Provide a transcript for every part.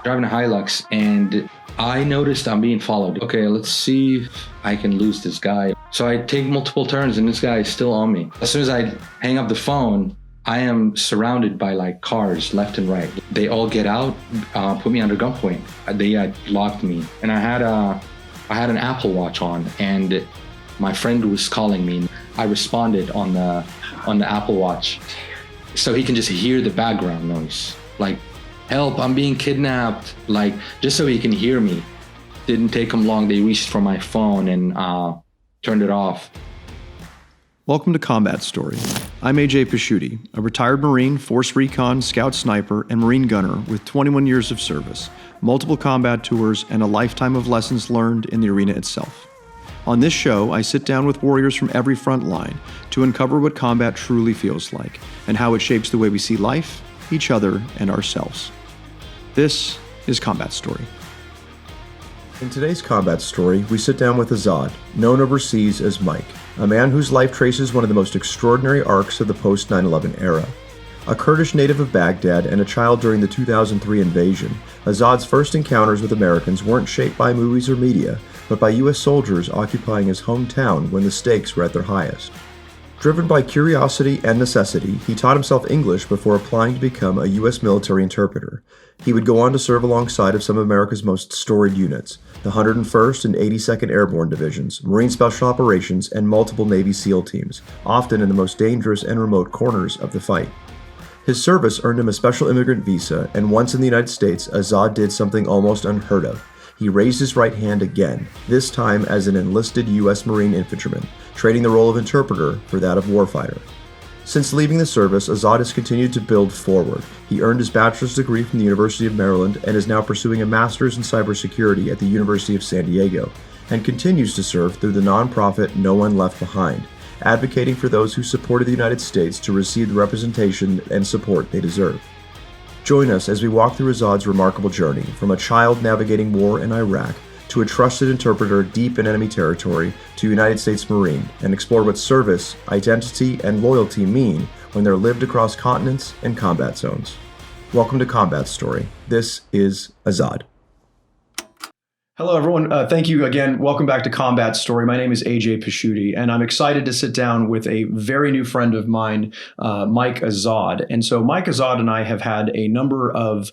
driving a Hilux, and I noticed I'm being followed. Okay, let's see if I can lose this guy. So I take multiple turns and this guy is still on me. As soon as I hang up the phone, I am surrounded by like cars left and right. They all get out, put me under gunpoint. They locked me, and I had an Apple Watch on, and my friend was calling me. I responded on the Apple Watch, so he can just hear the background noise, like, help, I'm being kidnapped, like, just so he can hear me. Didn't take him long. They reached for my phone and turned it off. Welcome to Combat Story. I'm AJ Pasciuti, a retired Marine, Force Recon, Scout Sniper, and Marine Gunner with 21 years of service, multiple combat tours, and a lifetime of lessons learned in the arena itself. On this show, I sit down with warriors from every front line to uncover what combat truly feels like and how it shapes the way we see life, each other, and ourselves. This is Combat Story. In today's Combat Story, we sit down with Azad, known overseas as Mike, a man whose life traces one of the most extraordinary arcs of the post-9/11 era. A Kurdish native of Baghdad and a child during the 2003 invasion, Azad's first encounters with Americans weren't shaped by movies or media, but by U.S. soldiers occupying his hometown when the stakes were at their highest. Driven by curiosity and necessity, he taught himself English before applying to become a U.S. military interpreter. He would go on to serve alongside of some of America's most storied units, the 101st and 82nd Airborne Divisions, Marine Special Operations, and multiple Navy SEAL teams, often in the most dangerous and remote corners of the fight. His service earned him a special immigrant visa, and once in the United States, Azad did something almost unheard of. He raised his right hand again, this time as an enlisted U.S. Marine infantryman, trading the role of interpreter for that of warfighter. Since leaving the service, Azad has continued to build forward. He earned his bachelor's degree from the University of Maryland and is now pursuing a master's in cybersecurity at the University of San Diego, and continues to serve through the nonprofit No One Left Behind, advocating for those who supported the United States to receive the representation and support they deserve. Join us as we walk through Azad's remarkable journey, from a child navigating war in Iraq to a trusted interpreter deep in enemy territory to United States Marine, and explore what service, identity, and loyalty mean when they're lived across continents and combat zones. Welcome to Combat Story. This is Azad. Hello, everyone. Thank you again. Welcome back to Combat Story. My name is AJ Pasciuti, and I'm excited to sit down with a very new friend of mine, Mike Azad. And so Mike Azad and I have had a number of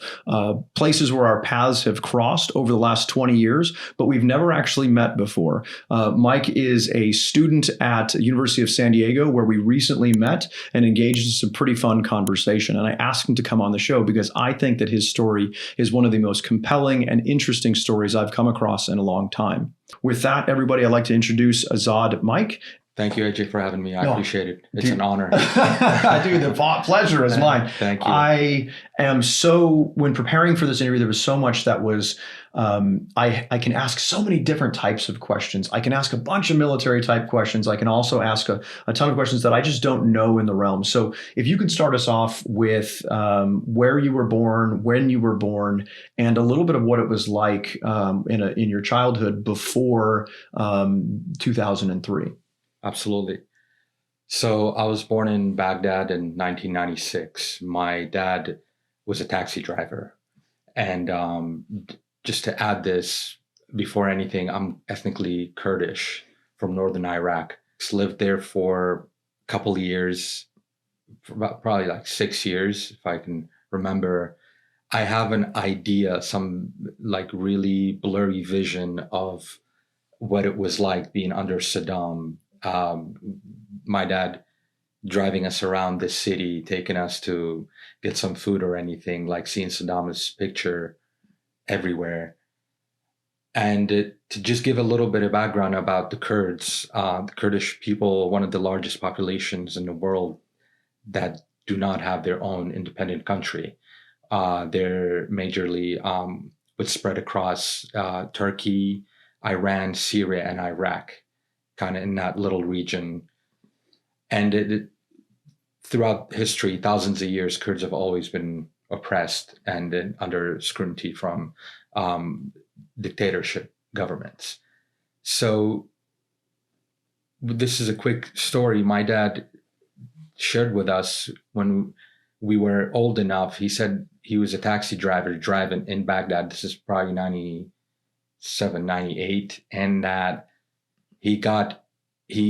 places where our paths have crossed over the last 20 years, but we've never actually met before. Mike is a student at University of San Diego, where we recently met and engaged in some pretty fun conversation. And I asked him to come on the show because I think that his story is one of the most compelling and interesting stories I've come across in a long time. With that, everybody, I'd like to introduce Azad. Mike. Thank you, AJ, for having me. I appreciate it. It's an honor. Dude, the pleasure is mine. Thank you. I am when preparing for this interview, there was so much that was, I can ask so many different types of questions. I can ask a bunch of military type questions. I can also ask a ton of questions that I just don't know in the realm. So if you could start us off with where you were born, when you were born, and a little bit of what it was like in your childhood before 2003. Absolutely. So I was born in Baghdad in 1996. My dad was a taxi driver. And just to add this, before anything, I'm ethnically Kurdish from northern Iraq. Lived there for a couple of years, for probably like 6 years, if I can remember. I have an idea, some like really blurry vision of what it was like being under Saddam. My dad driving us around the city, taking us to get some food or anything, like seeing Saddam's picture everywhere. And to just give a little bit of background about the Kurds, the Kurdish people, one of the largest populations in the world that do not have their own independent country. They're majorly spread across Turkey, Iran, Syria, and Iraq, kind of in that little region. And throughout history, thousands of years, Kurds have always been oppressed and under scrutiny from dictatorship governments. So this is a quick story. My dad shared with us when we were old enough. He said he was a taxi driver driving in Baghdad. This is probably 97, 98, and that he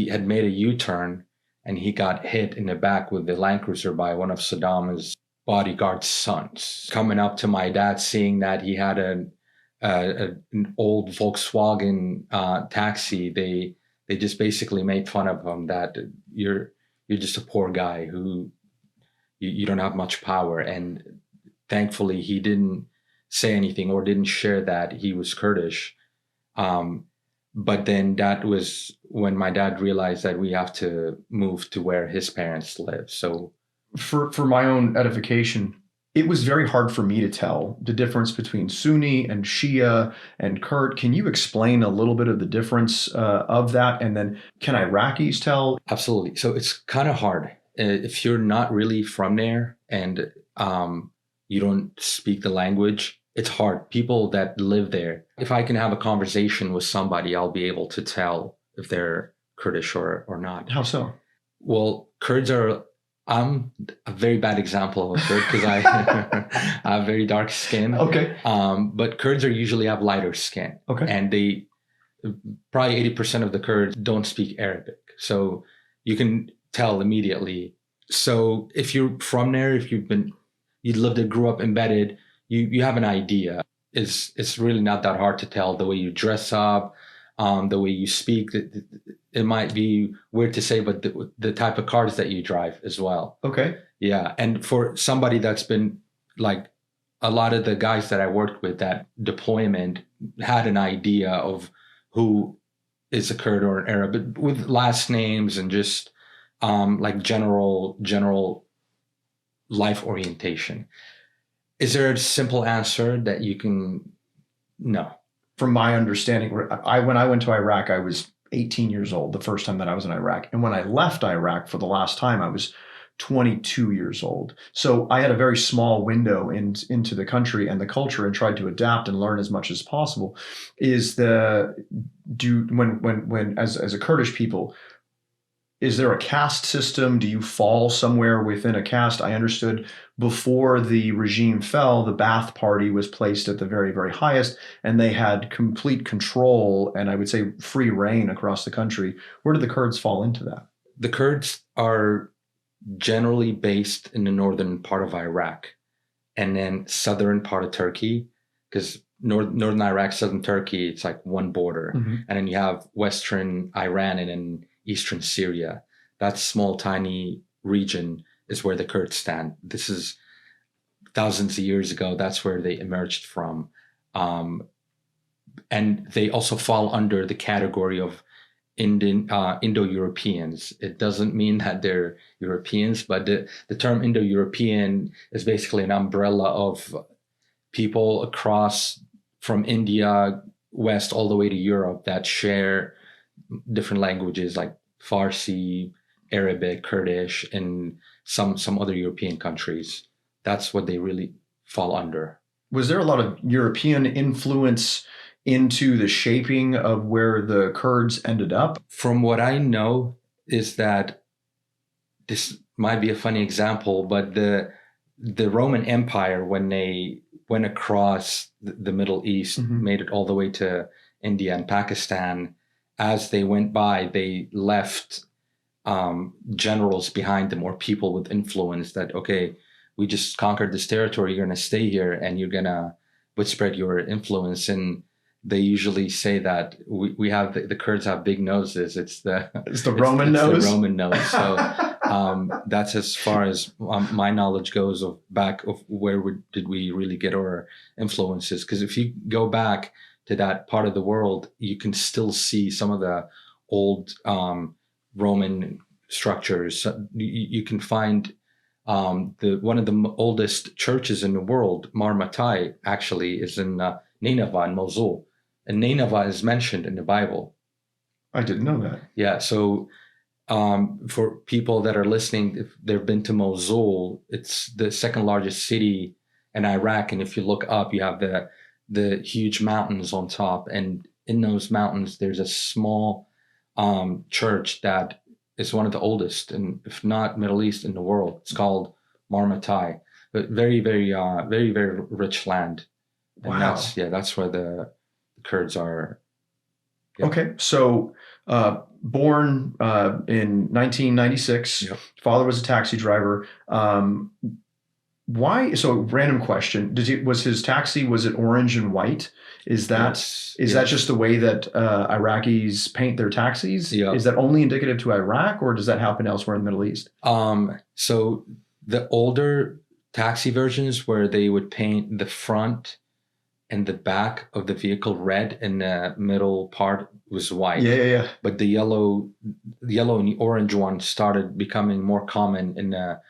had made a U-turn and he got hit in the back with the Land Cruiser by one of Saddam's bodyguard's sons. Coming up to my dad, seeing that he had an old Volkswagen taxi, they just basically made fun of him that you're just a poor guy who you don't have much power. And thankfully he didn't say anything or didn't share that he was Kurdish. But then that was when my dad realized that we have to move to where his parents live. So for my own edification, it was very hard for me to tell the difference between Sunni and Shia and Kurd. Can you explain a little bit of the difference of that? And then can Iraqis tell? Absolutely. So it's kind of hard. If you're not really from there and you don't speak the language, it's hard. People that live there, if I can have a conversation with somebody, I'll be able to tell if they're Kurdish or not. How so? Well, I'm a very bad example of a Kurd because I have very dark skin. Okay. But Kurds usually have lighter skin. Okay. And probably 80% of the Kurds don't speak Arabic. So you can tell immediately. So if you're from there, if you lived there, grew up embedded, you have an idea. It's really not that hard to tell the way you dress up, the way you speak. It might be weird to say, but the type of cars that you drive as well. Okay. Yeah. And for somebody that's been like a lot of the guys that I worked with, that deployment had an idea of who is a Kurd or an Arab, but with last names and just like general life orientation. Is there a simple answer that you can? No. From my understanding, when I went to Iraq, I was 18 years old the first time that I was in Iraq. And when I left Iraq for the last time, I was 22 years old. So I had a very small window into the country and the culture and tried to adapt and learn as much as possible. As a Kurdish people, is there a caste system? Do you fall somewhere within a caste? I understood before the regime fell, the Ba'ath Party was placed at the very, very highest, and they had complete control and I would say free reign across the country. Where do the Kurds fall into that? The Kurds are generally based in the northern part of Iraq and then southern part of Turkey, because northern Iraq, southern Turkey, it's like one border. Mm-hmm. And then you have western Iran and then eastern Syria. That small, tiny region is where the Kurds stand. This is thousands of years ago. That's where they emerged from. And they also fall under the category of Indo-Europeans. It doesn't mean that they're Europeans, but the term Indo-European is basically an umbrella of people across from India, west, all the way to Europe that share different languages like Farsi, Arabic, Kurdish, and some other European countries. That's what they really fall under. Was there a lot of European influence into the shaping of where the Kurds ended up? From what I know is that this might be a funny example, but the Roman Empire, when they went across the Middle East, Mm-hmm. made it all the way to India and Pakistan, as they went by, they left generals behind them or people with influence that, okay, we just conquered this territory, you're going to stay here and you're going to spread your influence. And they usually say that we have the Kurds have big noses. It's the Roman nose. The Roman nose. So that's as far as my knowledge goes of where did we really get our influences? Because if you go back to that part of the world, you can still see some of the old Roman structures. You can find one of the oldest churches in the world, Marmatai, actually is in Nineveh in Mosul. And Nineveh is mentioned in the Bible. I didn't know that. Yeah. So for people that are listening, if they've been to Mosul, it's the second largest city in Iraq. And if you look up, you have the huge mountains on top. And in those mountains, there's a small church that is one of the oldest, and if not Middle East, in the world. It's called Marmatai, but very, very rich land. And Wow. that's where the Kurds are. Yeah. Okay, so born in 1996, Yep. father was a taxi driver. Why? So, random question: was his taxi, was it orange and white? Is that Yes. is that just the way that Iraqis paint their taxis? Yeah. Is that only indicative to Iraq, or does that happen elsewhere in the Middle East? So the older taxi versions where they would paint the front and the back of the vehicle red and the middle part was white. Yeah. But the yellow and the orange one started becoming more common in the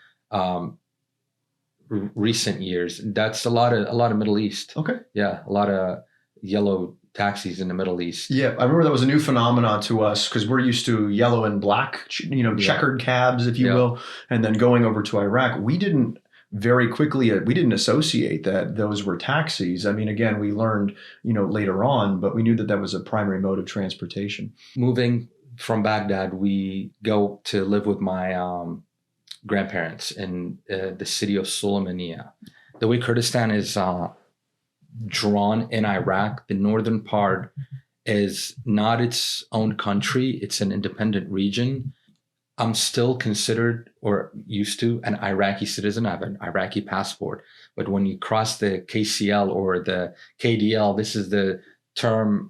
recent years. That's a lot of Middle East. Okay. Yeah, a lot of yellow taxis in the Middle East. Yeah, I remember that was a new phenomenon to us because we're used to yellow and black, checkered cabs, if you will. And then going over to Iraq, we didn't associate that those were taxis. I mean, again, we learned, later on, but we knew that that was a primary mode of transportation. Moving from Baghdad, we go to live with my grandparents in the city of Sulaymaniyah. The way Kurdistan is drawn in Iraq, the northern part is not its own country. It's an independent region. I'm still considered, or used to, an Iraqi citizen. I have an Iraqi passport. But when you cross the KCL or the KDL, this is the term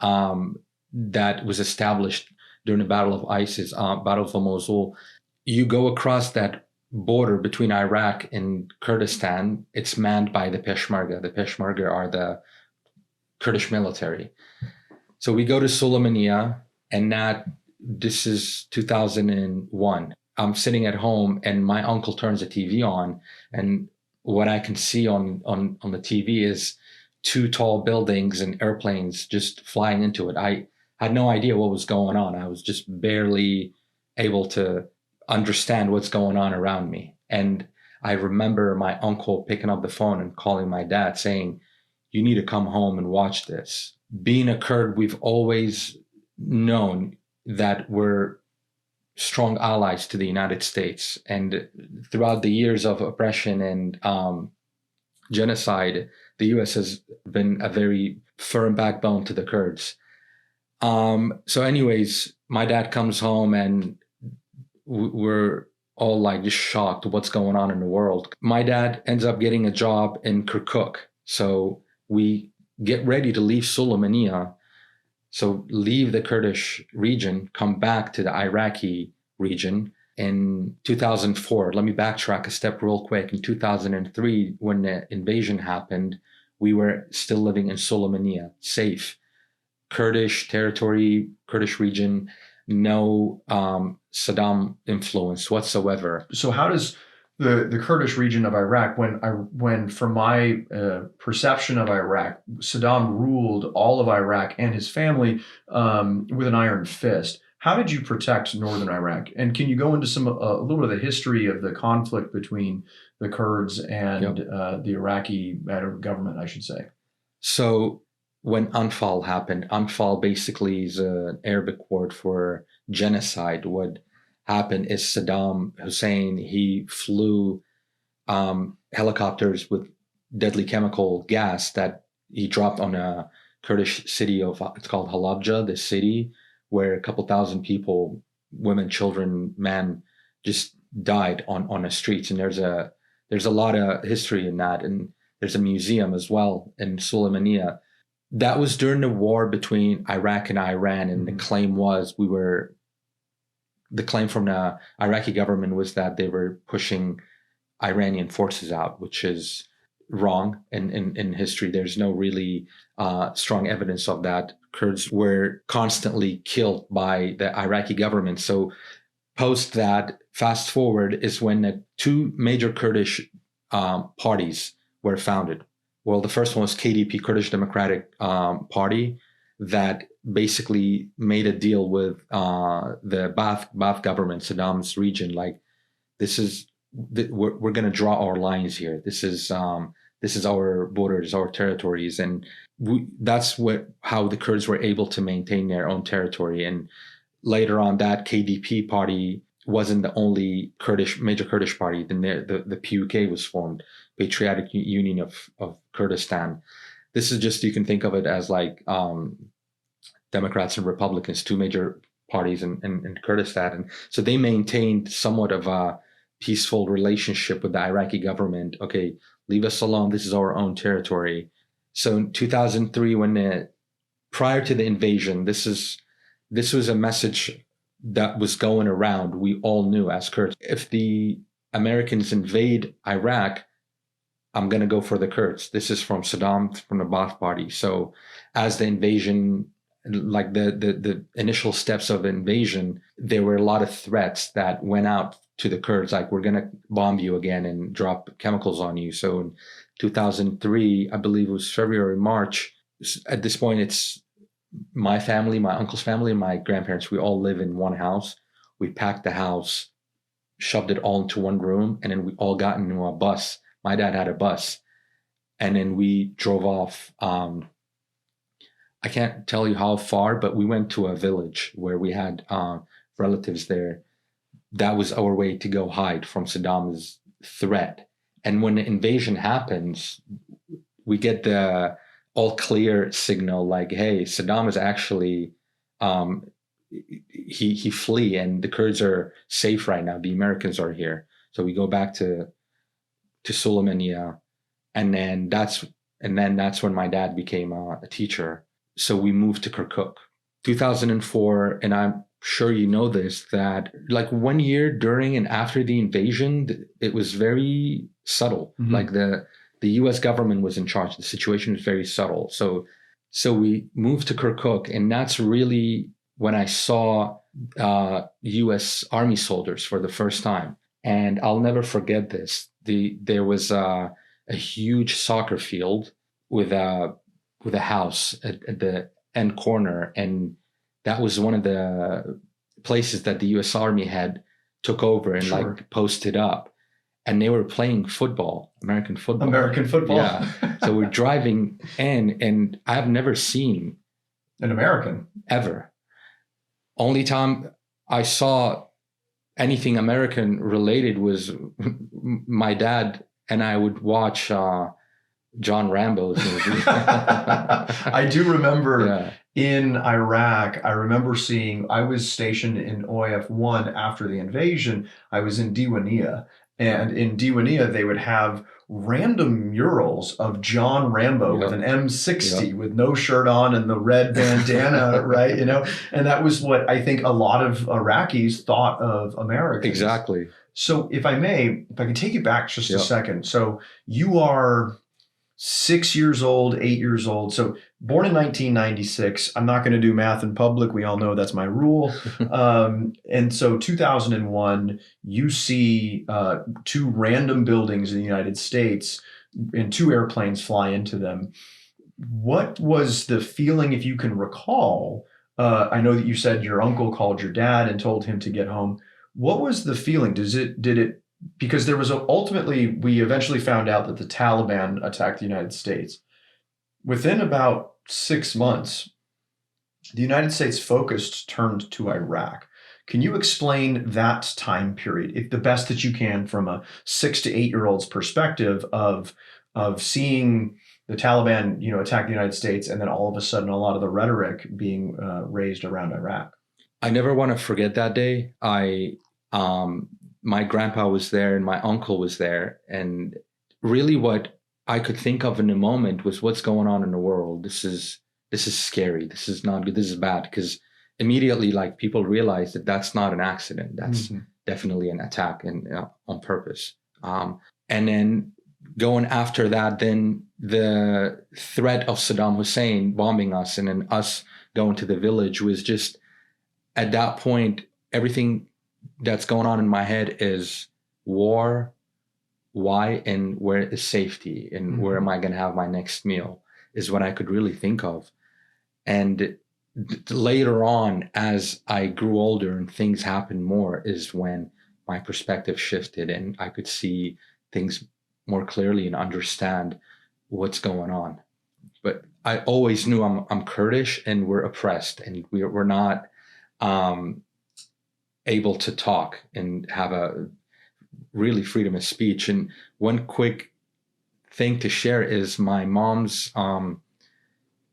that was established during the Battle of ISIS, Battle of Mosul. You go across that border between Iraq and Kurdistan. It's manned by the Peshmerga. The Peshmerga are the Kurdish military. So we go to Sulaymaniyah, and this is 2001. I'm sitting at home, and my uncle turns the TV on, and what I can see on the TV is two tall buildings and airplanes just flying into it. I had no idea what was going on. I was just barely able to understand what's going on around me. And I remember my uncle picking up the phone and calling my dad saying, "You need to come home and watch this." Being a Kurd, we've always known that we're strong allies to the United States. And throughout the years of oppression and genocide, the U.S. has been a very firm backbone to the Kurds. So anyways, my dad comes home, and we're all like just shocked what's going on in the world. My dad ends up getting a job in Kirkuk. So we get ready to leave Sulaymaniyah. So leave the Kurdish region, come back to the Iraqi region in 2004. Let me backtrack a step real quick. In 2003, when the invasion happened, we were still living in Sulaymaniyah, safe. Kurdish territory, Kurdish region, no Saddam influence whatsoever. So how does the Kurdish region of Iraq, when from my perception of Iraq, Saddam ruled all of Iraq and his family with an iron fist. How did you protect northern Iraq? And can you go into a little bit of the history of the conflict between the Kurds and the Iraqi government, I should say? So when Anfal happened, Anfal basically is an Arabic word for genocide. What happened is Saddam Hussein, he flew helicopters with deadly chemical gas that he dropped on a Kurdish city it's called Halabja, the city where a couple thousand people, women, children, men, just died on the streets. And there's a lot of history in that. And there's a museum as well in Sulaymaniyah. That was during the war between Iraq and Iran. And the claim from the Iraqi government was that they were pushing Iranian forces out, which is wrong in history. There's no really strong evidence of that. Kurds were constantly killed by the Iraqi government. So post that, fast forward, is when the two major Kurdish parties were founded. Well, the first one was KDP, Kurdish Democratic Party, that basically made a deal with the Ba'ath government, Saddam's region. Like, we're going to draw our lines here. This is our borders, our territories, and that's how the Kurds were able to maintain their own territory. And later on, that KDP party wasn't the only major Kurdish party. Then the PUK was formed, Patriotic Union of Kurdistan. This is just, you can think of it as like Democrats and Republicans, two major parties in Kurdistan. And so they maintained somewhat of a peaceful relationship with the Iraqi government. Okay, leave us alone. This is our own territory. So in 2003, prior to the invasion, this was a message that was going around. We all knew as Kurds, if the Americans invade Iraq, I'm going to go for the Kurds. This is from Saddam, from the Ba'ath Party. So as the invasion, like the initial steps of invasion, there were a lot of threats that went out to the Kurds, like, we're going to bomb you again and drop chemicals on you. So in 2003, I believe it was February, March, at this point, it's my family, my uncle's family, and my grandparents. We all live in one house. We packed the house, shoved it all into one room, and then we all got into a bus. My dad had a bus, and then we drove off. I can't tell you how far, but we went to a village where we had relatives there. That was our way to go hide from Saddam's threat. And when the invasion happens, we get the all clear signal, like, hey, Saddam is actually, he flee, and the Kurds are safe right now. The Americans are here. So we go back to Suleimania, and then that's when my dad became a teacher. So we moved to Kirkuk, 2004, and I'm sure you know this, that like 1 year during and after the invasion, it was very subtle. Mm-hmm. Like the U.S. government was in charge. The situation was very subtle. So we moved to Kirkuk, and that's really when I saw U.S. Army soldiers for the first time. And I'll never forget this. There was a huge soccer field with a house at the end corner, and that was one of the places that the U.S. Army had took over and like posted up, and they were playing football, American football. Yeah. So we're driving in, and I've never seen an American ever. Only time I saw anything American related was my dad and I would watch John Rambo's movie. I do remember in Iraq, I remember I was stationed in OIF-1 after the invasion. I was in Diwania, and in Diwania, they would have random murals of John Rambo with an M60 with no shirt on and the red bandana, right? And that was what I think a lot of Iraqis thought of Americans. Exactly. So if I can take you back just a second. So you are 6 years old, 8 years old. So born in 1996. I'm not going to do math in public. We all know that's my rule. And so 2001, you see two random buildings in the United States and two airplanes fly into them. What was the feeling, if you can recall? I know that you said your uncle called your dad and told him to get home. What was the feeling? Because there was we eventually found out that the Taliban attacked the United States. Within about 6 months, the United States focus turned to Iraq. Can you explain that time period, if the best that you can, from a 6 to 8 year old's perspective of seeing the Taliban, attack the United States, and then all of a sudden a lot of the rhetoric being raised around Iraq? I never want to forget that day. My grandpa was there and my uncle was there. And really what I could think of in the moment was what's going on in the world. This is scary. This is not good. This is bad. Because immediately, like, people realize that that's not an accident. That's definitely an attack and on purpose. And then going after that, then the threat of Saddam Hussein bombing us and then us going to the village was just, at that point, everything that's going on in my head is war, why, and where is safety, and where am I going to have my next meal, is what I could really think of. And later on, as I grew older and things happened more, is when my perspective shifted and I could see things more clearly and understand what's going on. But I always knew I'm Kurdish and we're oppressed, and we're not able to talk and have a really freedom of speech. And one quick thing to share is my mom's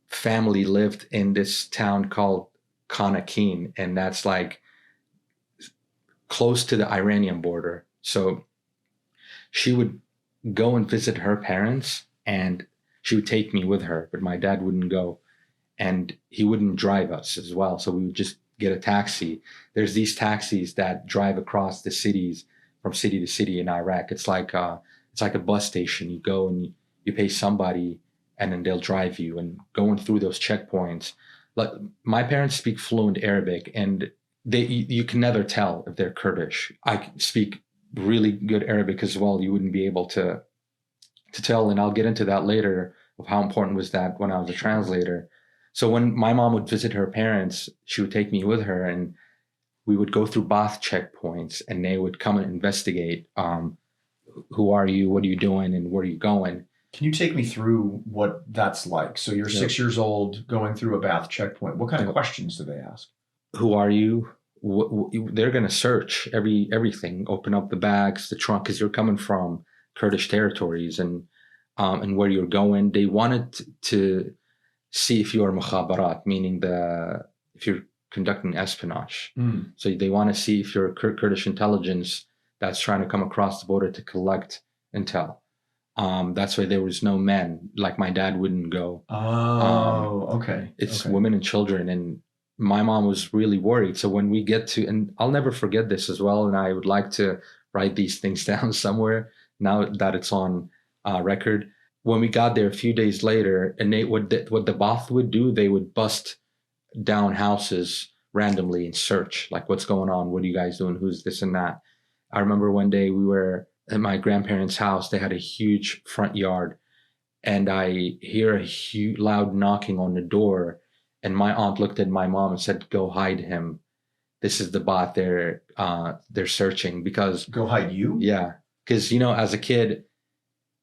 family lived in this town called Kanakin, and that's like close to the Iranian border. So she would go and visit her parents, and she would take me with her, but my dad wouldn't go, and he wouldn't drive us as well. So we would just get a taxi. There's these taxis that drive across the cities from city to city in Iraq. It's like a bus station. You go and you pay somebody, and then they'll drive you. And going through those checkpoints, like my parents speak fluent Arabic, and you can never tell if they're Kurdish. I speak really good Arabic as well. You wouldn't be able to tell, and I'll get into that later of how important was that when I was a translator. So when my mom would visit her parents, she would take me with her, and we would go through bath checkpoints, and they would come and investigate. Who are you? What are you doing? And where are you going? Can you take me through what that's like? So you're 6 years old going through a bath checkpoint. What kind of questions do they ask? Who are you? They're going to search everything, open up the bags, the trunk, because you're coming from Kurdish territories, and where you're going. They wanted to see if you're mukhabarat, meaning if you're conducting espionage. So they want to see if you're Kurdish intelligence that's trying to come across the border to collect intel. That's why there was no men. Like my dad wouldn't go. Okay. It's women and children, and my mom was really worried. So when we get to, and I'll never forget this as well, and I would like to write these things down somewhere now that it's on record. When we got there a few days later, and what the Ba'ath would do, they would bust down houses randomly and search, like, what's going on? What are you guys doing? Who's this and that? I remember one day we were at my grandparents' house. They had a huge front yard, and I hear a huge, loud knocking on the door. And my aunt looked at my mom and said, "Go hide him. This is the Ba'ath. They're searching." Because go hide you? Yeah, because as a kid,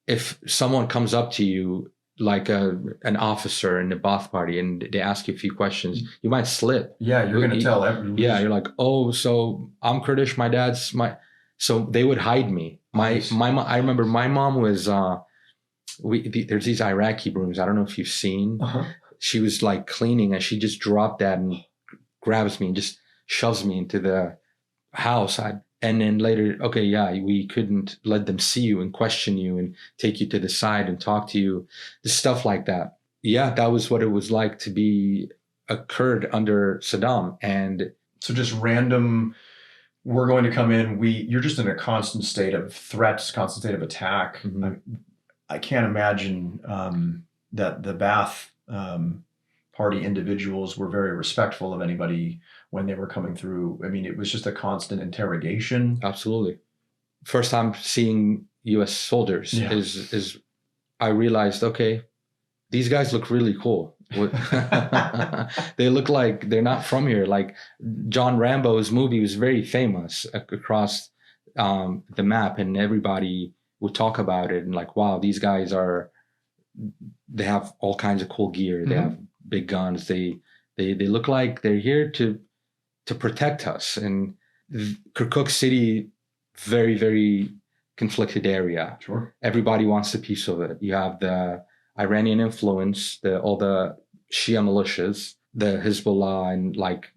if someone comes up to you, like an officer in the Ba'ath party, and they ask you a few questions, you might slip. Yeah, you're going to tell everyone. Yeah, you're like, "Oh, so I'm Kurdish. My dad's my." So they would hide me. My mom. I remember my mom was. There's these Iraqi brooms. I don't know if you've seen. She was like cleaning, and she just dropped that and grabs me and just shoves me into the house. And then later, we couldn't let them see you and question you and take you to the side and talk to you, just stuff like that. Yeah, that was what it was like to be a Kurd under Saddam. And so just random, we're going to come in. You're just in a constant state of threats, constant state of attack. I can't imagine that the Ba'ath party individuals were very respectful of anybody when they were coming through. I mean, it was just a constant interrogation. Absolutely. First time seeing U.S. soldiers is I realized, okay, these guys look really cool. They look like they're not from here. Like John Rambo's movie was very famous across the map, and everybody would talk about it and like, wow, these guys they have all kinds of cool gear. They have big guns. They look like they're here to protect us. And Kirkuk City, very, very conflicted area. Sure. Everybody wants a piece of it. You have the Iranian influence, all the Shia militias, the Hezbollah, and like,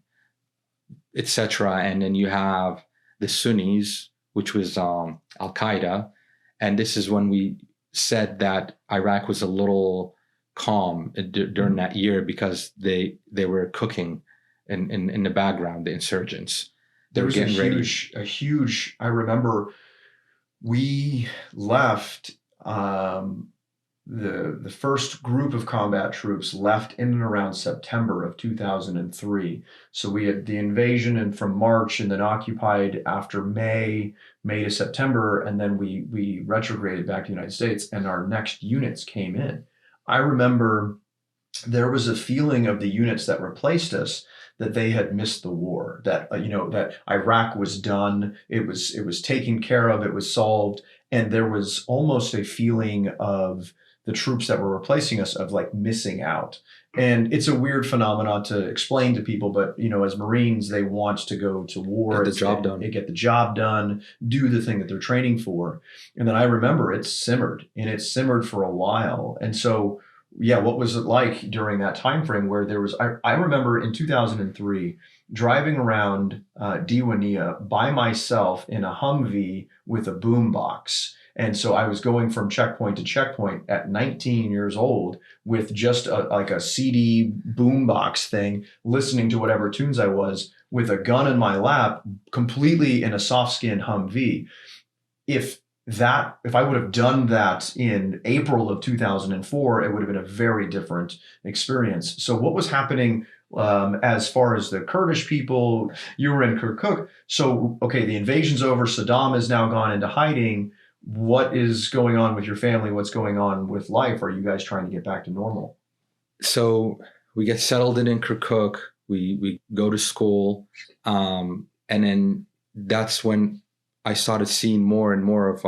etc. And then you have the Sunnis, which was Al Qaeda. And this is when we said that Iraq was a little calm during that year because they were cooking in the background, the insurgents. They were getting ready. A huge, I remember we left, the first group of combat troops left in and around September of 2003. So we had the invasion and from March, and then occupied after May to September, and then we retrograded back to the United States, and our next units came in. I remember there was a feeling of the units that replaced us that they had missed the war, that that Iraq was done, it was taken care of, it was solved, and there was almost a feeling of the troops that were replacing us of like missing out. And it's a weird phenomenon to explain to people, but as Marines, they want to go to war, Get the job done. They get the job done, do the thing that they're training for. And then I remember it simmered, and it simmered for a while. And so, yeah, what was it like during that time frame where there was? I remember in 2003 driving around Diwania by myself in a Humvee with a boombox. And so I was going from checkpoint to checkpoint at 19 years old with just like a CD boombox thing, listening to whatever tunes I was with a gun in my lap, completely in a soft skin Humvee. If I would have done that in April of 2004, it would have been a very different experience. So what was happening as far as the Kurdish people? You were in Kirkuk. So, okay, the invasion's over. Saddam has now gone into hiding. What is going on with your family? What's going on with life? Are you guys trying to get back to normal? So we get settled in Kirkuk. We go to school. And then that's when I started seeing more and more of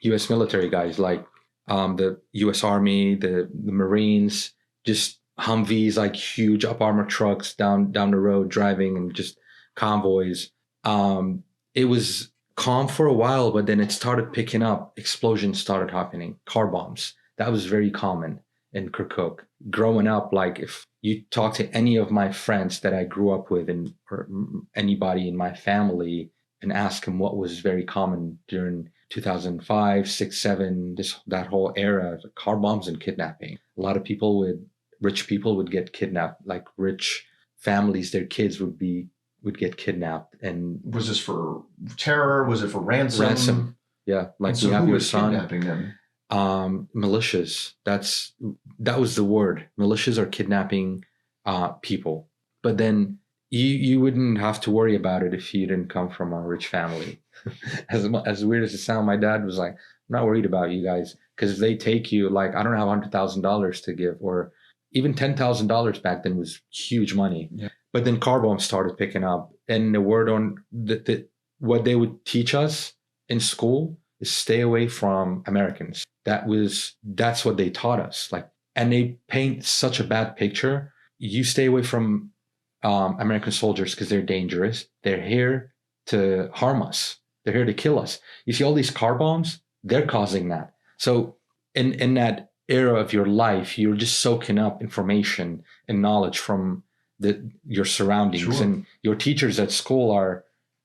U.S. military guys, like the U.S. Army, the Marines, just Humvees, like huge up armor trucks down the road driving, and just convoys. It was calm for a while, but then it started picking up. Explosions started happening, car bombs. That was very common in Kirkuk. Growing up, like if you talk to any of my friends that I grew up with, or anybody in my family, and ask them what was very common during 2005, 6, 7, that whole era, car bombs and kidnapping. A lot of rich people would get kidnapped, like rich families, their kids would get kidnapped. And was this for terror? Was it for ransom? Ransom, yeah. Like, so you have who your was son. Kidnapping them? Militias. That was the word. Militias are kidnapping people. But then you wouldn't have to worry about it if you didn't come from a rich family. As weird as it sounds, my dad was like, I'm not worried about you guys, because if they take you, like, I don't have $100,000 to give, or even $10,000 back then was huge money. Yeah. But then car bombs started picking up, and the word on what they would teach us in school is stay away from Americans. That's what they taught us. Like, and they paint such a bad picture. You stay away from American soldiers because they're dangerous. They're here to harm us. They're here to kill us. You see all these car bombs, they're causing that. So in that era of your life, you're just soaking up information and knowledge from your surroundings. Sure. And your teachers at school are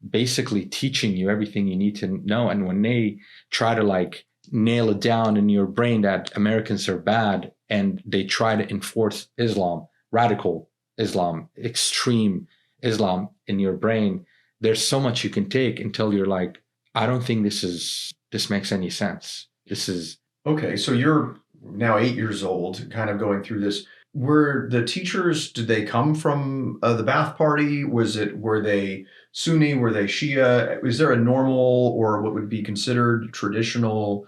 basically teaching you everything you need to know. And when they try to like nail it down in your brain that Americans are bad, and they try to enforce Islam, radical Islam, extreme Islam in your brain, there's so much you can take until you're like, I don't think this makes any sense. This is okay. So you're now 8 years old, kind of going through this. Were the teachers, did they come from the Ba'ath Party? Were they Sunni? Were they Shia? Is there a normal, or what would be considered traditional,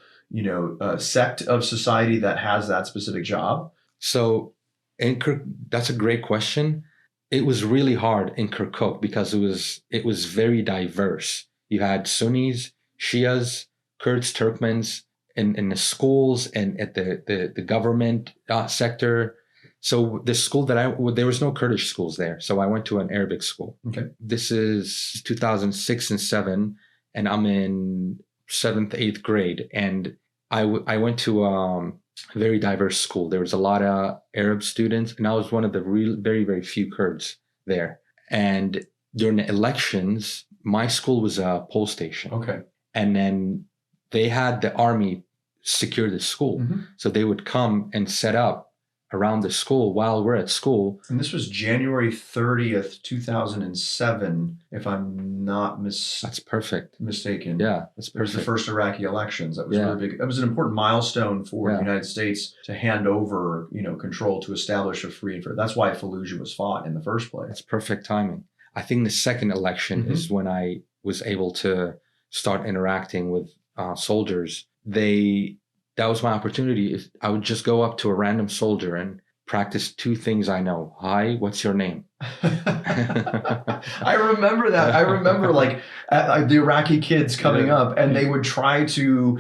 sect of society that has that specific job? So that's a great question. It was really hard in Kirkuk because it was very diverse. You had Sunnis, Shias, Kurds, Turkmens in the schools and at the government sector. So the school there was no Kurdish schools there. So I went to an Arabic school. Okay. This is 2006 and 7, and I'm in 7th, 8th grade. And I went to a very diverse school. There was a lot of Arab students, and I was one of the very, very few Kurds there. And during the elections, my school was a poll station. Okay. And then they had the army secure the school. Mm-hmm. So they would come and set up around the school while we're at school. And this was January 30th, 2007, if I'm not That's perfect. mistaken. Yeah, that's perfect. It was the first Iraqi elections. That was really big. That was an important milestone for the United States to hand over, control, to establish a free and fair. That's why Fallujah was fought in the first place. That's perfect timing. I think the second election mm-hmm. is when I was able to start interacting with soldiers. That was my opportunity. I would just go up to a random soldier and practice 2 things I know. Hi, what's your name? I remember that. I remember like the Iraqi kids coming up, and they would try to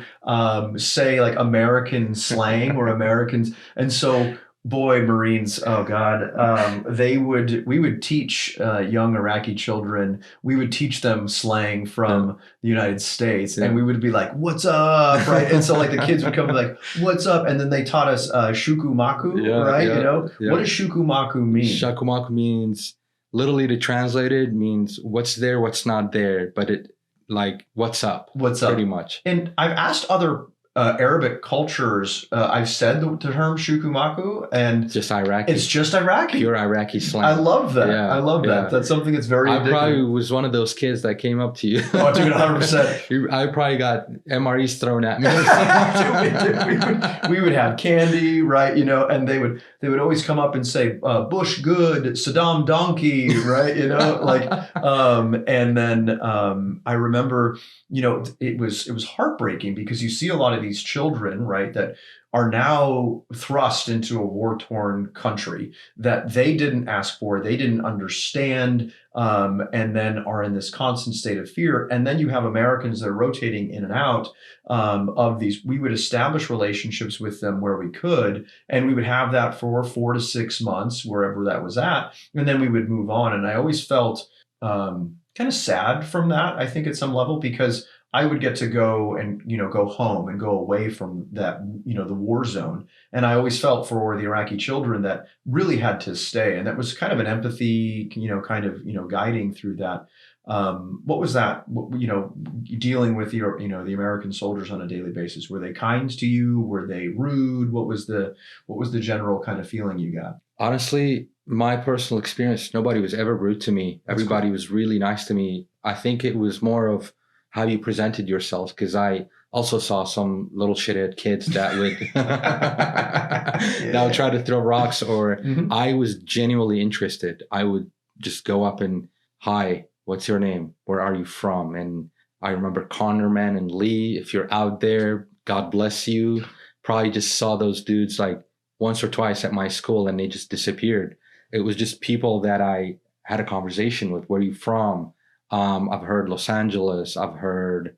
say like American slang or Americans, and so boy, Marines, oh God, we would teach young Iraqi children, we would teach them slang from the United States, and we would be like, "What's up?" Right, and so like the kids would come and be like, "What's up?" And then they taught us shukumaku, right? You know, what does shukumaku mean? Shukumaku means, literally to translate it, means what's there, what's not there, but it like what's up, pretty much. And I've asked other Arabic cultures, I've said the term shukumaku, and just Iraqi. It's just Iraqi. Pure Iraqi slang. I love that. I love that. That's something that's very I probably was one of those kids that came up to you. Oh, dude, 100%. I probably got MREs thrown at me. we would have candy, right? You know, and they would always come up and say, Bush good, Saddam donkey, right? You know, like, and then I remember, you know, it was heartbreaking because you see a lot of these children, right, that are now thrust into a war-torn country that they didn't ask for, they didn't understand, and then are in this constant state of fear. And then you have Americans that are rotating in and out of these. We would establish relationships with them where we could, and we would have that for 4 to 6 months, wherever that was at, and then we would move on. And I always felt kind of sad from that, I think, at some level, because I would get to go and, you know, go home and go away from that, you know, the war zone. And I always felt for the Iraqi children that really had to stay. And that was kind of an empathy, you know, kind of, you know, guiding through that. What was that, you know, dealing with your, you know, the American soldiers on a daily basis? Were they kind to you? Were they rude? What was the general kind of feeling you got? Honestly, my personal experience, nobody was ever rude to me. Everybody was really nice to me. I think it was more of how you presented yourself, because I also saw some little shithead kids that would that would try to throw rocks, or I was genuinely interested. I would just go up and, "Hi, what's your name? Where are you from?" And I remember Connorman and Lee, if you're out there, God bless you. Probably just saw those dudes like once or twice at my school, and they just disappeared. It was just people that I had a conversation with. "Where are you from?" I've heard Los Angeles. I've heard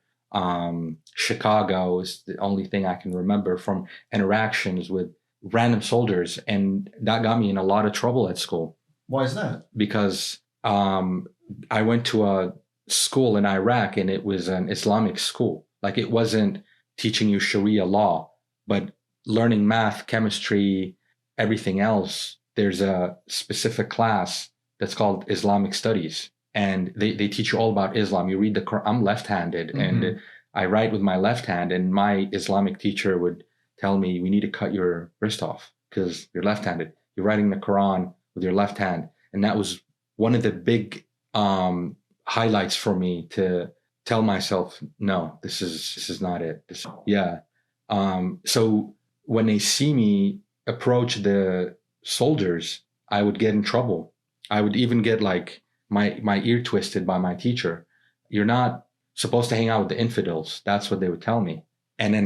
Chicago is the only thing I can remember from interactions with random soldiers. And that got me in a lot of trouble at school. Why is that? Because I went to a school in Iraq, and it was an Islamic school. Like, it wasn't teaching you Sharia law, but learning math, chemistry, everything else. There's a specific class that's called Islamic Studies. And they teach you all about Islam. You read the Quran. I'm left-handed, and I write with my left hand. And my Islamic teacher would tell me, "We need to cut your wrist off because you're left-handed. You're writing the Quran with your left hand." And that was one of the big highlights for me, to tell myself, "No, this is not it." So when they see me approach the soldiers, I would get in trouble. I would even get like my ear twisted by my teacher. "You're not supposed to hang out with the infidels." That's what they would tell me. And then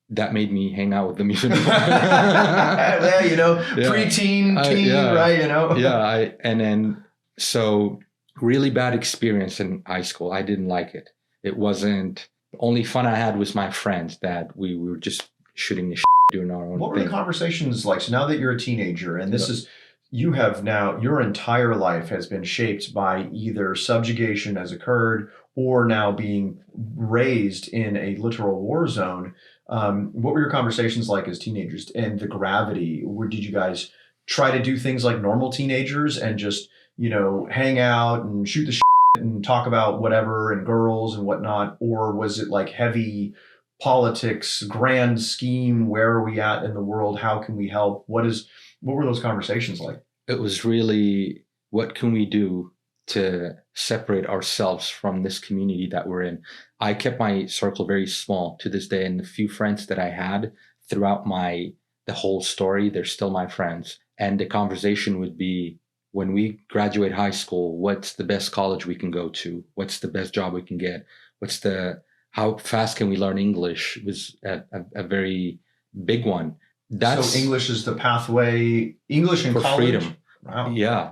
that made me hang out with them even more. Yeah, you know, preteen, teen, right? You know? And then, so really bad experience in high school. I didn't like it. It wasn't, the only fun I had was my friends, that we were just shooting the shit, doing our own thing. What were the conversations like? So now that you're a teenager, and this is, you have now, your entire life has been shaped by either subjugation has occurred or now being raised in a literal war zone. What were your conversations like as teenagers, and the gravity? Did you guys try to do things like normal teenagers and just, you know, hang out and shoot the shit and talk about whatever and girls and whatnot? Or was it like heavy politics, grand scheme? Where are we at in the world? How can we help? What were those conversations like? It was really, what can we do to separate ourselves from this community that we're in? I kept my circle very small to this day, and the few friends that I had throughout the whole story, they're still my friends. And the conversation would be, when we graduate high school, what's the best college we can go to? What's the best job we can get? How fast can we learn English? It was a very big one. So English is the pathway, English in for college? Freedom. Wow. Yeah.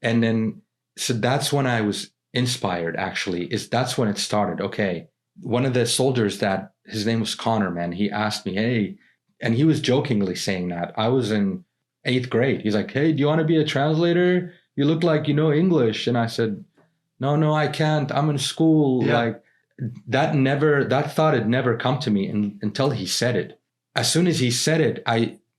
And then So that's when I was inspired, actually, that's when it started. Okay. One of the soldiers, that his name was Connor, man, he asked me, hey, and he was jokingly saying that. I was in 8th grade. He's like, hey, do you want to be a translator? You look like you know English. And I said, no, I can't. I'm in school. Yeah. Like that thought had never come to me until he said it. As soon as he said it,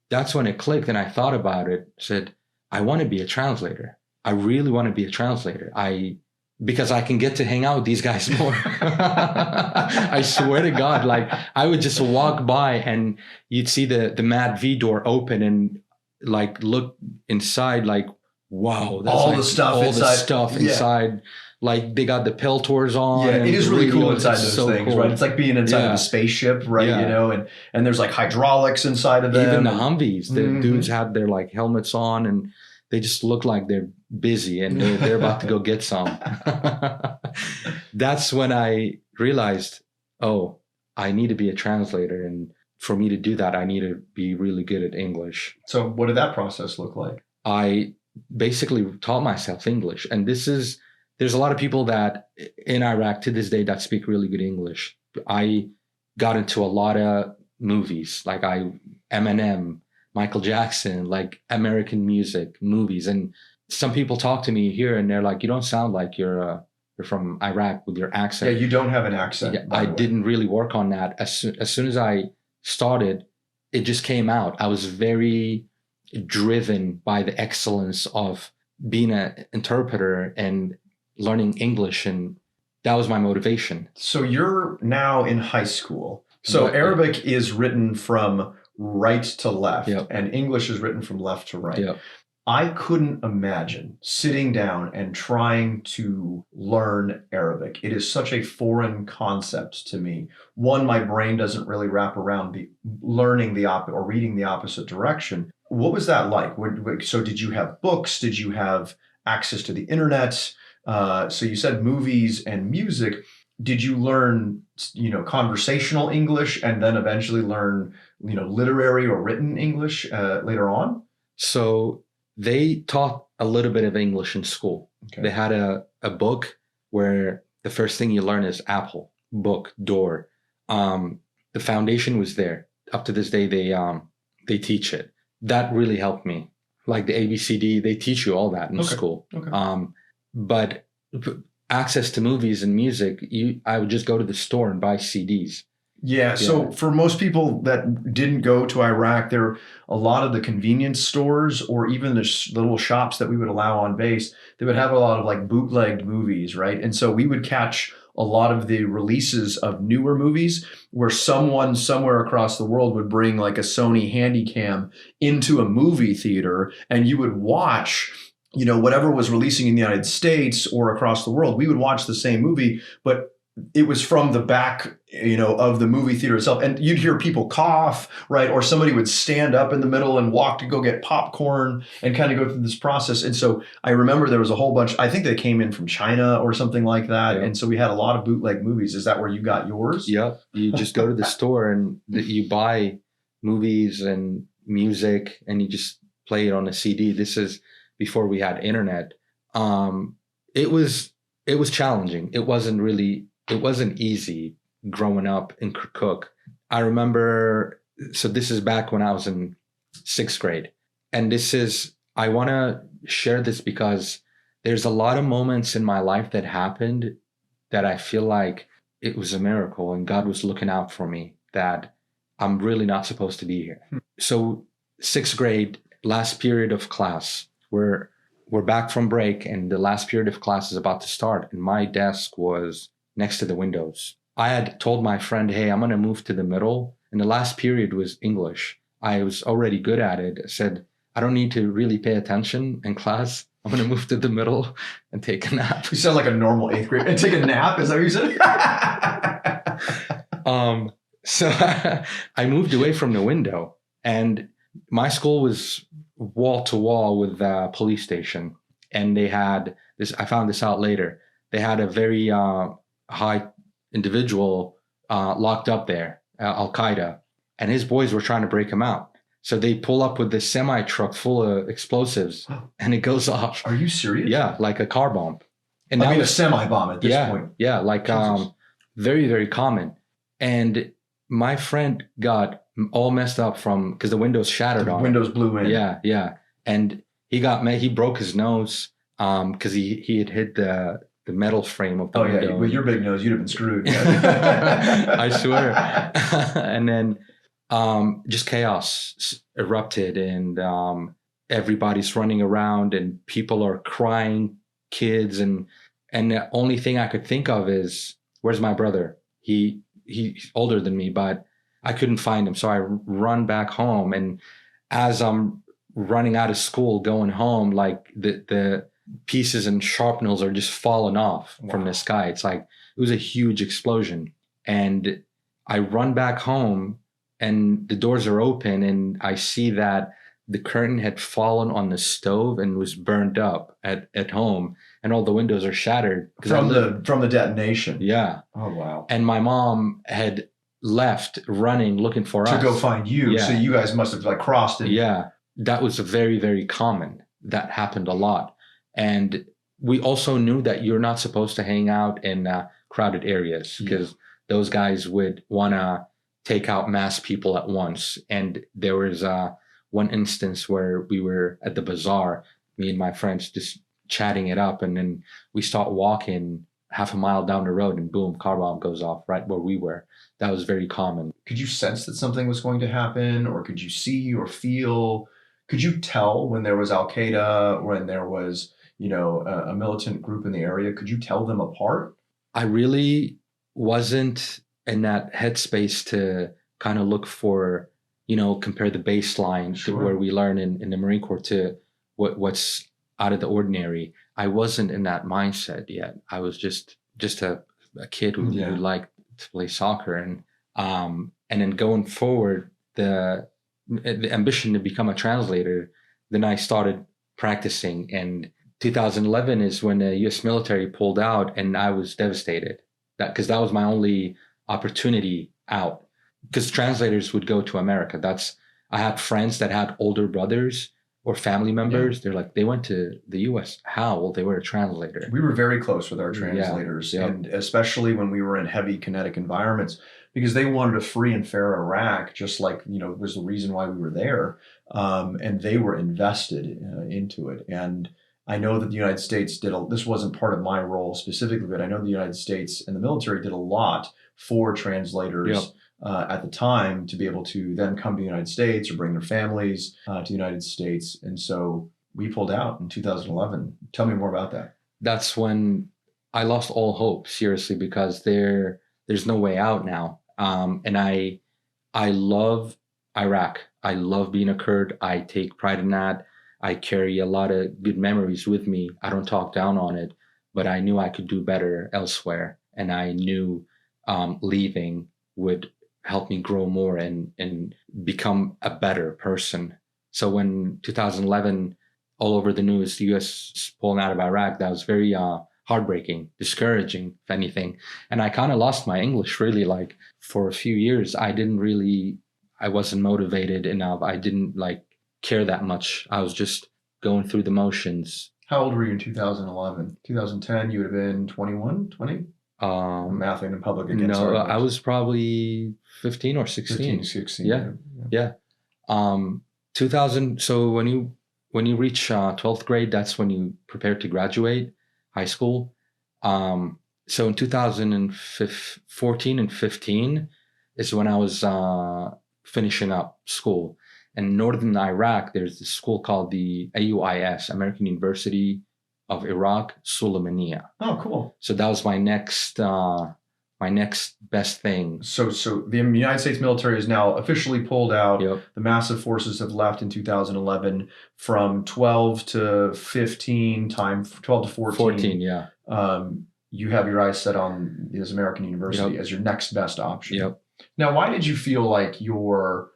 that's when it clicked, and I thought about it, said, I want to be a translator. I really want to be a translator. Because I can get to hang out with these guys more. I swear to God, like I would just walk by and you'd see the Mad V door open and like look inside, like, wow, that's all like the stuff all inside. the stuff inside. Like they got the pill tours on. Yeah, it is really cool inside it's those so things, cool. right? It's like being inside of a spaceship, right? Yeah. You know, and there's like hydraulics inside of them. Even the Humvees, the dudes had their like helmets on and they just look like they're busy and they're about to go get some. That's when I realized, oh, I need to be a translator. And for me to do that, I need to be really good at English. So what did that process look like? I basically taught myself English. And there's a lot of people that in Iraq to this day that speak really good English. I got into a lot of movies, like Eminem, Michael Jackson, like American music, movies. And some people talk to me here and they're like, you don't sound like you're from Iraq with your accent. Yeah, you don't have an accent. Yeah, I didn't really work on that. As soon as I started, it just came out. I was very driven by the excellence of being an interpreter and learning English. And that was my motivation. So you're now in high school. So Right. Arabic is written from right to left, Yep. and English is written from left to right. Yep. I couldn't imagine sitting down and trying to learn Arabic. It is such a foreign concept to me. One, my brain doesn't really wrap around learning or reading the opposite direction. What was that like? So did you have books? Did you have access to the internet? So you said movies and music. Did you learn, conversational English and then eventually learn, literary or written English later on? So they taught a little bit of English in school. Okay. They had a book where the first thing you learn is apple, book, door. The foundation was there. Up to this day, they teach it. That really helped me. Like the ABCD, they teach you all that in school. Okay. But access to movies and music, I would just go to the store and buy CDs. Yeah. So for most people that didn't go to Iraq, there are a lot of the convenience stores or even the little shops that we would allow on base, they would have a lot of like bootlegged movies, right? And so we would catch a lot of the releases of newer movies where someone somewhere across the world would bring like a Sony Handycam into a movie theater and you would watch whatever was releasing in the United States or across the world. We would watch the same movie, but it was from the back, of the movie theater itself. And you'd hear people cough, right? Or somebody would stand up in the middle and walk to go get popcorn and kind of go through this process. And so I remember there was a whole bunch, I think they came in from China or something like that. Yeah. And so we had a lot of bootleg movies. Is that where you got yours? Yep. You just go to the store and you buy movies and music and you just play it on a CD. This is before we had internet. It was challenging. It wasn't easy growing up in Kirkuk. I remember, so this is back when I was in 6th grade. And I want to share this because there's a lot of moments in my life that happened that I feel like it was a miracle and God was looking out for me, that I'm really not supposed to be here. So 6th grade, last period of class, we're back from break and the last period of class is about to start. And my desk was next to the windows. I had told my friend, hey, I'm going to move to the middle. And the last period was English. I was already good at it. I said, I don't need to really pay attention in class. I'm going to move to the middle and take a nap. You sound like a normal 8th grade. And take a nap? Is that what you said? So I moved away from the window and my school was wall to wall with the police station. And they had this, I found this out later. They had a very high individual locked up there, Al-Qaeda, and his boys were trying to break him out. So they pull up with this semi truck full of explosives, and it goes off. Are you serious? Yeah, like a car bomb. And I mean, a semi bomb at this yeah, point. Yeah, like very, very common. And my friend got all messed up from because the windows shattered on windows blew in. Yeah. And he broke his nose because he had hit the metal frame of the window. Yeah, with your big nose, you'd have been screwed. I swear. And then just chaos erupted, and everybody's running around, and people are crying, kids, and the only thing I could think of is, where's my brother? He's older than me, but I couldn't find him. So I run back home, and as I'm running out of school, going home, like the pieces and sharpeners are just falling off from the sky. It's like it was a huge explosion, and I run back home, and the doors are open, and I see that the curtain had fallen on the stove and was burned up at home, and all the windows are shattered from the detonation. Yeah. Oh wow. And my mom had left running looking for us to go find you. Yeah. So you guys must have like crossed it. Yeah, that was very, very common. That happened a lot, and we also knew that you're not supposed to hang out in crowded areas because those guys would want to take out mass people at once. And there was one instance where we were at the bazaar, me and my friends just chatting it up, and then we start walking half a mile down the road, and boom, car bomb goes off right where we were. That was very common. Could you sense that something was going to happen, or could you see or feel? Could you tell when there was Al Qaeda, when there was, a militant group in the area? Could you tell them apart? I really wasn't in that headspace to kind of look for, compare the baseline to where we learn in the Marine Corps to what's out of the ordinary. I wasn't in that mindset yet. I was just a kid who liked to play soccer, and then going forward, the ambition to become a translator. Then I started practicing, and 2011 is when the U.S. military pulled out, and I was devastated. Because that was my only opportunity out. Because translators would go to America. I had friends that had older brothers or family members. Yeah. They're like, they went to the U.S. How? Well, they were a translator. We were very close with our translators, and especially when we were in heavy kinetic environments, because they wanted a free and fair Iraq, just like, was the reason why we were there. And they were invested into it. And I know that the United States this wasn't part of my role specifically, but I know the United States and the military did a lot for translators at the time to be able to then come to the United States or bring their families to the United States. And so we pulled out in 2011. Tell me more about that. That's when I lost all hope, seriously, because there's no way out now. And I love Iraq. I love being a Kurd. I take pride in that. I carry a lot of good memories with me. I don't talk down on it, but I knew I could do better elsewhere. And I knew leaving would help me grow more and become a better person. So when 2011, all over the news, the U.S. pulling out of Iraq, that was very heartbreaking, discouraging, if anything. And I kind of lost my English, really. Like, for a few years, I wasn't motivated enough. I didn't care that much. I was just going through the motions. How old were you in 2011? 2010, you would have been 21, 20? Math in public again. No, I was probably 15 or 16. 15, 16. Yeah. 2000. So when you reach 12th grade, that's when you prepare to graduate high school. So in 2014 and 15 is when I was finishing up school. In northern Iraq, there's this school called the AUIS, American University of Iraq, Sulaymaniyah. Oh, cool. So that was my next best thing. So the United States military is now officially pulled out. Yep. The massive forces have left in 2011 from 12 to 15, 12 to 14. 14, yeah. You have your eyes set on this American University as your next best option. Yep. Now, why did you feel like your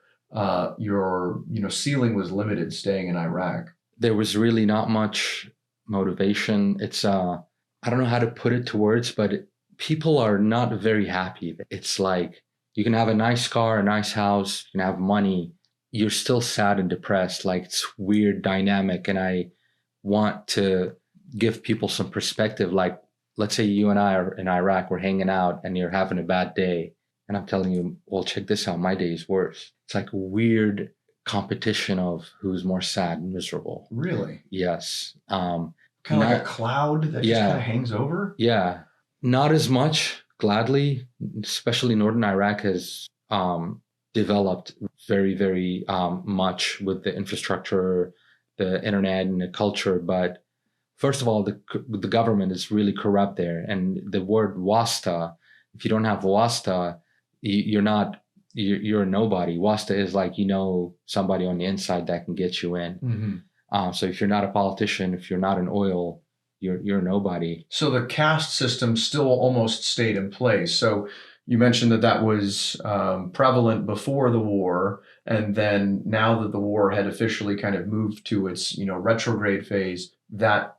ceiling was limited staying in Iraq? There was really not much motivation. It's I don't know how to put it to words, but people are not very happy. It's like you can have a nice car, a nice house, you can have money. you're still sad and depressed. Like, it's weird dynamic. And I want to give people some perspective. Like, let's say you and I are in Iraq, we're hanging out and you're having a bad day. And I'm telling you, well, check this out. My day is worse. It's like a weird competition of who's more sad and miserable. Really? Yes. Kind of like a cloud that just kind of hangs over? Yeah. Not as much, gladly, especially northern Iraq has developed very, very much with the infrastructure, the internet, and the culture. But first of all, the government is really corrupt there. And the word wasta, if you don't have wasta, you're a nobody. Wasta is like, somebody on the inside that can get you in. Mm-hmm. So if you're not a politician, if you're not in oil, you're nobody. So the caste system still almost stayed in place. So you mentioned that was prevalent before the war, and then now that the war had officially kind of moved to its retrograde phase, that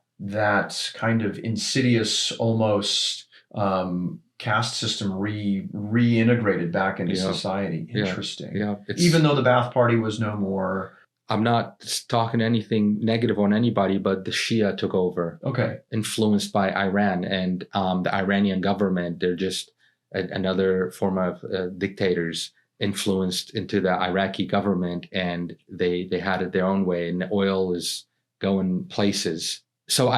kind of insidious almost caste system reintegrated back into society. Interesting. Yeah. Even though the Ba'ath Party was no more. I'm not talking anything negative on anybody, but the Shia took over. Okay. Influenced by Iran and the Iranian government. They're just another form of dictators influenced into the Iraqi government, and they had it their own way, and the oil is going places. So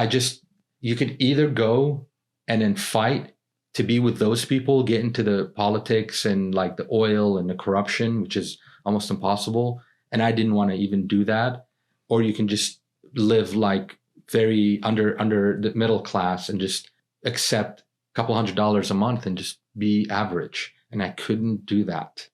you could either go and then fight to be with those people, get into the politics and like the oil and the corruption, which is almost impossible. And I didn't want to even do that. Or you can just live like very under the middle class and just accept a couple $100 a month and just be average. And I couldn't do that.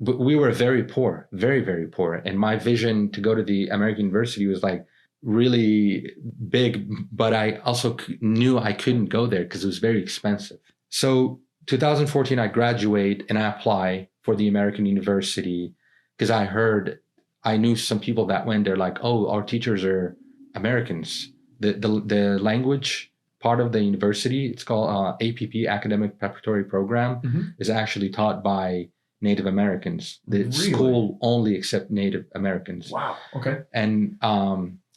But we were very poor, very, very poor. And my vision to go to the American University was like really big, but I also knew I couldn't go there because it was very expensive. So 2014, I graduate and I apply for the American University because I knew some people that went there like, oh, our teachers are Americans. The language part of the university, it's called APP, Academic Preparatory Program, is actually taught by Native Americans. The school only accept Native Americans. Wow. Okay. And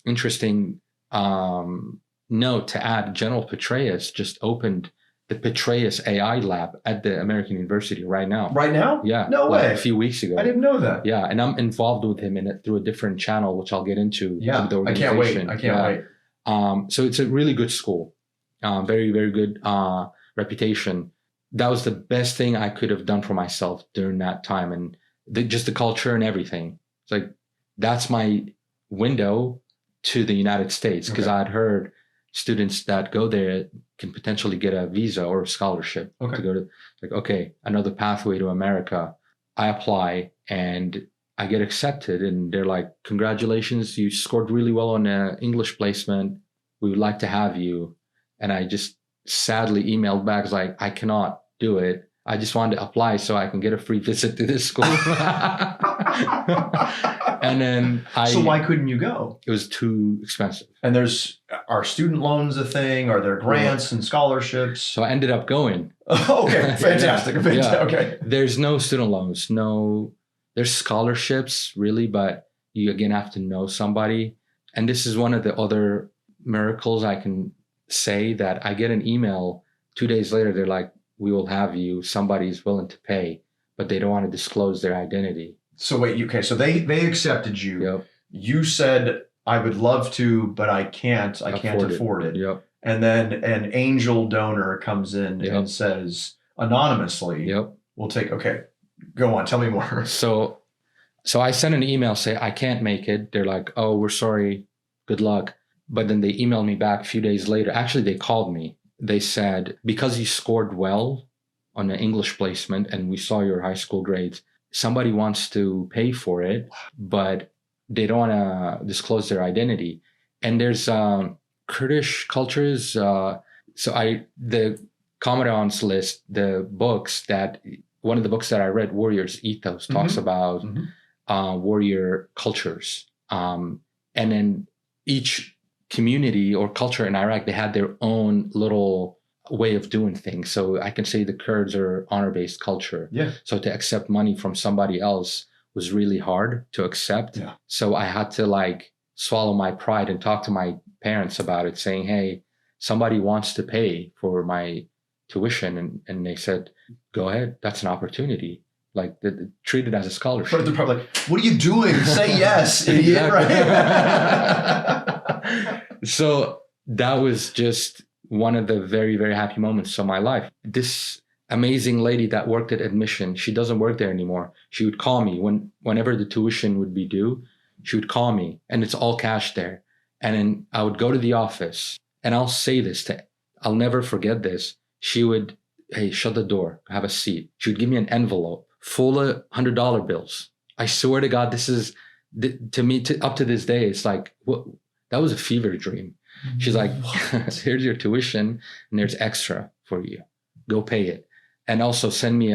interesting note to add, General Petraeus just opened the Petraeus AI lab at the American University right now. Right now? Yeah. No way. A few weeks ago. I didn't know that. Yeah. And I'm involved with him in it through a different channel, which I'll get into. Yeah. The organization. I can't wait. So it's a really good school. Very, very good reputation. That was the best thing I could have done for myself during that time. And just the culture and everything. It's like, that's my window to the United States, because I had heard students that go there can potentially get a visa or a scholarship to go to, like, okay, another pathway to America. I apply and I get accepted, and they're like, congratulations, you scored really well on an English placement. We would like to have you. And I just sadly emailed back, like, I cannot do it. I just wanted to apply so I can get a free visit to this school. And then So why couldn't you go? It was too expensive. And are student loans a thing? Are there grants and scholarships? So I ended up going. Okay, fantastic. Yeah. Okay. There's no student loans. There's scholarships really, but you again have to know somebody. And this is one of the other miracles I can say, that I get an email 2 days later. They're like, we will have you. Somebody's willing to pay, but they don't want to disclose their identity. So wait, so they accepted you. Yep. You said, I would love to, but I can't afford it. Yep. And then an angel donor comes in and says anonymously, we'll take, okay, go on, tell me more. So I sent an email, say, I can't make it. They're like, oh, we're sorry, good luck. But then they emailed me back a few days later. Actually, they called me. They said, because you scored well on an English placement and we saw your high school grades, somebody wants to pay for it, but they don't want to disclose their identity. And there's Kurdish cultures. The Commandant's List, one of the books that I read, Warrior's Ethos, talks about warrior cultures. And then each community or culture in Iraq, they had their own little way of doing things. So I can say the Kurds are honor-based culture. Yeah. So to accept money from somebody else was really hard to accept. Yeah. So I had to like swallow my pride and talk to my parents about it, saying, hey, somebody wants to pay for my tuition. And they said, go ahead. That's an opportunity. Like treat it as a scholarship. But they're probably like, what are you doing? Say yes, idiot. Right? So that was just one of the very, very happy moments of my life. This amazing lady that worked at admission, she doesn't work there anymore. She would call me whenever the tuition would be due. She would call me, and it's all cash there. And then I would go to the office, and I'll say this I'll never forget this. She would, hey, shut the door, have a seat. She would give me an envelope full of $100 bills. I swear to God, this is, to me, up to this day, it's like, what? That was a fever dream. She's like, here's your tuition, and there's extra for you. Go pay it. And also send me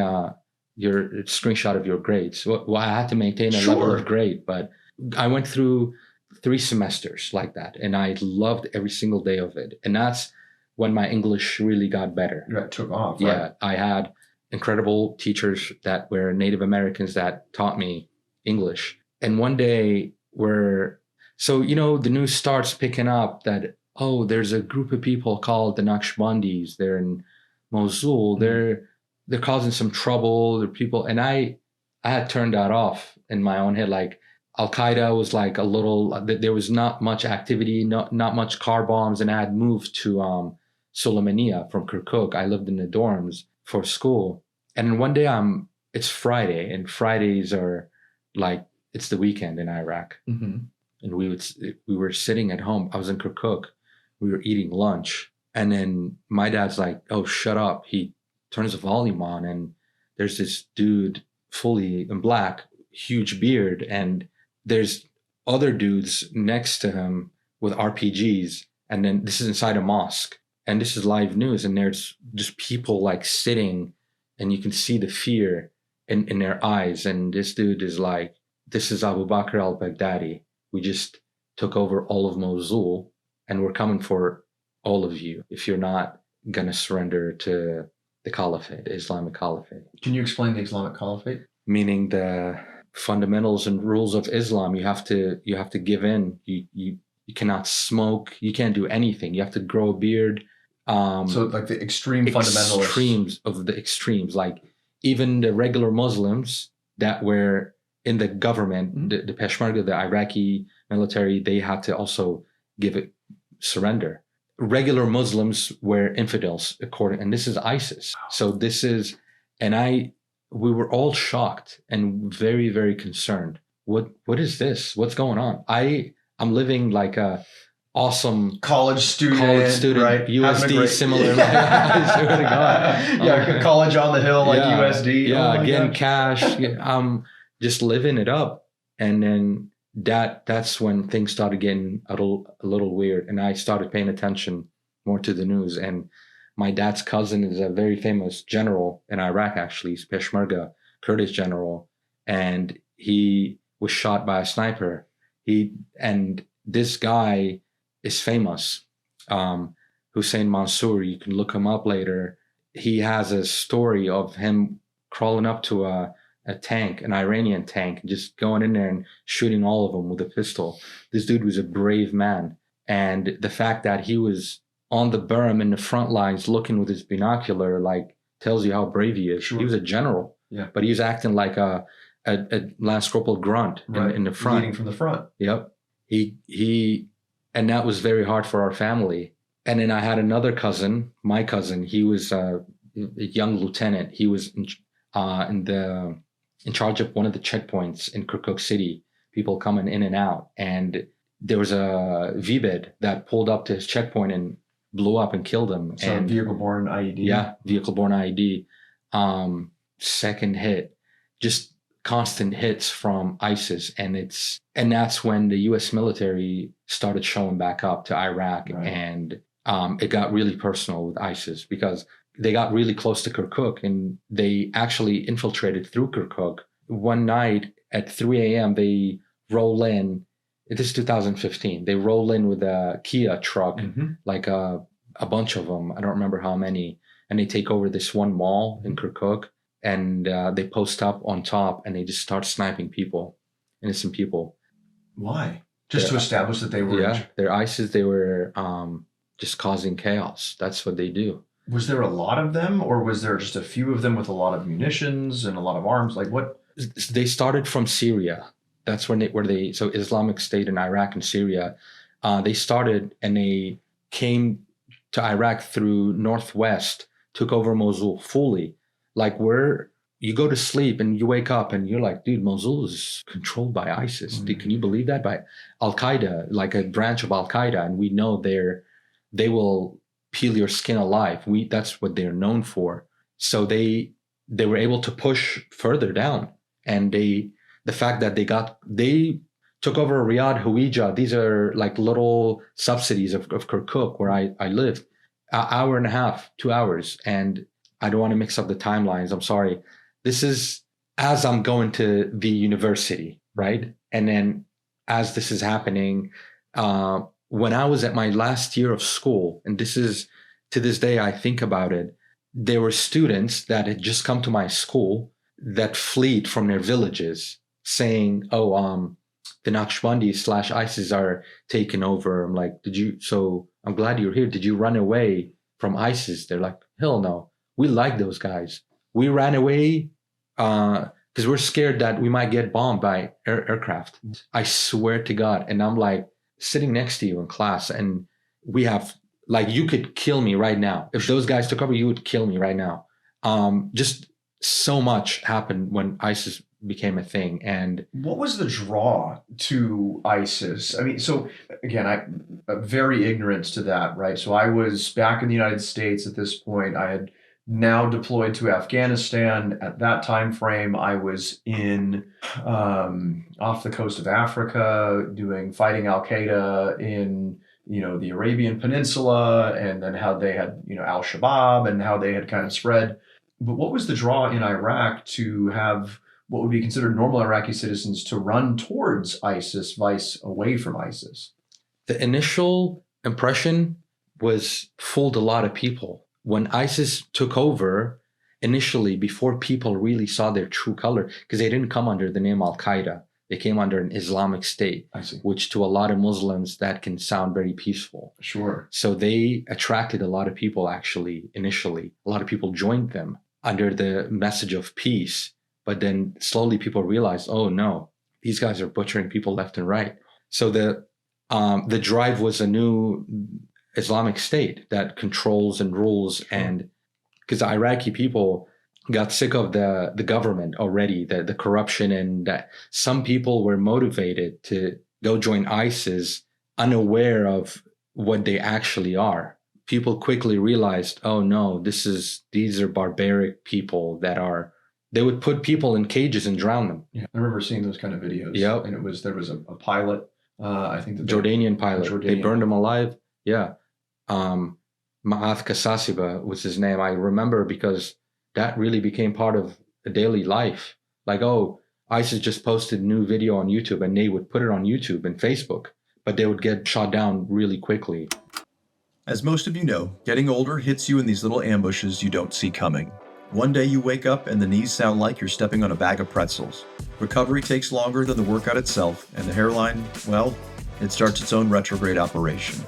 your screenshot of your grades. Well, I had to maintain a level of grade, but I went through 3 semesters like that, and I loved every single day of it. And that's when my English really got better. That took off, right? Yeah, I had incredible teachers that were Native Americans that taught me English. And one day the news starts picking up that, oh, there's a group of people called the Naqshbandis. They're in Mosul. They're causing some trouble. They're people, and I had turned that off in my own head. Like Al-Qaeda was like there was not much activity, not much car bombs, and I had moved to Sulaymaniyah from Kirkuk. I lived in the dorms for school. And then one day it's Friday, and Fridays are like, it's the weekend in Iraq. Mm-hmm. And we were sitting at home. I was in Kirkuk. We were eating lunch. And then my dad's like, oh, shut up. He turns the volume on, and there's this dude fully in black, huge beard. And there's other dudes next to him with RPGs. And then this is inside a mosque. And this is live news. And there's just people like sitting, and you can see the fear in their eyes. And this dude is like, this is Abu Bakr al-Baghdadi. We just took over all of Mosul, and we're coming for all of you if you're not going to surrender to the Caliphate, the Islamic Caliphate. Can you explain the Islamic Caliphate? Meaning the fundamentals and rules of Islam. You have to give in. You cannot smoke. You can't do anything. You have to grow a beard. So like the extreme fundamentalists. Extremes of the extremes. Like even the regular Muslims that were in the government, the Peshmerga, the Iraqi military, they had to also surrender. Regular Muslims were infidels, and this is ISIS. So we were all shocked and very, very concerned. What is this? What's going on? I'm living like a awesome college student, right? USD similar. I swear to God. Yeah, college on the hill, like USD. Yeah, getting cash. I'm just living it up. And then that's when things started getting a little weird. And I started paying attention more to the news. And my dad's cousin is a very famous general in Iraq, actually. He's Peshmerga, Kurdish general. And he was shot by a sniper. And this guy is famous. Hussein Mansour, you can look him up later. He has a story of him crawling up to a tank, an Iranian tank, just going in there and shooting all of them with a pistol. This dude was a brave man. And the fact that he was on the berm in the front lines looking with his binocular, like, tells you how brave he is. Sure. He was a general, but he was acting like a Lance Corporal grunt in the front. Leading from the front. Yep. And that was very hard for our family. And then I had another cousin, my cousin. He was a young lieutenant. He was in charge of one of the checkpoints in Kirkuk City, people coming in and out. And there was a VBID that pulled up to his checkpoint and blew up and killed him. So vehicle-borne IED? Yeah, vehicle-borne IED. Second hit, just constant hits from ISIS. And that's when the U.S. military started showing back up to Iraq. Right. And it got really personal with ISIS because they got really close to Kirkuk, and they actually infiltrated through Kirkuk. One night at 3 a.m., they roll in. This is 2015. They roll in with a Kia truck, like a bunch of them. I don't remember how many. And they take over this one mall in Kirkuk. and they post up on top and they just start sniping people, innocent people. Why? Just to establish that they were... Yeah, they're ISIS. They were just causing chaos. That's what they do. Was there a lot of them, or was there just a few of them with a lot of munitions and a lot of arms? Like what? They started from Syria. That's when so Islamic State in Iraq and Syria, they started and they came to Iraq through Northwest, took over Mosul fully. Like where you go to sleep and you wake up and you're like, dude, Mosul is controlled by ISIS. Dude, can you believe that? By Al-Qaeda, like a branch of Al-Qaeda. And we know they will peel your skin alive. That's what they're known for. So they were able to push further down. And the fact that they took over Riyadh, Hawija, these are like little subsidies of Kirkuk, where I lived, an hour and a half, 2 hours. And I don't want to mix up the timelines. I'm sorry. This is as I'm going to the university, right? And then as this is happening, when I was at my last year of school, and this is to this day, I think about it, there were students that had just come to my school that fled from their villages saying, oh, the Naqshbandi / ISIS are taking over. I'm like, so I'm glad you're here. Did you run away from ISIS? They're like, hell no. We like those guys. We ran away because we're scared that we might get bombed by aircraft. I swear to God. And I'm like sitting next to you in class, and we have, like, you could kill me right now. If those guys took over, you would kill me right now. Just so much happened when ISIS became a thing. And what was the draw to ISIS? I mean, so again, I'm very ignorant to that, right? So I was back in the United States at this point. I had now deployed to Afghanistan. At that time frame, I was in off the coast of Africa fighting Al-Qaeda in the Arabian Peninsula, and then how they had Al-Shabaab and how they had kind of spread. But what was the draw in Iraq to have what would be considered normal Iraqi citizens to run towards ISIS, vice away from ISIS? The initial impression fooled a lot of people. When ISIS took over, initially, before people really saw their true color, because they didn't come under the name Al-Qaeda, they came under an Islamic State, which to a lot of Muslims, that can sound very peaceful. Sure. So they attracted a lot of people, actually, initially. A lot of people joined them under the message of peace. But then slowly people realized, oh no, these guys are butchering people left and right. So the drive was a new Islamic State that controls and rules. Sure. And because the Iraqi people got sick of the government already, the corruption, and that some people were motivated to go join ISIS unaware of what they actually are. People quickly realized, oh no, these are barbaric people they would put people in cages and drown them. Yeah, I remember seeing those kind of videos. Yeah. And there was a pilot, I think the Jordanian pilot. They burned him alive. Yeah. Ma'ath Kasasiba was his name. I remember because that really became part of a daily life. Like, oh, ISIS just posted a new video on YouTube, and they would put it on YouTube and Facebook, but they would get shot down really quickly. As most of you know, getting older hits you in these little ambushes you don't see coming. One day you wake up and the knees sound like you're stepping on a bag of pretzels. Recovery takes longer than the workout itself, and the hairline, well, it starts its own retrograde operation.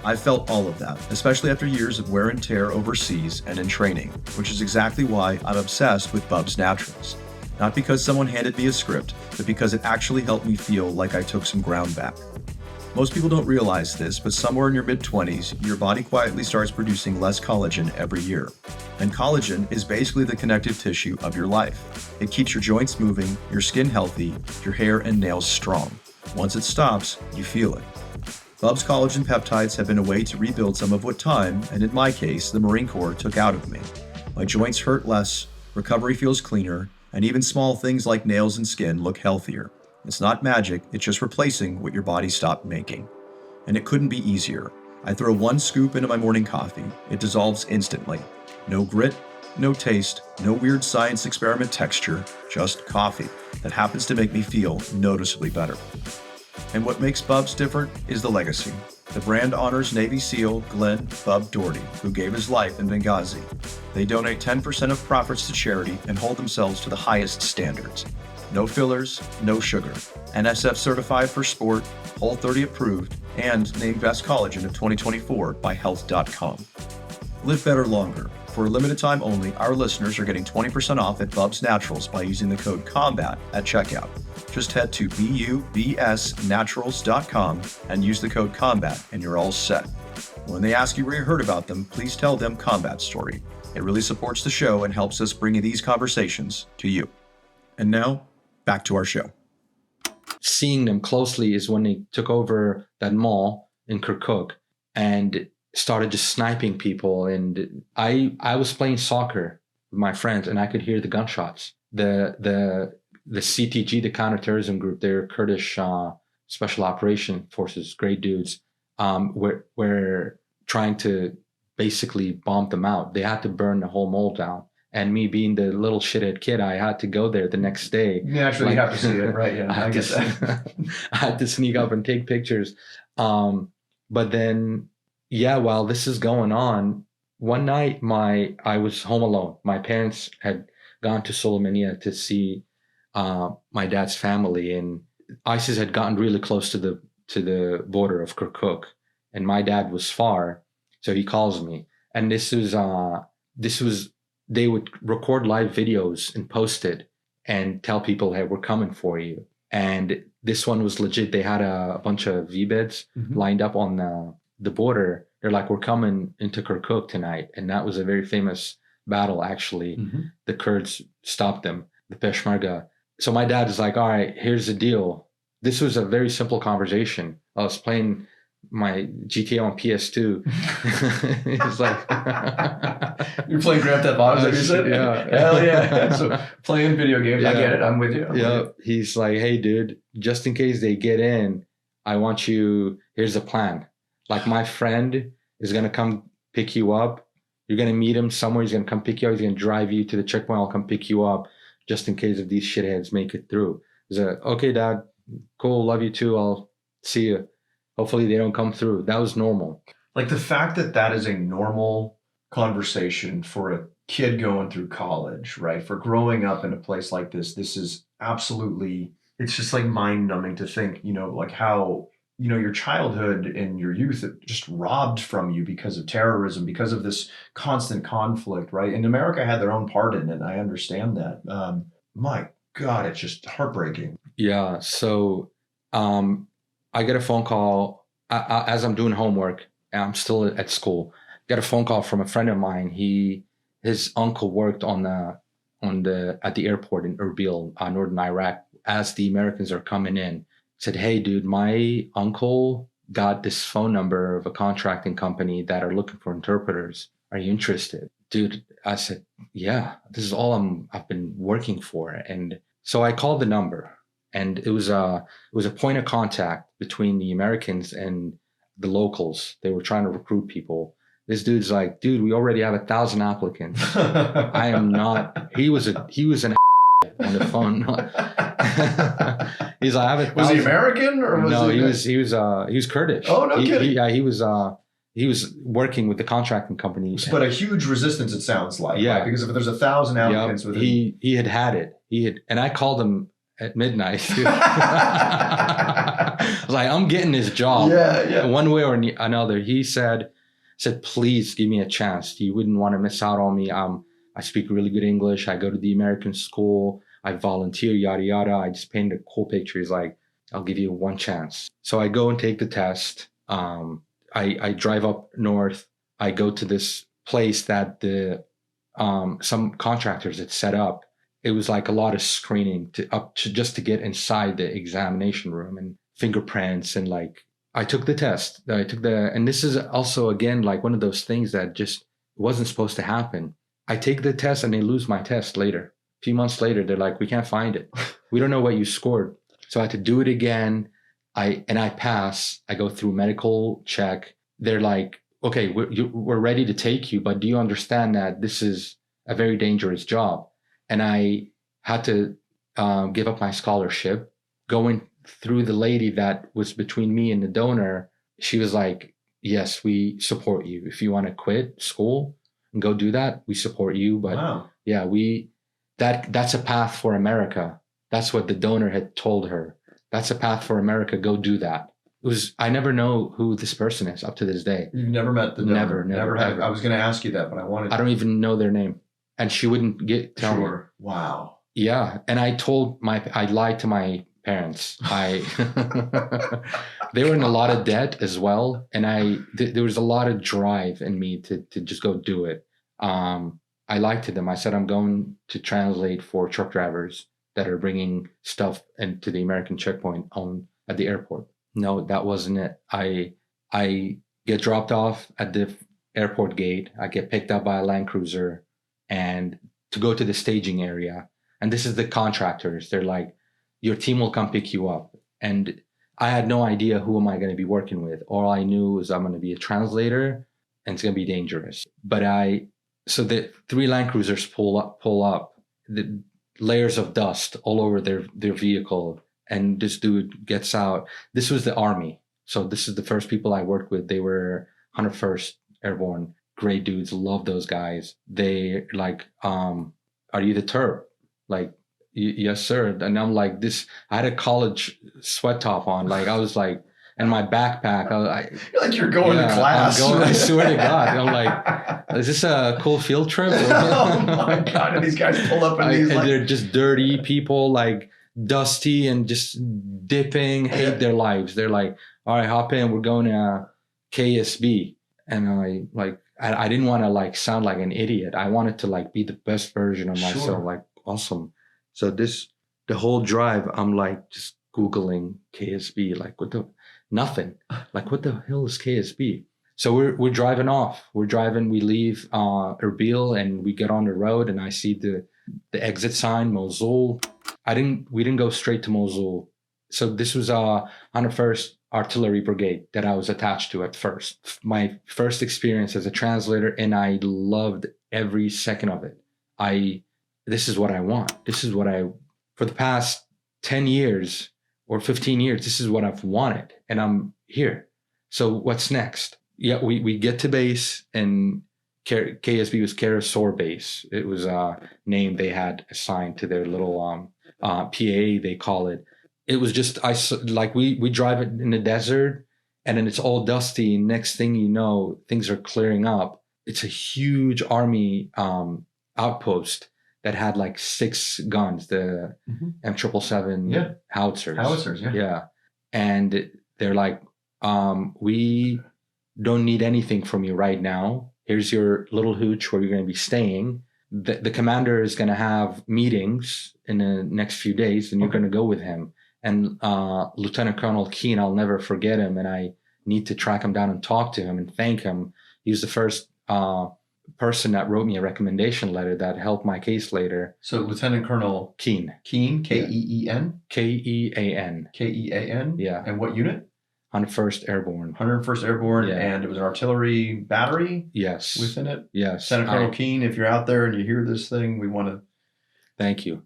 I've felt all of that, especially after years of wear and tear overseas and in training, which is exactly why I'm obsessed with Bubs Naturals. Not because someone handed me a script, but because it actually helped me feel like I took some ground back. Most people don't realize this, but somewhere in your mid-20s, your body quietly starts producing less collagen every year. And collagen is basically the connective tissue of your life. It keeps your joints moving, your skin healthy, your hair and nails strong. Once it stops, you feel it. Bubs collagen peptides have been a way to rebuild some of what time, and in my case, the Marine Corps, took out of me. My joints hurt less, recovery feels cleaner, and even small things like nails and skin look healthier. It's not magic, it's just replacing what your body stopped making. And it couldn't be easier. I throw 1 scoop into my morning coffee. It dissolves instantly. No grit, no taste, no weird science experiment texture, just coffee that happens to make me feel noticeably better. And what makes Bubs different is the legacy. The brand honors Navy SEAL Glenn Bub Doherty, who gave his life in Benghazi. They donate 10% of profits to charity and hold themselves to the highest standards. No fillers, no sugar. NSF certified for sport, Whole30 approved, and named Best Collagen of 2024 by Health.com. Live better longer. For a limited time only, our listeners are getting 20% off at Bubs Naturals by using the code COMBAT at checkout. Just head to bubsnaturals.com and use the code COMBAT and you're all set. When they ask you where you heard about them, please tell them Combat Story. It really supports the show and helps us bring these conversations to you. And now, back to our show. Seeing them closely is when they took over that mall in Kirkuk and started just sniping people. And I was playing soccer with my friends and I could hear the gunshots. The CTG, the counterterrorism group, they're Kurdish special operation forces, great dudes, were trying to basically bomb them out. They had to burn the whole mall down. And me being the little shithead kid, I had to go there the next day. Naturally, you have to see it, right? Yeah, I guess I had to sneak up and take pictures. But then, while this is going on, one night I was home alone. My parents had gone to Sulaymaniyah to see my dad's family, and ISIS had gotten really close to the border of Kirkuk, and my dad was far, so he calls me. And this was they would record live videos and post it and tell people, hey, we're coming for you. And this one was legit. They had a bunch of V-beds lined up on the border. They're like, we're coming into Kirkuk tonight. And that was a very famous battle, actually. The Kurds stopped them, the Peshmerga. So my dad is like, all right, here's the deal. This was a very simple conversation. I was playing my GTA on PS2. It's like you're playing Grand Theft Auto, as you said? Yeah. Hell yeah. So playing video games, I get it. I'm with you. He's like, hey, dude, just in case they get in, I want you, here's the plan. Like, my friend is going to come pick you up. You're going to meet him somewhere. He's going to come pick you up. He's going to drive you to the checkpoint. I'll come pick you up just in case if these shitheads make it through. He's like, okay, Dad, cool. Love you too. I'll see you. Hopefully they don't come through. That was normal. Like, the fact that is a normal conversation for a kid going through college, right? For growing up in a place like this is absolutely, it's just like mind numbing to think, like how, your childhood and your youth just robbed from you because of terrorism, because of this constant conflict, right? And America had their own part in it. I understand that. My God, it's just heartbreaking. Yeah. So, I get a phone call as I'm doing homework, and I'm still at school. Get a phone call from a friend of mine. His uncle worked at the airport in Erbil, northern Iraq, as the Americans are coming in. Said, hey, dude, my uncle got this phone number of a contracting company that are looking for interpreters. Are you interested? Dude, I said, yeah, this is all I've been working for. And so I called the number. And it was a point of contact between the Americans and the locals. They were trying to recruit people. This dude's like, dude, we already have 1,000 applicants. I am not. He was an on the phone. He's like, I have 1,000. Was he American or was no? He was Kurdish. Oh, no kidding. He was working with the contracting company. But a huge resistance, it sounds like. Yeah, right? Because if there's 1,000 applicants, he had it. And I called him at midnight. I was like, I'm getting this job. Yeah. One way or another. He said, please give me a chance. You wouldn't want to miss out on me. I speak really good English. I go to the American school. I volunteer, yada, yada. I just painted a cool picture. He's like, I'll give you one chance. So I go and take the test. I drive up north. I go to this place that some contractors had set up. It was like a lot of screening just to get inside the examination room and fingerprints. And like, I took the test. And this is also, again, like one of those things that just wasn't supposed to happen. I take the test and they lose my test later. A few months later, they're like, we can't find it. We don't know what you scored. So I had to do it again. I pass. I go through medical check. They're like, okay, we're ready to take you, but do you understand that this is a very dangerous job? And I had to give up my scholarship. Going through the lady that was between me and the donor, she was like, yes, we support you. If you want to quit school and go do that, we support you. But Wow. yeah, that's a path for America. That's what the donor had told her. That's a path for America. Go do that. I never know who this person is up to this day. You've never met the donor? Never have. ever. I was going to ask you that, but I don't even know their name. And she wouldn't tell me. Wow. Yeah. And I lied to my parents. They were in a lot of debt as well. And there was a lot of drive in me to just go do it. I lied to them. I said, I'm going to translate for truck drivers that are bringing stuff into the American checkpoint at the airport. No, that wasn't it. I get dropped off at the airport gate. I get picked up by a Land Cruiser and to go to the staging area. And this is the contractors. They're like, your team will come pick you up. And I had no idea who am I going to be working with. All I knew was I'm going to be a translator and it's going to be dangerous. So the 3 Land Cruisers pull up, the layers of dust all over their vehicle. And this dude gets out. This was the Army. So this is the first people I worked with. They were 101st Airborne. Great dudes. Love those guys. They like, are you the Terp? Like, yes, sir. And I'm like, I had a college sweat top on. Like, I was like, and my backpack. You're like, you're going to class. I swear to God. I'm like, is this a cool field trip? Oh my God. And these guys pull up and they're just dirty people, like dusty and just dipping, hate their lives. They're like, all right, hop in. We're going to KSB. And I didn't want to like sound like an idiot. I wanted to like be the best version of myself. Sure. Like, awesome. So the whole drive, I'm like just Googling KSB, like nothing. Like, what the hell is KSB? So we're driving off. We leave Erbil and we get on the road and I see the exit sign, Mosul. We didn't go straight to Mosul. So this was 101st Artillery Brigade that I was attached to at first. My first experience as a translator, and I loved every second of it. This is what I want. For the past 10 years or 15 years, this is what I've wanted, and I'm here. So what's next? Yeah, we get to base, and KSB was Karasor Base. It was a name they had assigned to their little PA, they call it. It was just, we drive it in the desert, and then it's all dusty. Next thing you know, things are clearing up. It's a huge army outpost that had like 6 guns, the M777 howitzers. Howitzers, yeah. Yeah. And they're like, we don't need anything from you right now. Here's your little hooch where you're going to be staying. The commander is going to have meetings in the next few days, and you're going to go with him. And Lieutenant Colonel Keane, I'll never forget him, and I need to track him down and talk to him and thank him. He was the first person that wrote me a recommendation letter that helped my case later. So Lieutenant Colonel Keane. Keane, K-E-E-N? K-E-A-N. K-E-A-N? Yeah. And what unit? 101st Airborne. 101st Airborne, Yeah. And it was an artillery battery Yes. within it? Yes. Lieutenant Colonel Keane, if you're out there and you hear this thing, we want to... Thank you.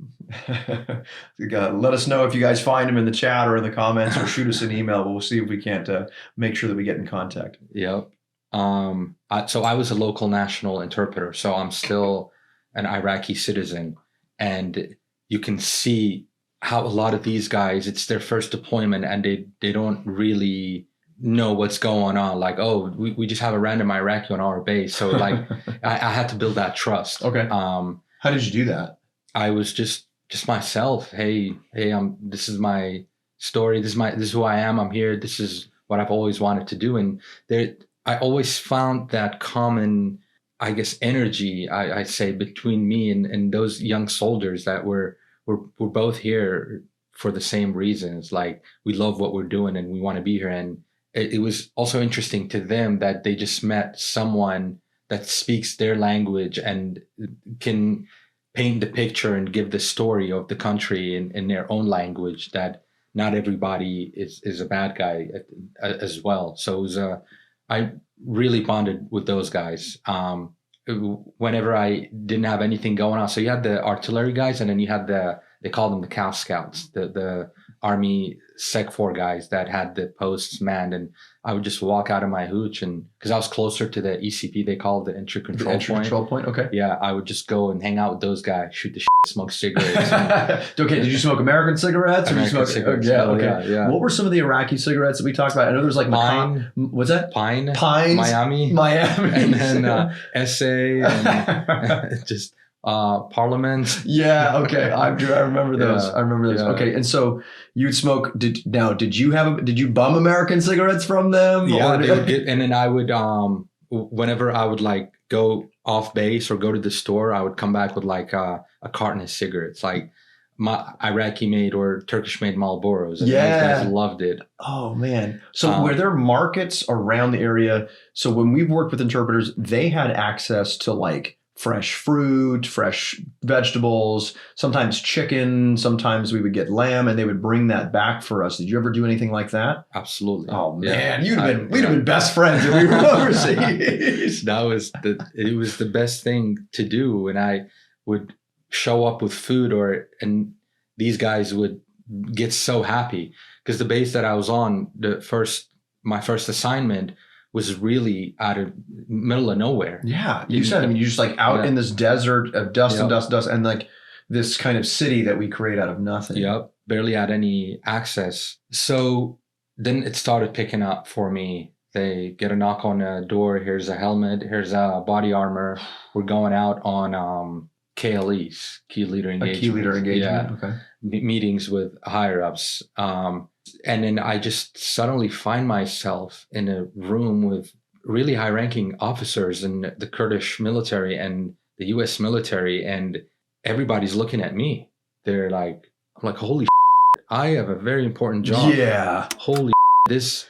Let us know if you guys find him in the chat or in the comments, or shoot us an email. We'll see if we can't make sure that we get in contact. Yep. So I was a local national interpreter, so I'm still an Iraqi citizen, and you can see how a lot of these guys, it's their first deployment and they don't really know what's going on. Like, oh, we just have a random Iraqi on our base. So like I had to build that trust. Okay. How did you do that? I was just myself. Hey, this is my story. This is who I am. I'm here. This is what I've always wanted to do. And I always found that common, I guess, energy, I say, between me and those young soldiers that we're both here for the same reasons. Like, we love what we're doing and we want to be here. And it was also interesting to them that they just met someone that speaks their language and can paint the picture and give the story of the country in their own language, that not everybody is a bad guy as well. So it was I really bonded with those guys. Whenever I didn't have anything going on. So you had the artillery guys, and then you had they called them the Cow Scouts, the Army Sec 4 guys that had the posts manned, and I would just walk out of my hooch, and because I was closer to the ECP, they call it the entry control point. Control point, okay. Yeah, I would just go and hang out with those guys, shoot the shit, smoke cigarettes. Okay, did you smoke American cigarettes? American or you smoke cigarettes. Yeah, Oh, okay. yeah. What were some of the Iraqi cigarettes that we talked about? I know there's like Pine. What's that? Pines, Miami, and then SA, and just Parliament. Yeah, okay. I remember those. Yeah, I remember those. yeah. Okay, and so you'd smoke. Did you bum American cigarettes from them? Yeah, or they would get, and then I would whenever I would like go off base or go to the store, I would come back with like a carton of cigarettes, like my Iraqi made or Turkish made Marlboros, and those guys loved it. Oh man! So were there markets around the area? So when we've worked with interpreters, they had access to like fresh fruit, fresh vegetables, sometimes chicken, sometimes we would get lamb, and they would bring that back for us. Did you ever do anything like that? Absolutely. Oh Yeah. man, we'd have been best friends if we were overseas. It was the best thing to do, and I would show up with food, and these guys would get so happy because the base that I was on, my first assignment was really out of middle of nowhere. Yeah, you said, I mean, you're just like out in this desert of dust and dust, and like this kind of city that we create out of nothing. Yep, barely had any access. So then it started picking up for me. They get a knock on the door. Here's a helmet. Here's a body armor. We're going out on KLEs, key leader engagement. Key leader engagement. Yeah. Okay. Meetings with higher ups. And then I just suddenly find myself in a room with really high ranking officers in the Kurdish military and the US military, and everybody's looking at me. I'm like, holy shit, I have a very important job. Yeah. Holy shit,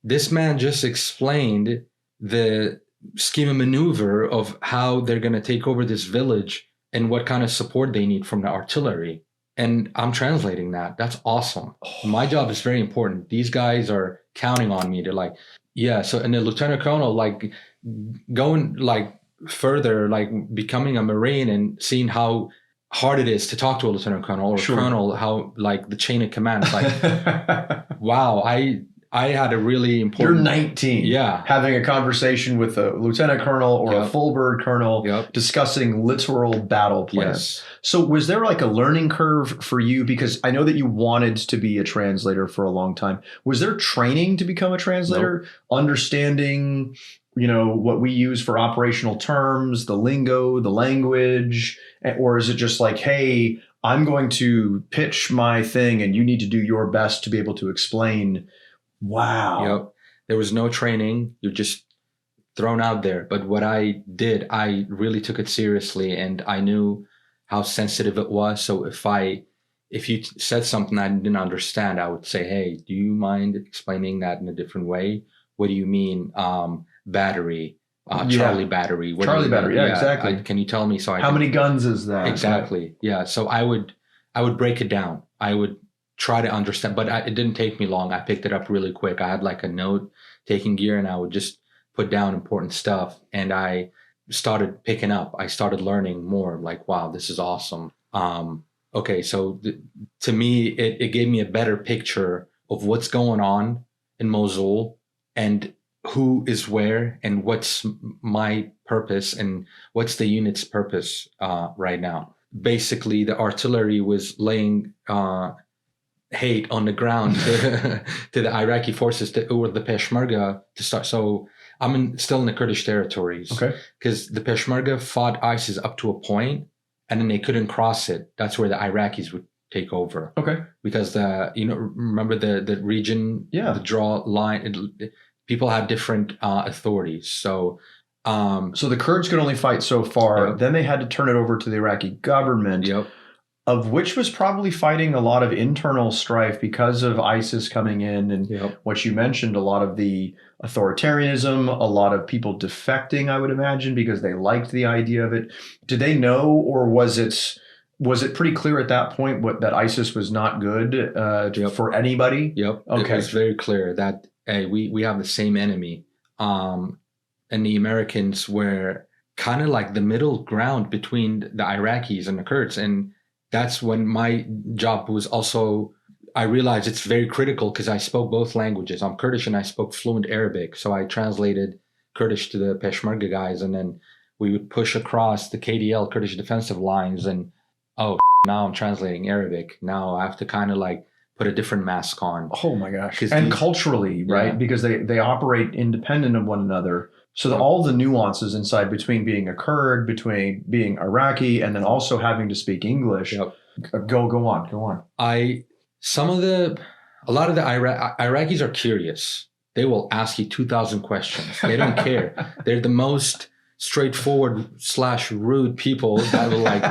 this man just explained the scheme and maneuver of how they're going to take over this village and what kind of support they need from the artillery. And I'm translating that. That's awesome. My job is very important. These guys are counting on me. They're like, yeah. So, and the lieutenant colonel, like going like further, like becoming a Marine and seeing how hard it is to talk to a lieutenant colonel or colonel, how like the chain of command. It's like, wow, I had a really important... You're 19. Yeah. Having a conversation with a lieutenant colonel or a full bird colonel discussing literal battle plans. Yes. So was there like a learning curve for you? Because I know that you wanted to be a translator for a long time. Was there training to become a translator? Nope. Understanding, what we use for operational terms, the lingo, the language? Or is it just like, hey, I'm going to pitch my thing and you need to do your best to be able to explain... Wow. Yep. There was no training. You're just thrown out there. But what I did, I really took it seriously, and I knew how sensitive it was. So if you said something I didn't understand, I would say, hey, do you mind explaining that in a different way? What do you mean? Battery, Charlie battery. Charlie battery. Yeah, exactly. Can you tell me? How many guns is that? Exactly. Yeah. So I would break it down. I would try to understand, but it didn't take me long. I picked it up really quick. I had like a note taking gear, and I would just put down important stuff, and I started picking up. I started learning more. Like, wow, this is awesome. Okay, so to me, it gave me a better picture of what's going on in Mosul and who is where and what's my purpose and what's the unit's purpose right now. Basically, the artillery was laying hate on the ground to the Iraqi forces or the Peshmerga to start. So I'm still in the Kurdish territories. Okay. Because the Peshmerga fought ISIS up to a point, and then they couldn't cross it. That's where the Iraqis would take over. Okay. Because remember the region, the draw line, people had different authorities. So the Kurds could only fight so far. Yep. Then they had to turn it over to the Iraqi government. Yep. Of which was probably fighting a lot of internal strife because of ISIS coming in and what you mentioned, a lot of the authoritarianism, a lot of people defecting, I would imagine, because they liked the idea of it. Did they know, or was it pretty clear at that point that ISIS was not good for anybody? Yep. Okay. It was very clear that we have the same enemy. And the Americans were kind of like the middle ground between the Iraqis and the Kurds. And that's when my job was also I realized it's very critical because I spoke both languages. I'm Kurdish and I spoke fluent Arabic. So I translated Kurdish to the Peshmerga guys, and then we would push across the KDL, Kurdish defensive lines, and oh, now I'm translating Arabic. Now I have to kind of like put a different mask on. Oh my gosh. And culturally, right? Yeah. Because they operate independent of one another. So that all the nuances inside between being a Kurd, between being Iraqi, and then also having to speak English. Yep. Go on. A lot of the Iraqis are curious. They will ask you 2,000 questions. They don't care. They're the most straightforward / rude people that will like,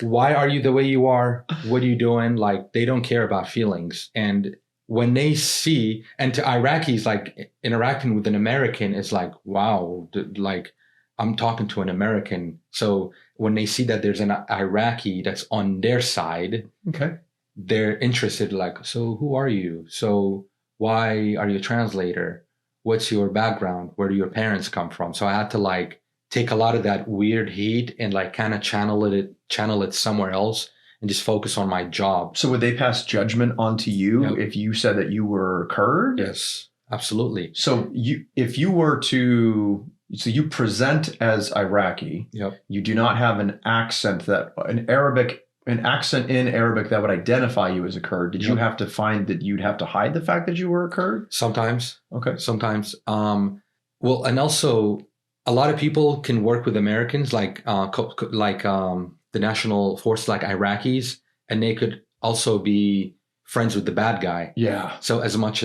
why are you the way you are? What are you doing? Like, they don't care about feelings. And when they see, and to Iraqis, like interacting with an American is like, wow, like I'm talking to an American. So when they see that there's an Iraqi that's on their side, okay, they're interested. Like, so who are you? So why are you a translator? What's your background? Where do your parents come from? So I had to like take a lot of that weird heat and like kind of channel it somewhere else and just focus on my job. So would they pass judgment onto you Yep. if you said that you were Kurd? Yes, absolutely. So if you were to, so you present as Iraqi, Yep. you do not have an accent in Arabic that would identify you as a Kurd. Did you Yep. have to find that you'd have to hide the fact that you were a Kurd? Sometimes. Okay. Sometimes. Well, and also a lot of people can work with Americans, like the national force, like Iraqis, and they could also be friends with the bad guy. Yeah. So as much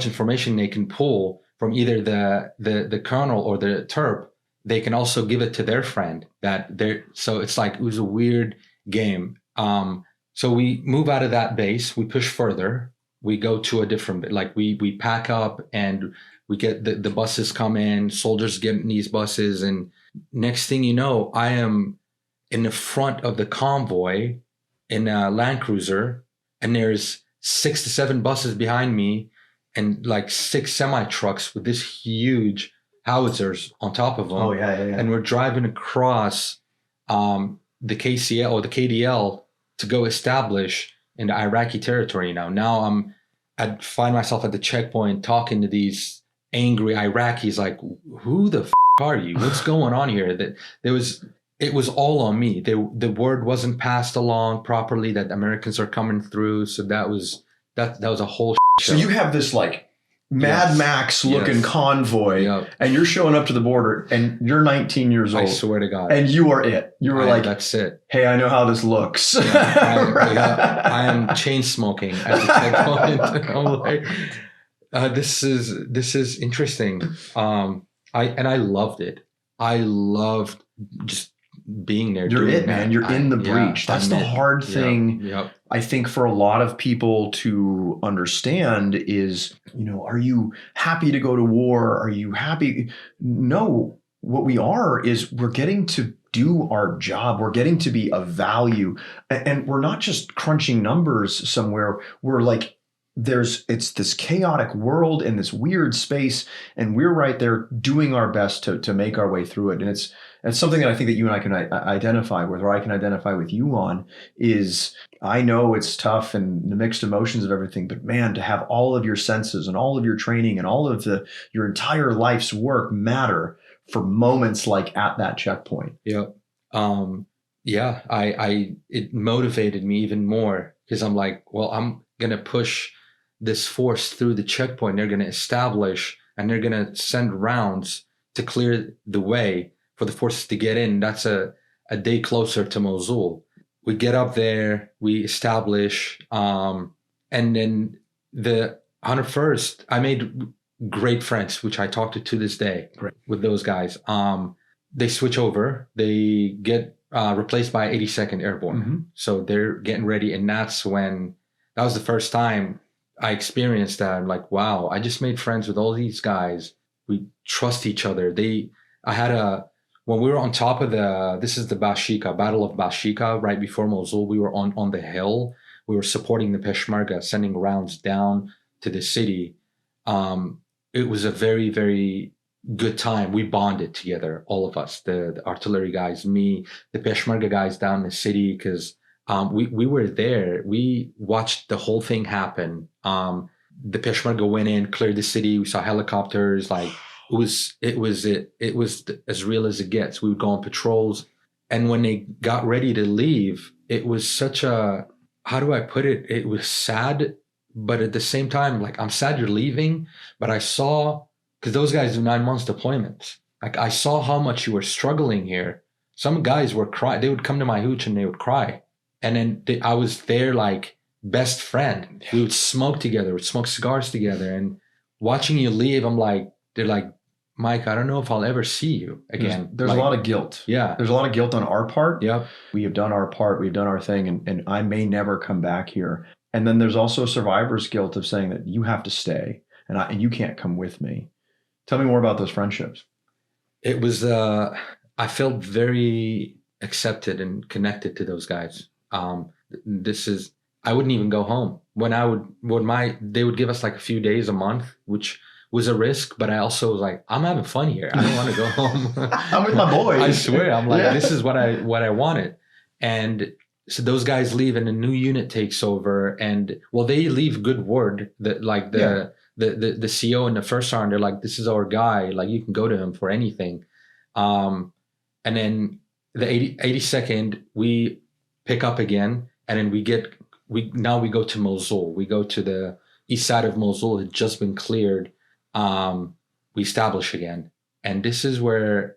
information they can pull from either the colonel or the terp, they can also give it to their friend. So it's like, it was a weird game. So we move out of that base, we push further, we go to a different, like we pack up and we get the buses come in, soldiers get in these buses, and next thing you know, I am in the front of the convoy in a Land Cruiser, and there's 6 to 7 buses behind me and like 6 semi-trucks with this huge howitzers on top of them. Oh, yeah. And we're driving across the KCL or the KDL to go establish in the Iraqi territory now. Now I find myself at the checkpoint talking to these angry Iraqis, like, who the are you? What's going on here? It was all on me. The word wasn't passed along properly that Americans are coming through. So that was a whole show. So you have this like Mad Max looking convoy, Yep. and you're showing up to the border, and you're 19 years old. I swear to God. And you are it. You were like, that's it. Hey, I know how this looks. I am chain smoking at the checkpoint. I'm like, this is interesting. I loved it. I loved just being there. You're it, that. man. You're in the breach. That's the hard thing. Yep. I think for a lot of people to understand is, are you happy to go to war? Are you happy? No, what we are is we're getting to do our job. We're getting to be of value. And we're not just crunching numbers somewhere. We're like, it's this chaotic world and this weird space, and we're right there doing our best to make our way through it. And it's something that I think that you and I can identify with, or I can identify with you on, is I know it's tough and the mixed emotions of everything, but man, to have all of your senses and all of your training and all of your entire life's work matter for moments like at that checkpoint. Yep. It motivated me even more, because I'm like, well, I'm going to push this force through the checkpoint. They're going to establish, and they're going to send rounds to clear the way for the forces to get in. That's a day closer to Mosul. We get up there, we establish, and then the 101st, I made great friends, which I talk to this day. Great. With those guys. They switch over, they get replaced by 82nd Airborne. Mm-hmm. So they're getting ready. And that was the first time I experienced that. I'm like, wow, I just made friends with all these guys. We trust each other. When we were on top of this is the Battle of Bashika, right before Mosul, we were on the hill. We were supporting the Peshmerga, sending rounds down to the city. It was a very, very good time. We bonded together, all of us, the artillery guys, me, the Peshmerga guys down in the city, because We were there. We watched the whole thing happen. The Peshmerga went in, cleared the city. We saw helicopters. Like it was as real as it gets. We would go on patrols, and when they got ready to leave, it was such a, how do I put it? It was sad, but at the same time, like, I'm sad you're leaving, but I saw, because those guys do 9 months deployments. Like, I saw how much you were struggling here. Some guys were crying. They would come to my hooch and they would cry. And then I was their like best friend. We would smoke together, would smoke cigars together. And watching you leave, I'm like, they're like, Mike, I don't know if I'll ever see you again. There's like, a lot of guilt. Yeah. There's a lot of guilt on our part. Yep. We have done our part. We've done our thing. And I may never come back here. And then there's also survivor's guilt of saying that you have to stay and you can't come with me. Tell me more about those friendships. It was, I felt very accepted and connected to those guys. I wouldn't even go home. They would give us like a few days a month, which was a risk, but I also was like, I'm having fun here. I don't want to go home. I'm with my boys. I swear. I'm like, This is what I wanted. And so those guys leave and a new unit takes over, and they leave good word that like the CO and the first sergeant, they're like, this is our guy. Like, you can go to him for anything. And then the 82nd, we pick up again, and then we go to Mosul. We go to the east side of Mosul. It had just been cleared. We establish again. And this is where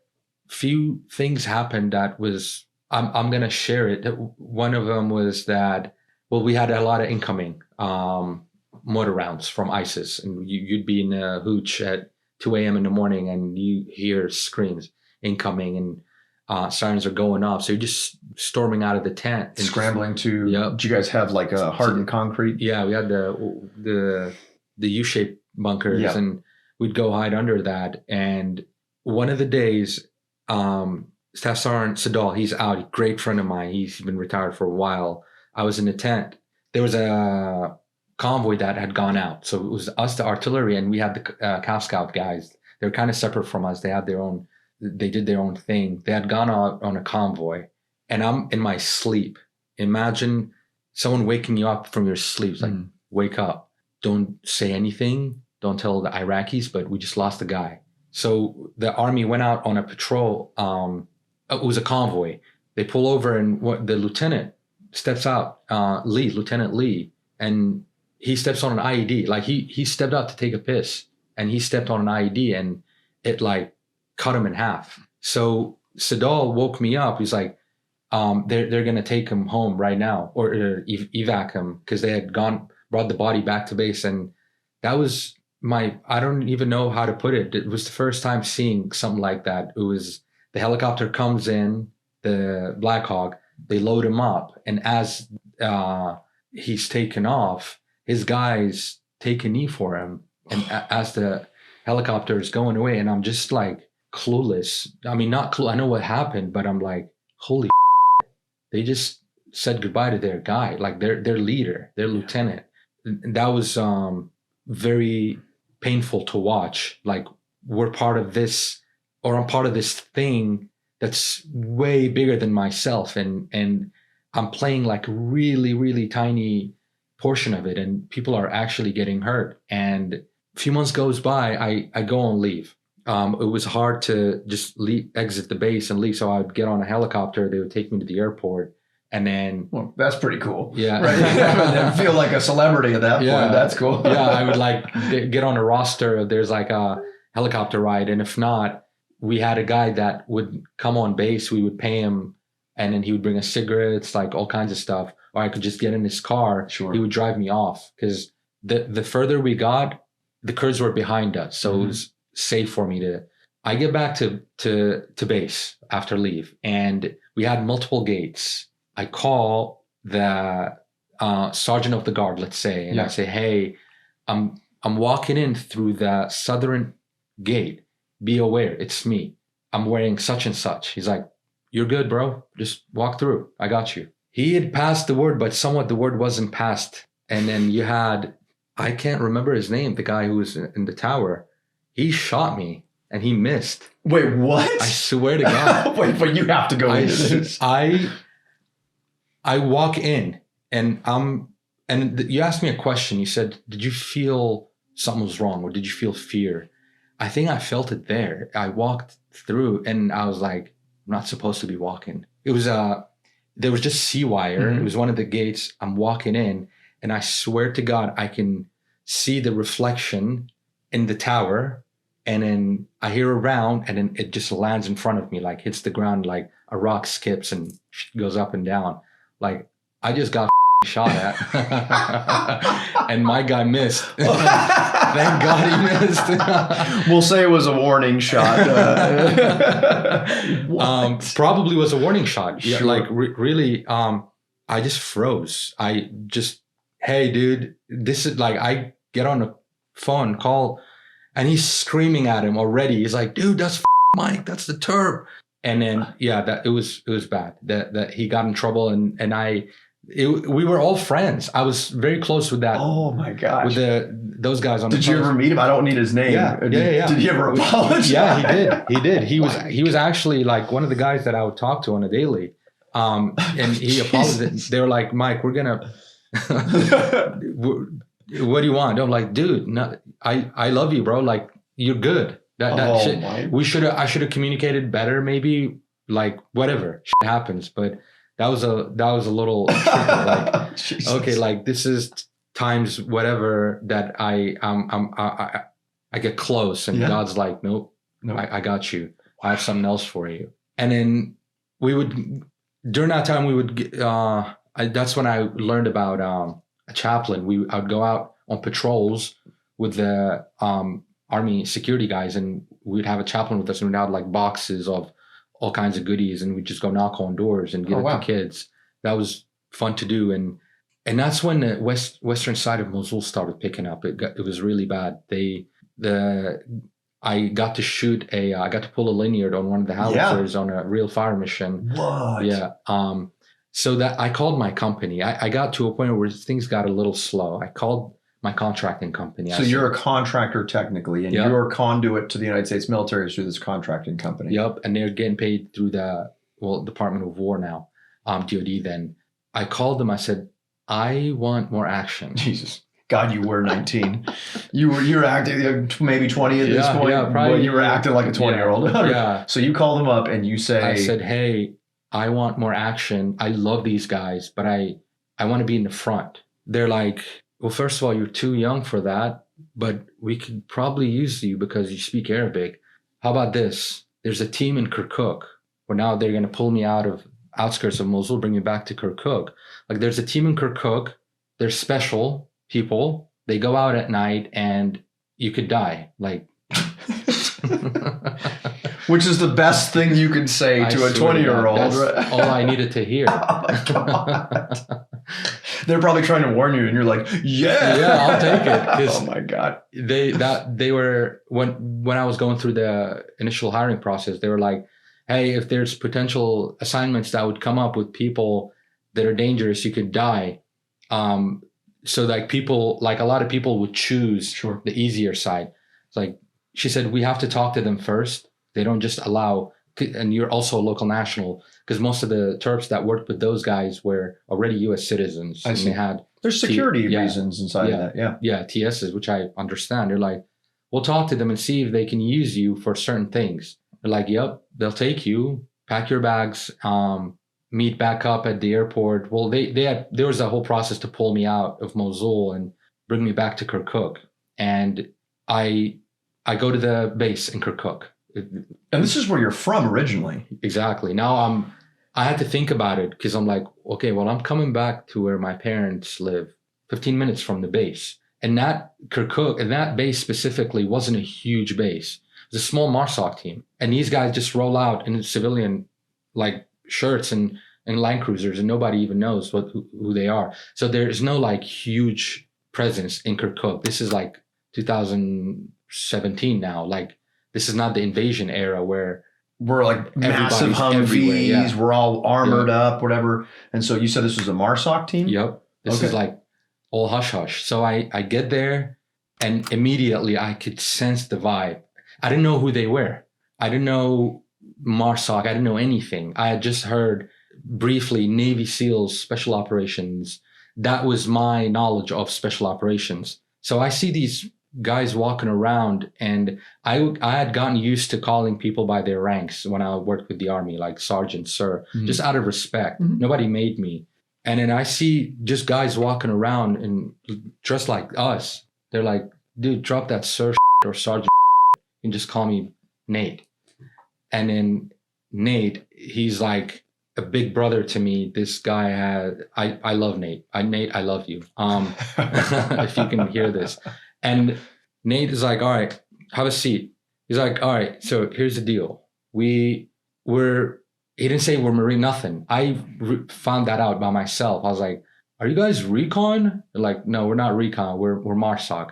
few things happened that was, I'm going to share it. One of them was that, we had a lot of incoming mortar rounds from ISIS. And you'd be in a hooch at 2 a.m. in the morning and you hear screams incoming and sirens are going off. So you're just storming out of the tent. And scrambling to, Did you guys have like a hardened concrete? Yeah, we had the U-shaped bunkers and we'd go hide under that. And one of the days, Staff Sergeant Saddam, he's out, a great friend of mine. He's been retired for a while. I was in the tent. There was a convoy that had gone out. So it was us, the artillery, and we had the Calf Scout guys. They were kind of separate from us. They did their own thing. They had gone out on a convoy, and I'm in my sleep. Imagine someone waking you up from your sleep. It's like, wake up. Don't say anything. Don't tell the Iraqis, but we just lost a guy. So the army went out on a patrol. It was a convoy. They pull over, and the lieutenant steps out, Lieutenant Lee, and he steps on an IED. Like, he stepped out to take a piss, and he stepped on an IED, and it like cut him in half. So Saddam woke me up. He's like, they're going to take him home right now, or evac him, because they had brought the body back to base. And that was I don't even know how to put it. It was the first time seeing something like that. It was, the helicopter comes in, the Black Hawk, they load him up. And as he's taken off, his guys take a knee for him. And as the helicopter is going away, and I'm just like clueless. I mean, not clue. I know what happened, but I'm like, holy they just said goodbye to their guy, like their leader, their lieutenant. And that was very painful to watch. Like, we're part of this, or I'm part of this thing that's way bigger than myself. And I'm playing like really, really tiny portion of it. And people are actually getting hurt. And a few months goes by, I go on leave. It was hard to just exit the base and leave. So I would get on a helicopter. They would take me to the airport. And then, well, that's pretty cool. Yeah. Right. I feel like a celebrity at that point. That's cool. Yeah. I would like get on a roster if there's like a helicopter ride. And if not, we had a guy that would come on base. We would pay him, and then he would bring us cigarettes, like all kinds of stuff. Or I could just get in his car. Sure. He would drive me off, because the further we got, the Kurds were behind us. So it was safe for me I get back to base after leave, and we had multiple gates. I call the sergeant of the guard, let's say, and I say, hey, I'm walking in through the southern gate. Be aware, it's me. I'm wearing such and such. He's like, you're good, bro. Just walk through. I got you. He had passed the word, but somewhat the word wasn't passed. And then you had, I can't remember his name, the guy who was in the tower. He shot me and he missed. Wait, what? I swear to God. Wait, but you have to go into this. I walk in and you asked me a question. You said, did you feel something was wrong or did you feel fear? I think I felt it there. I walked through and I was like, I'm not supposed to be walking. It was there was just sea wire. Mm-hmm. It was one of the gates. I'm walking in and I swear to God, I can see the reflection in the tower. And then I hear a round and then it just lands in front of me, like hits the ground, like a rock skips and goes up and down. Like I just got shot at and my guy missed. Thank God he missed. We'll say it was a warning shot. Probably was a warning shot. Yeah, Sure. like really, I just froze. I just, hey, dude, this is like, I get on the phone, call, and he's screaming at him already. He's like, dude, that's Mike, that's the Terp. And then, yeah, that it was bad that he got in trouble and we were all friends. I was very close with that. Oh my gosh. With those guys on the Did you ever meet him? I don't need his name. Yeah. Did he ever apologize? Yeah, he did. He was actually like one of the guys that I would talk to on a daily. And he apologized. They were like, Mike, we're gonna what do you want? I'm like, dude, no, I love you, bro. Like, you're good. That shit, I should have communicated better, maybe. Like, whatever, shit happens. But that was a little tricky, like, okay, like this is times whatever that I get close, and God's like, nope. I got you. I have something else for you. And then during that time we would that's when I learned about a chaplain. I would go out on patrols with the Army security guys, and we'd have a chaplain with us, and we'd have like boxes of all kinds of goodies, and we'd just go knock on doors and give it to kids. That was fun to do, and that's when the western side of Mosul started picking up. It was really bad. I got to I got to pull a lanyard on one of the howitzers on a real fire mission. What? Yeah. So that I called my company. I got to a point where things got a little slow. I called my contracting company. So you're a contractor technically, and you're a conduit to the United States military through this contracting company. Yep, and they're getting paid through the Department of War now, DoD. Then I called them. I said, I want more action. Jesus, God, you were 19. You're acting maybe 20 at this point. Yeah, probably. But you were acting like a 20-year-old. Yeah. So you call them up and you say, I said, hey, I want more action. I love these guys, but I want to be in the front. They're like, well, first of all, you're too young for that, but we could probably use you because you speak Arabic. How about this? There's a team in Kirkuk where now they're going to pull me out of outskirts of Mosul, bring me back to Kirkuk. Like, there's a team in Kirkuk. They're special people. They go out at night and you could die. Like, which is the best thing you can say to a 20-year-old. That's all I needed to hear. Oh my God. They're probably trying to warn you, and you're like, yeah, I'll take it. Oh my God. They were when I was going through the initial hiring process, they were like, hey, if there's potential assignments that would come up with people that are dangerous, you could die. So like a lot of people would choose the easier side. It's like, she said, we have to talk to them first. They don't just allow, and you're also a local national, because most of the Terps that worked with those guys were already U.S. citizens. I see. They had there's security reasons inside of that. Yeah, TSs, which I understand. They're like, we'll talk to them and see if they can use you for certain things. They're like, yep, they'll take you, pack your bags, meet back up at the airport. Well, there was a whole process to pull me out of Mosul and bring me back to Kirkuk. And I go to the base in Kirkuk. And this is where you're from originally. Exactly. Now I had to think about it, because I'm like, okay, well, I'm coming back to where my parents live, 15 minutes from the base. And that Kirkuk, and that base specifically, wasn't a huge base. It was a small MARSOC team. And these guys just roll out in civilian like shirts and Land Cruisers, and nobody even knows who they are. So there's no like huge presence in Kirkuk. This is like 2017 now. Like, this is not the invasion era where we're like massive Humvees, we're all armored up, whatever. And so you said this was a MARSOC team? Yep. This is like all hush hush. So I get there, and immediately I could sense the vibe. I didn't know who they were. I didn't know MARSOC. I didn't know anything. I had just heard briefly, Navy SEALs, special operations. That was my knowledge of special operations. So I see these guys walking around, and I had gotten used to calling people by their ranks when I worked with the Army, like sergeant, sir, just out of respect. Nobody made me. And then I see just guys walking around and dressed like us. They're like, dude, drop that sir or sergeant and just call me Nate. And then Nate, he's like a big brother to me. This guy I love Nate. Nate, I love you. If you can hear this. And Nate is like, all right, have a seat. He's like, all right, so here's the deal. He didn't say we're Marine, nothing. I found that out by myself. I was like, are you guys recon? They're like, no, we're not recon. We're MARSOC.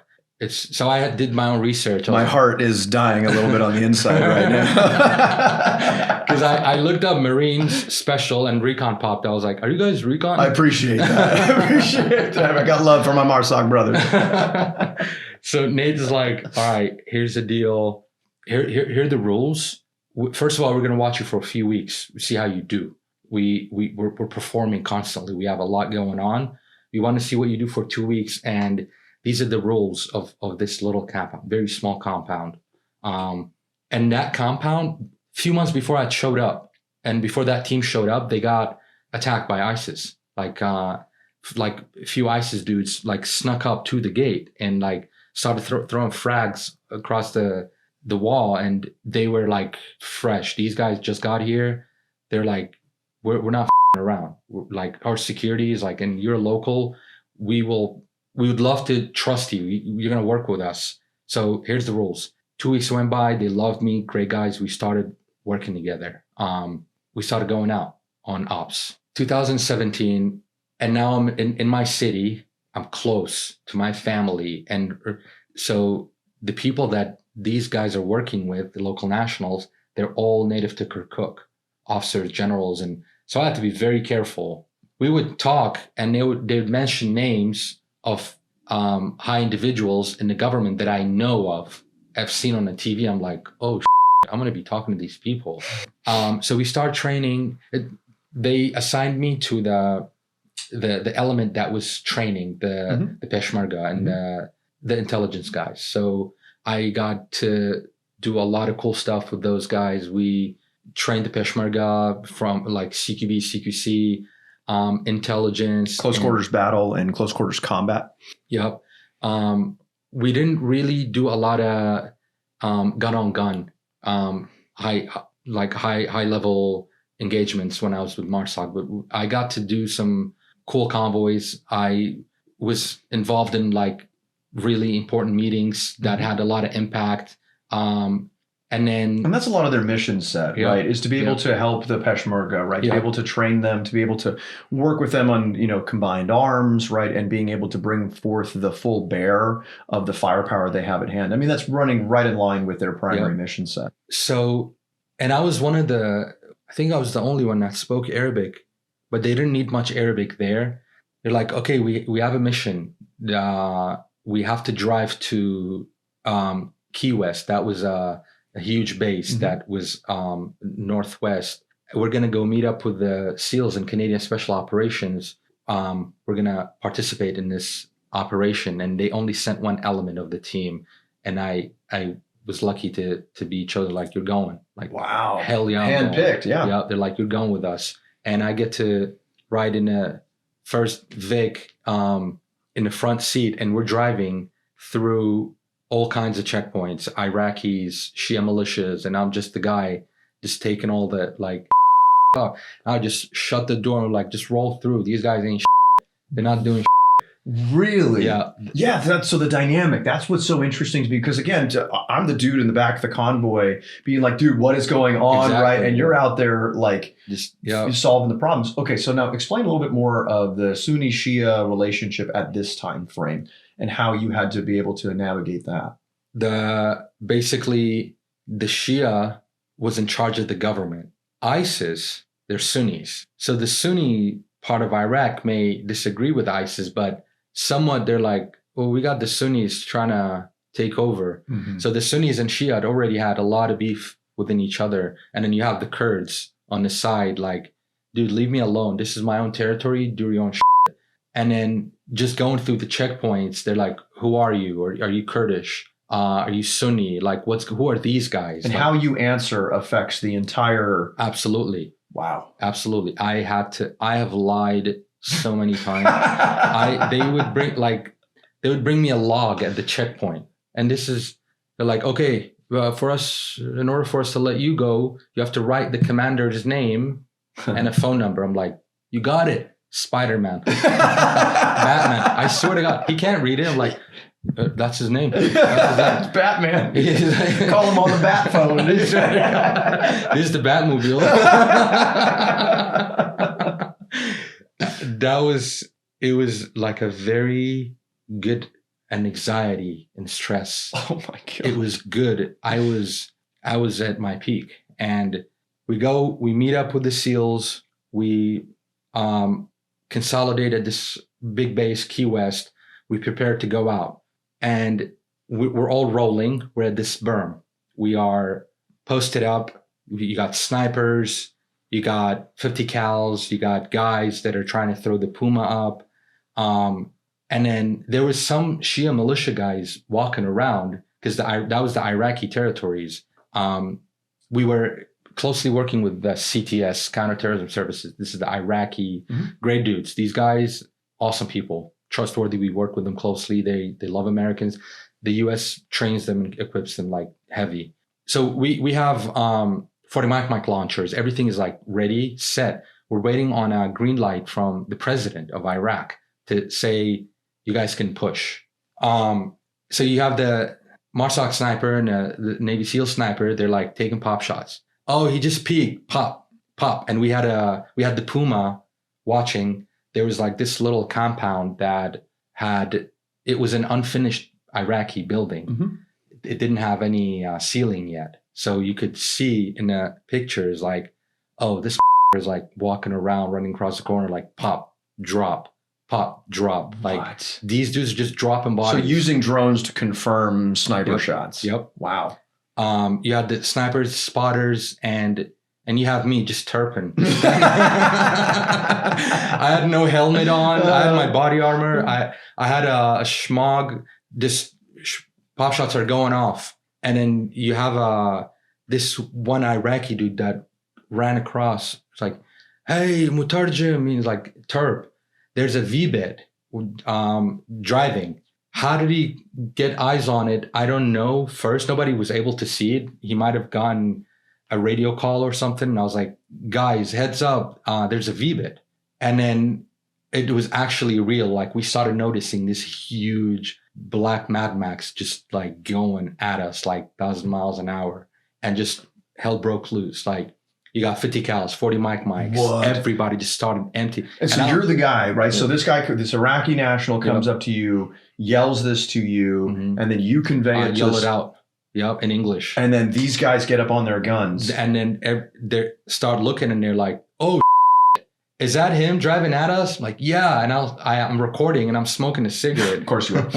So I did my own research. My heart is dying a little bit on the inside right now. Because I looked up Marines special and recon popped. I was like, are you guys recon? I appreciate that. I appreciate that. I got love for my MARSOC brothers. So Nate is like, all right, here's the deal. Here are the rules. First of all, we're going to watch you for a few weeks. See how you do. We're performing constantly. We have a lot going on. We want to see what you do for 2 weeks. And these are the rules of this little compound, very small compound. And that compound, a few months before I showed up, and before that team showed up, they got attacked by ISIS. Like a few ISIS dudes like snuck up to the gate and like started throwing frags across the wall, and they were like fresh. These guys just got here. They're like, we're not around. Like, our security is like, and you're local. We would love to trust you. You're going to work with us. So here's the rules. 2 weeks went by. They loved me. Great guys. We started working together. We started going out on ops. 2017. And now I'm in my city. I'm close to my family. And so the people that these guys are working with, the local nationals, they're all native to Kirkuk, officers, generals. And so I had to be very careful. We would talk, and they would mention names of high individuals in the government that I know of. I've seen on the TV. I'm like, oh, I'm going to be talking to these people. So we start training. They assigned me to the element that was training the Peshmerga and the intelligence guys. So I got to do a lot of cool stuff with those guys. We trained the Peshmerga from like CQB, CQC, intelligence. Close quarters battle and close quarters combat. Yep. We didn't really do a lot of gun on gun, high level engagements when I was with MARSOC, but I got to do some cool convoys. I was involved in like really important meetings that had a lot of impact. And that's a lot of their mission set, right? Is to be able to help the Peshmerga, right? To be able to train them, to be able to work with them on, combined arms, right? And being able to bring forth the full bear of the firepower they have at hand. I mean, that's running right in line with their primary mission set. So, and I was I think I was the only one that spoke Arabic, but they didn't need much Arabic there. They're like, okay, we have a mission. We have to drive to Key West. That was a huge base that was northwest. We're going to go meet up with the SEALs and Canadian Special Operations. We're going to participate in this operation. And they only sent one element of the team. And I was lucky to be chosen. Like, you're going. Like, wow. Hell yeah. Handpicked, Yeah, they're like, you're going with us. And I get to ride in a first Vic in the front seat. And we're driving through all kinds of checkpoints, Iraqis, Shia militias, and I'm just the guy just taking all the like up. I just shut the door and like, just roll through. These guys ain't they're not doing Really? Yeah. Yeah. So the dynamic, that's what's so interesting to me, because again, I'm the dude in the back of the convoy being like, dude, what is going on? Exactly. Right. And you're out there like just solving the problems. Okay. So now explain a little bit more of the Sunni Shia relationship at this time frame and how you had to be able to navigate that. Basically the Shia was in charge of the government. ISIS, they're Sunnis. So the Sunni part of Iraq may disagree with ISIS, but somewhat they're like, well, we got the Sunnis trying to take over. So the Sunnis and Shia already had a lot of beef within each other. And then you have the Kurds on the side, like dude, leave me alone. This is my own territory. Do your own shit. And then just going through the checkpoints, they're like, who are you? Or are you Kurdish? Are you Sunni? Like, who are these guys? And like, how you answer affects the entire. Absolutely. Wow. Absolutely. I have lied so many times. They would bring me a log at the checkpoint. And they're like, okay, in order for us to let you go, you have to write the commander's name and a phone number. I'm like, you got it. Spider-Man. Batman. I swear to God, he can't read it. I'm like, that's his name. That's It's Batman. Call him on the bat phone. This is the Batmobile. It was like a very good anxiety and stress. Oh my God. It was good. I was at my peak. And we meet up with the SEALs. We consolidated this big base, Key West. We prepared to go out. And we're all rolling. We're at this berm. We are posted up. You got snipers. You got 50 cals. You got guys that are trying to throw the Puma up. And then there was some Shia militia guys walking around because that was the Iraqi territories. We were closely working with the CTS, Counterterrorism Services. This is the Iraqi great dudes. These guys, awesome people, trustworthy. We work with them closely. They love Americans. The U.S. trains them and equips them like heavy. So we have 40 mic launchers. Everything is like ready, set. We're waiting on a green light from the president of Iraq to say, you guys can push. So you have the MARSOC sniper and the Navy SEAL sniper. They're like taking pop shots. Oh, he just peeked, pop. And we had the Puma watching. There was like this little compound that it was an unfinished Iraqi building. It didn't have any ceiling yet. So you could see in the pictures like, oh, this is like walking around, running across the corner, like pop, drop. Like What? These dudes are just dropping bodies. So using drones to confirm sniper shots. Yep. Wow. You had the snipers, spotters, and you have me just terping. I had no helmet on. I had my body armor. I had a schmog. Just pop shots are going off. And then you have this one Iraqi dude that ran across. It's like, hey, mutarjim, means like terp. There's a V-bed driving. How did he get eyes on it? I don't know. First, nobody was able to see it. He might have gotten a radio call or something. And I was like, guys, heads up. There's a V-bed. And then it was actually real. Like we started noticing this huge black Mad Max just like going at us like 1,000 miles an hour, and just hell broke loose. Like you got 50 cals, 40 mics. What? Everybody just started empty. And so you're the guy, right? Yeah. So this Iraqi national comes up to you, yells this to you, and then you convey it. Yell it out. Yep, in English. And then these guys get up on their guns. And then they start looking and they're like, oh, is that him driving at us? I'm like, yeah. And I'm recording and I'm smoking a cigarette. Of course you are.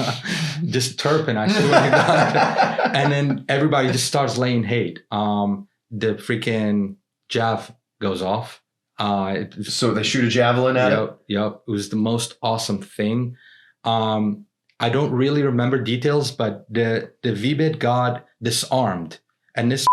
Just terping, I swear to God. And then everybody just starts laying hate. The freaking Jav goes off. So they shoot a javelin at it? Yep. It was the most awesome thing. I don't really remember details, but the V-bit got disarmed, and this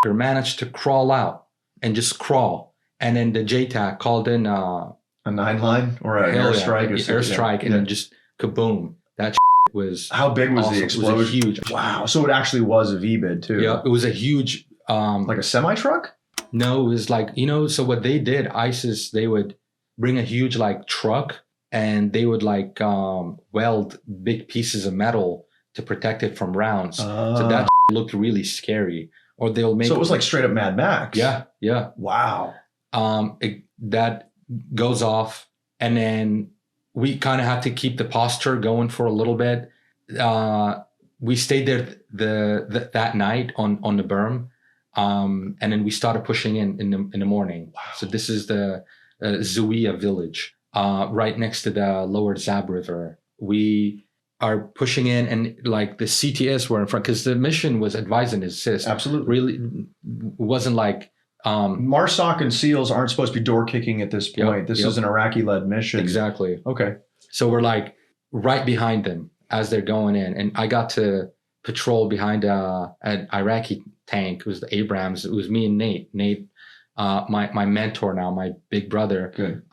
managed to crawl out and just crawl. And then the JTAC called in a 9-line or an airstrike, and then just kaboom. That was how big was awesome. The explosion? It was huge. Wow! So it actually was a V-bid too. Yeah, it was a huge, like a semi truck. No, it was like, so what they did, ISIS, they would bring a huge like truck and they would like weld big pieces of metal to protect it from rounds. So that looked really scary. Or they'll make. So it was like straight up Mad Max. Yeah. Wow. That goes off, and then we kind of had to keep the posture going for a little bit. We stayed there that night on the berm. And then we started pushing in the morning. Wow. So this is the Zawiya village, right next to the lower Zab River. We are pushing in, and like the CTS were in front because the mission was advise and assist. Absolutely. Really wasn't like MARSOC and SEALs aren't supposed to be door kicking at this point. Yep, This yep. is an Iraqi-led mission. Exactly. Okay. So we're like right behind them as they're going in. And I got to patrol behind an Iraqi tank. It was the Abrams. It was me and Nate. Nate, my mentor now, my big brother. Good.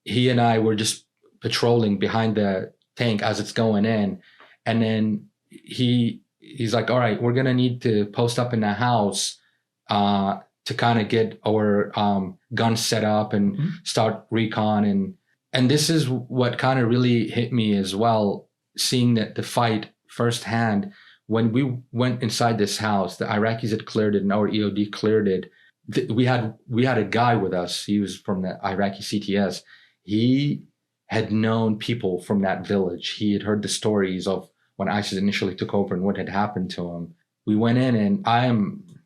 He and I were just patrolling behind the tank as it's going in. And then he's like, all right, we're going to need to post up in the house to kind of get our guns set up and start recon. And this is what kind of really hit me as well, seeing that the fight firsthand. When we went inside this house, the Iraqis had cleared it and our EOD cleared it. We had a guy with us. He was from the Iraqi CTS. He had known people from that village. He had heard the stories of when ISIS initially took over and what had happened to him. We went in and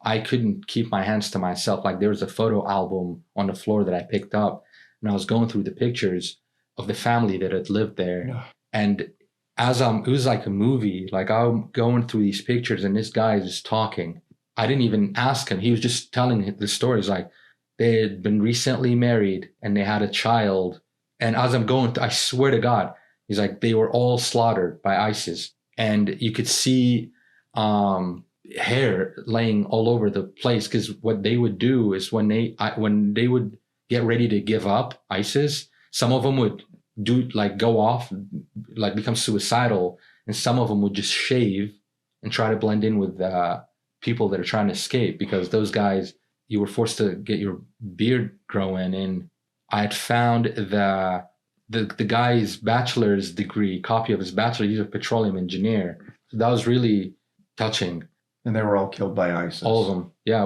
I couldn't keep my hands to myself. Like there was a photo album on the floor that I picked up and I was going through the pictures of the family that had lived there. Yeah. And as it was like a movie, like I'm going through these pictures and this guy is just talking. I didn't even ask him. He was just telling the stories. Like they had been recently married and they had a child. And as I'm going, I swear to God, he's like, they were all slaughtered by ISIS. And you could see hair laying all over the place. Because what they would do is when they would get ready to give up ISIS, some of them would go off, like become suicidal. And some of them would just shave and try to blend in with people that are trying to escape, because those guys, you were forced to get your beard growing. And I had found the guy's bachelor's degree, copy of his bachelor. He's a petroleum engineer. So that was really touching. And they were all killed by ISIS. All of them. Yeah,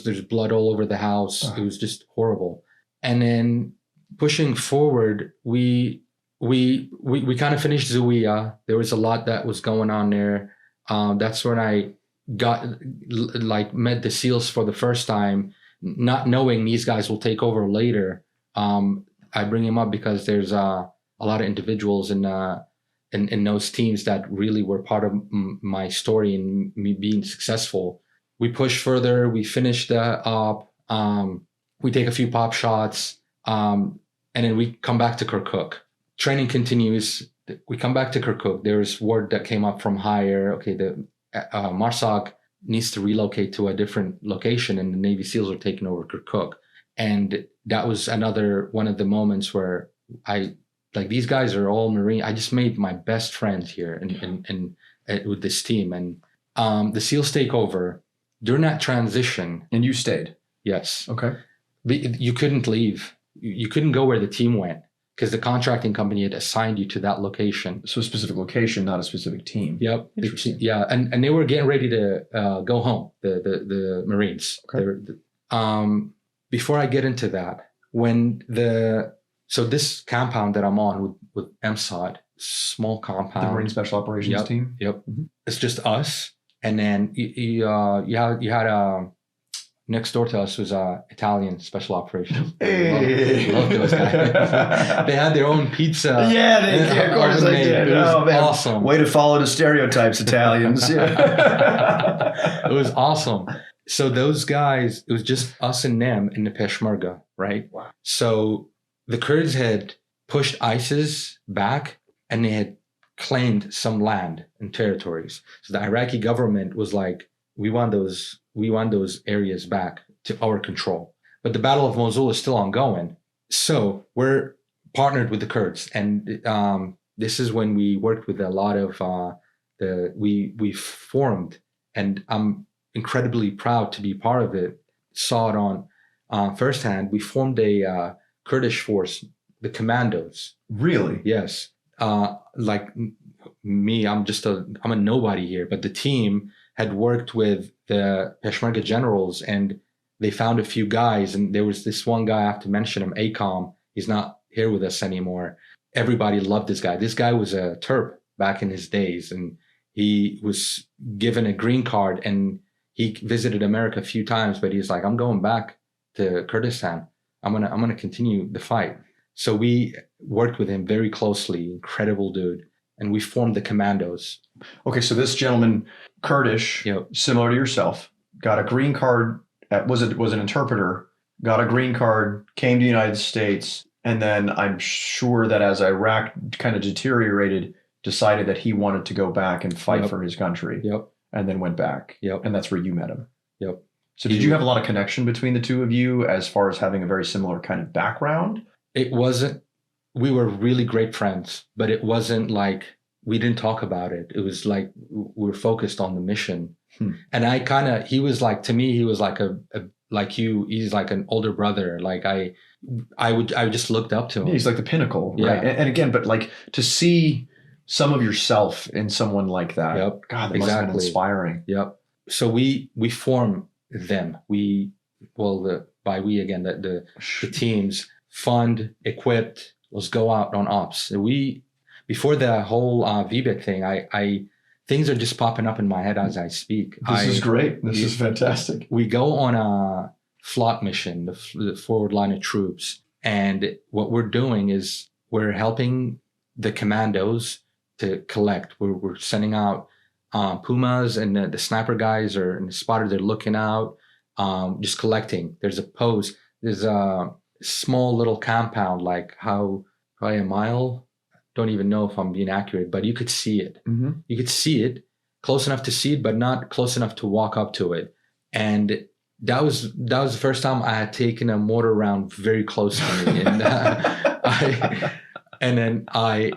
there's blood all over the house. It was just horrible. And then pushing forward, we kind of finished Zawiya. There was a lot that was going on there. That's when I met the SEALs for the first time, not knowing these guys will take over later. I bring him up because there's a lot of individuals in those teams that really were part of my story and me being successful. We push further. We finish the op. We take a few pop shots, and then we come back to Kirkuk. Training continues. We come back to Kirkuk. There's word that came up from higher. Okay, the MARSOC needs to relocate to a different location, and the Navy SEALs are taking over Kirkuk. And that was another one of the moments where these guys are all Marine. I just made my best friends here and with this team. And the SEALs take over. During that transition. And you stayed? Yes. Okay. You couldn't leave. You couldn't go where the team went because the contracting company had assigned you to that location. So a specific location, not a specific team. Yep. Yeah. And they were getting ready to go home, the Marines. Okay. Before I get into that, so this compound that I'm on with MSOD, small compound. The Marine Special Operations team? Yep. Mm-hmm. It's just us. And then you had next door to us was Italian Special Operations. Hey. Love those guys. They had their own pizza. Yeah, of course they did. It was awesome. Way to follow the stereotypes, Italians. It was awesome. So those guys, it was just us and them in the Peshmerga, right? Wow. So the Kurds had pushed ISIS back and they had claimed some land and territories. So the Iraqi government was like, we want those areas back to our control. But the Battle of Mosul is still ongoing. So we're partnered with the Kurds. And this is when we worked with a lot of we formed, and I'm incredibly proud to be part of it, saw it on firsthand. We formed a Kurdish force, the Commandos. Really? Yes. Like me, I'm a nobody here, but the team had worked with the Peshmerga generals and they found a few guys. And there was this one guy, I have to mention him, Acom. He's not here with us anymore. Everybody loved this guy. This guy was a Terp back in his days, and he was given a green card and he visited America a few times, but he's like, I'm going back to Kurdistan. I'm gonna continue the fight. So we worked with him very closely, incredible dude. And we formed the Commandos. Okay, so this gentleman, Kurdish, Yep. similar to yourself, got a green card was an interpreter, got a green card, came to the United States, and then I'm sure that as Iraq kind of deteriorated, decided that he wanted to go back and fight for his country. Yep. And then went back. Yep. And that's where you met him. Yep. So did you have a lot of connection between the two of you as far as having a very similar kind of background? It wasn't, we were really great friends, but it wasn't like, we didn't talk about it. It was like, we were focused on the mission. And he was like, to me, he was like like you, he's like an older brother. Like I just looked up to him. Yeah, he's like the pinnacle, Yeah. right? And again, but like to see some of yourself in someone like that, Yep. God, that must have been inspiring. Yep. So we form them. By we again, the teams fund, equipped, let's go out on ops. Before the whole VBIC thing, things are just popping up in my head as I speak. This is great. This is fantastic. We go on a FLOT mission, the forward line of troops. And what we're doing is we're helping the commandos to collect. We're sending out Pumas, and the sniper guys and the spotter, they're looking out, just collecting. There's a small little compound, like probably a mile. Don't even know if I'm being accurate, but you could see it. Mm-hmm. You could see it close enough to see it, but not close enough to walk up to it. And that was the first time I had taken a mortar round very close to me. And then I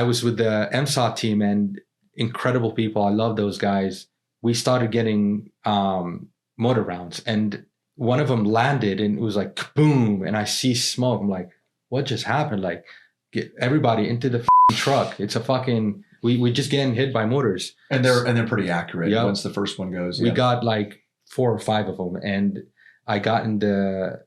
was with the MSOT team, and incredible people. I love those guys. We started getting mortar rounds, and one of them landed, and it was like kaboom, and I see smoke. I'm like, what just happened? Like, get everybody into the truck. It's a fucking, we just getting hit by mortars. And they're pretty accurate. Yep. Once the first one goes. We got like 4 or 5 of them, and I got in the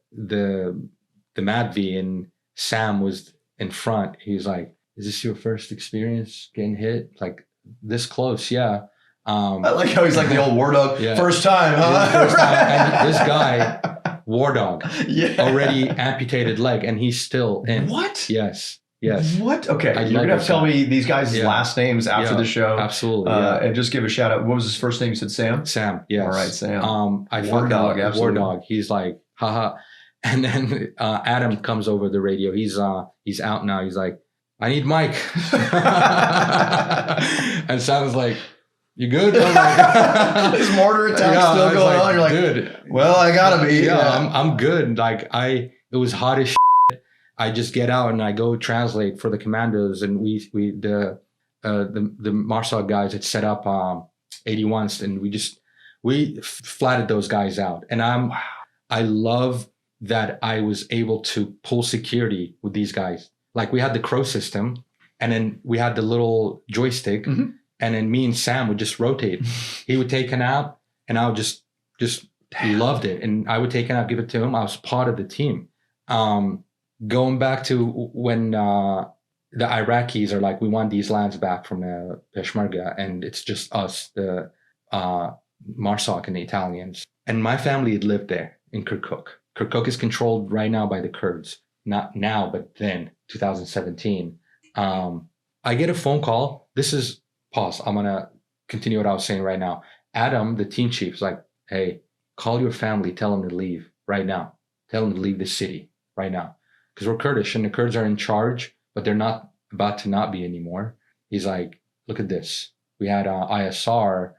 MADV, and Sam was in front. He's like, is this your first experience getting hit like this close? Yeah. I like how he's like the old war dog. Yeah. First time, huh? First time. And this guy, war dog, yeah. already amputated leg, and he's still in. What? Yes. What? Okay. I You're love going to have this to tell guy. me these guys' Yeah. last names after Yeah, the show. Absolutely. And just give a shout out. What was his first name? You said Sam? Sam. Yes. All right, Sam. War dog, absolutely. War dog. He's like, haha. And then Adam comes over the radio. He's out now. He's like, I need Mike. And Sam's like, you good? I'm like, His mortar attack's still going on. You're like, dude, well, I gotta be. Yeah, I'm good. Like it was hot as shit. I just get out and I go translate for the commandos, and the MARSOC guys had set up 81s, and we flatted those guys out. And I love that I was able to pull security with these guys. Like we had the Crow system, and then we had the little joystick. Mm-hmm. And then me and Sam would just rotate. He would take an out, and I would just loved it. And I would take an out, give it to him. I was part of the team. Going back to when the Iraqis are like, we want these lands back from the Peshmerga, and it's just us, the MARSOC and the Italians. And my family had lived there in Kirkuk. Kirkuk is controlled right now by the Kurds. Not now, but then, 2017. I get a phone call. This is... Pause. I'm going to continue what I was saying right now. Adam, the team chief, is like, hey, call your family. Tell them to leave right now. Tell them to leave the city right now. Because we're Kurdish, and the Kurds are in charge, but they're not about to not be anymore. He's like, look at this. We had ISR,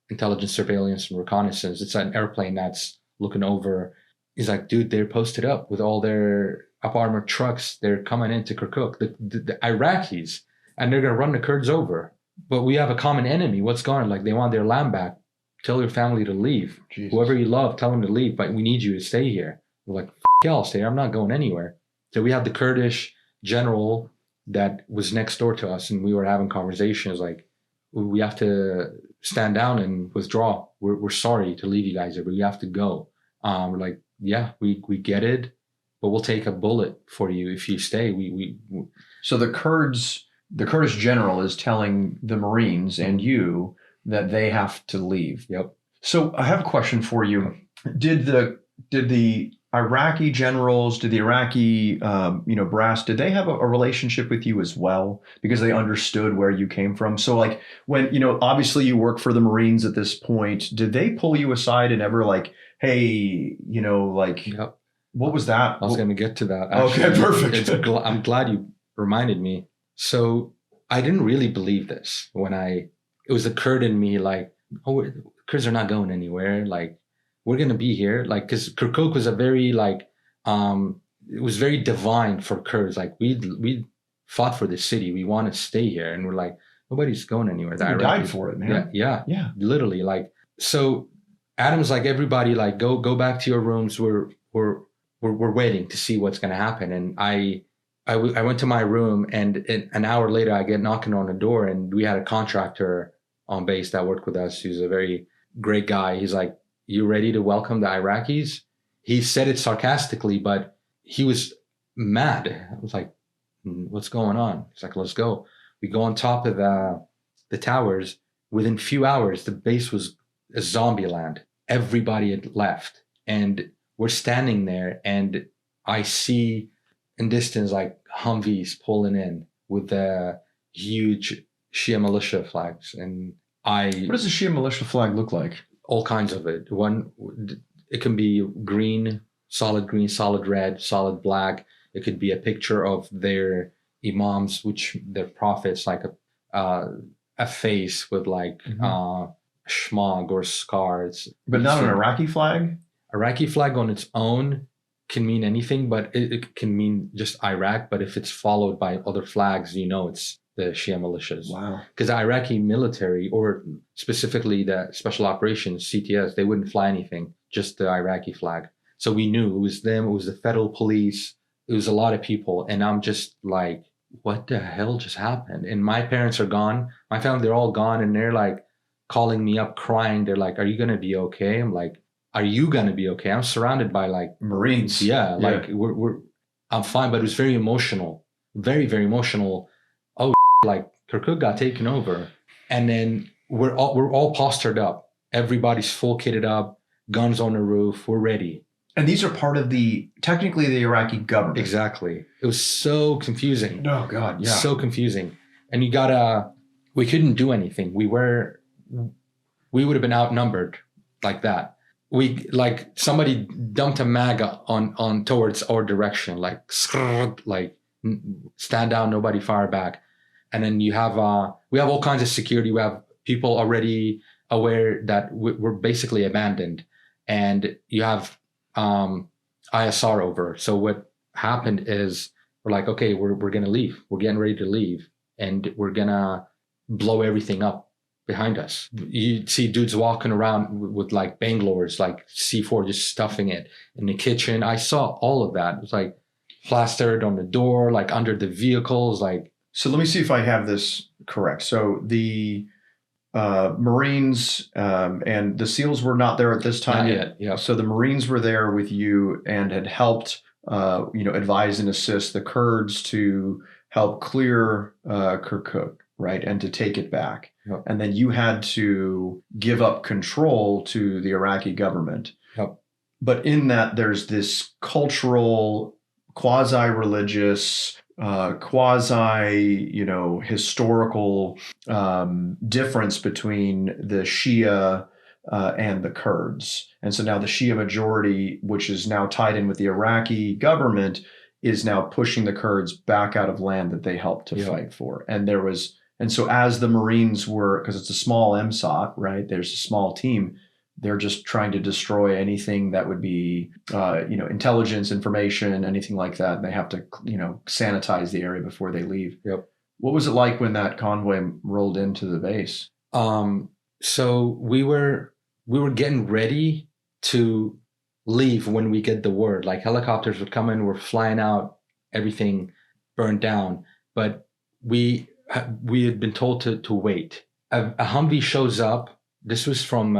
intelligence, surveillance, and reconnaissance. It's an airplane that's looking over. He's like, dude, they're posted up with all their up-armored trucks. They're coming into Kirkuk. The Iraqis. And they're going to run the Kurds over. But we have a common enemy. What's going on? Like, they want their land back. Tell your family to leave. Jesus. Whoever you love, tell them to leave. But we need you to stay here. We're like, I'll stay here. I'm not going anywhere. So we had the Kurdish general that was next door to us. And we were having conversations like, we have to stand down and withdraw. We're sorry to leave you guys here, but we have to go. We're like, yeah, we get it. But we'll take a bullet for you if you stay. So the Kurdish general is telling the Marines and you that they have to leave. Yep. So I have a question for you. Did the Iraqi generals, did the Iraqi, brass, did they have a relationship with you as well because they understood where you came from? So like when, obviously you work for the Marines at this point, did they pull you aside and ever like, hey, Yep. what was that? I was going to get to that. Okay, perfect. I'm glad you reminded me. So I didn't really believe this it was a Kurd in me, like, oh, Kurds are not going anywhere. Like, we're going to be here. Like, because Kirkuk was a very, like, it was very divine for Kurds. Like, we fought for the city. We want to stay here. And we're like, nobody's going anywhere. You died for it, man. Yeah. Yeah. Literally. Like, so Adam's like, everybody, like, go back to your rooms. We're waiting to see what's going to happen. And I went to my room, and an hour later I get knocking on the door, and we had a contractor on base that worked with us. He's a very great guy. He's like, you ready to welcome the Iraqis? He said it sarcastically, but he was mad. I was like, what's going on? He's like, let's go. We go on top of the towers. Within a few hours, the base was a zombie land. Everybody had left. And we're standing there, and I see in distance like Humvees pulling in with the huge Shia militia flags. And what does a Shia militia flag look like? All kinds of it. It can be green, solid red, solid black. It could be a picture of their imams, which their prophets, like a face with like schmog or scars. But not an Iraqi flag? Iraqi flag on its own can mean anything, but it can mean just Iraq. But if it's followed by other flags, it's the Shia militias. Wow. Because the Iraqi military, or specifically the special operations, CTS, they wouldn't fly anything, just the Iraqi flag. So we knew it was them, it was the federal police, it was a lot of people. And I'm just like, what the hell just happened? And my parents are gone. My family, they're all gone. And they're like calling me up crying. They're like, are you going to be okay? I'm like, are you going to be okay? I'm surrounded by like Marines. Yeah. Like I'm fine, but it was very emotional, very, very emotional. Oh, like Kirkuk got taken over. And then we're all postured up. Everybody's full kitted up, guns on the roof. We're ready. And these are part of technically the Iraqi government. Exactly. It was so confusing. Oh God, yeah. So confusing. And we couldn't do anything. We would have been outnumbered like that. Somebody dumped a mag on towards our direction, like stand down, nobody fire back. And then we have all kinds of security. We have people already aware that we're basically abandoned, and you have ISR over. So what happened is we're like, okay, we're gonna leave. We're getting ready to leave, and we're gonna blow everything up behind us. You see dudes walking around with like Bangalores, like C4, just stuffing it in the kitchen. I saw all of that. It was like plastered on the door, like under the vehicles, like. So let me see if I have this correct. So the Marines and the SEALs were not there at this time yet. Yeah. So the Marines were there with you and had helped, advise and assist the Kurds to help clear Kirkuk, right, and to take it back. Yep. And then you had to give up control to the Iraqi government. Yep. But in that, there's this cultural, quasi-religious, historical difference between the Shia and the Kurds. And so now the Shia majority, which is now tied in with the Iraqi government, is now pushing the Kurds back out of land that they helped to fight for. And so as the Marines were, because it's a small MSOT, right? There's a small team. They're just trying to destroy anything that would be, intelligence, information, anything like that. They have to, sanitize the area before they leave. Yep. What was it like when that convoy rolled into the base? So we were getting ready to leave when we get the word. Like helicopters would come in, we're flying out, everything burned down. But we had been told to wait. A Humvee shows up. This was from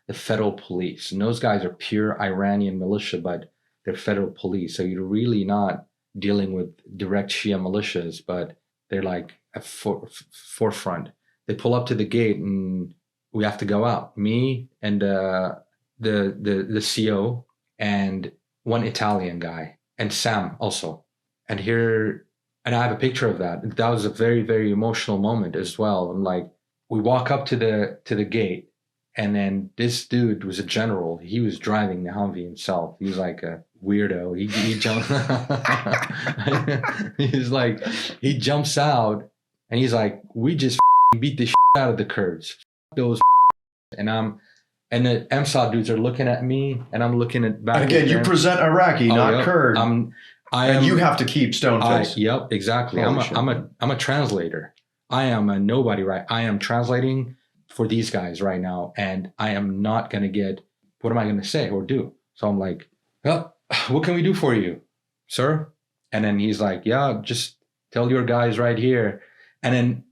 the federal police. And those guys are pure Iranian militia, but they're federal police. So you're really not dealing with direct Shia militias, but they're like a forefront. They pull up to the gate and we have to go out. Me and the CO and one Italian guy, and Sam also. And here, and I have a picture of that. That was a very, very emotional moment as well. And like, we walk up to the gate, and then this dude was a general. He was driving the Humvee himself. He was like a weirdo. He jumped. He's like, he jumps out, and he's like, "We just beat the shit out of the Kurds. Those." And the MSOD dudes are looking at me, and I'm looking at back. And again, you present Iraqi, not yep. Kurd. And you have to keep stone face. Yep, exactly. I'm a translator. I am a nobody, right? I am translating for these guys right now, and I am not gonna get. What am I gonna say or do? So I'm like, well, what can we do for you, sir? And then he's like, yeah, just tell your guys right here. And then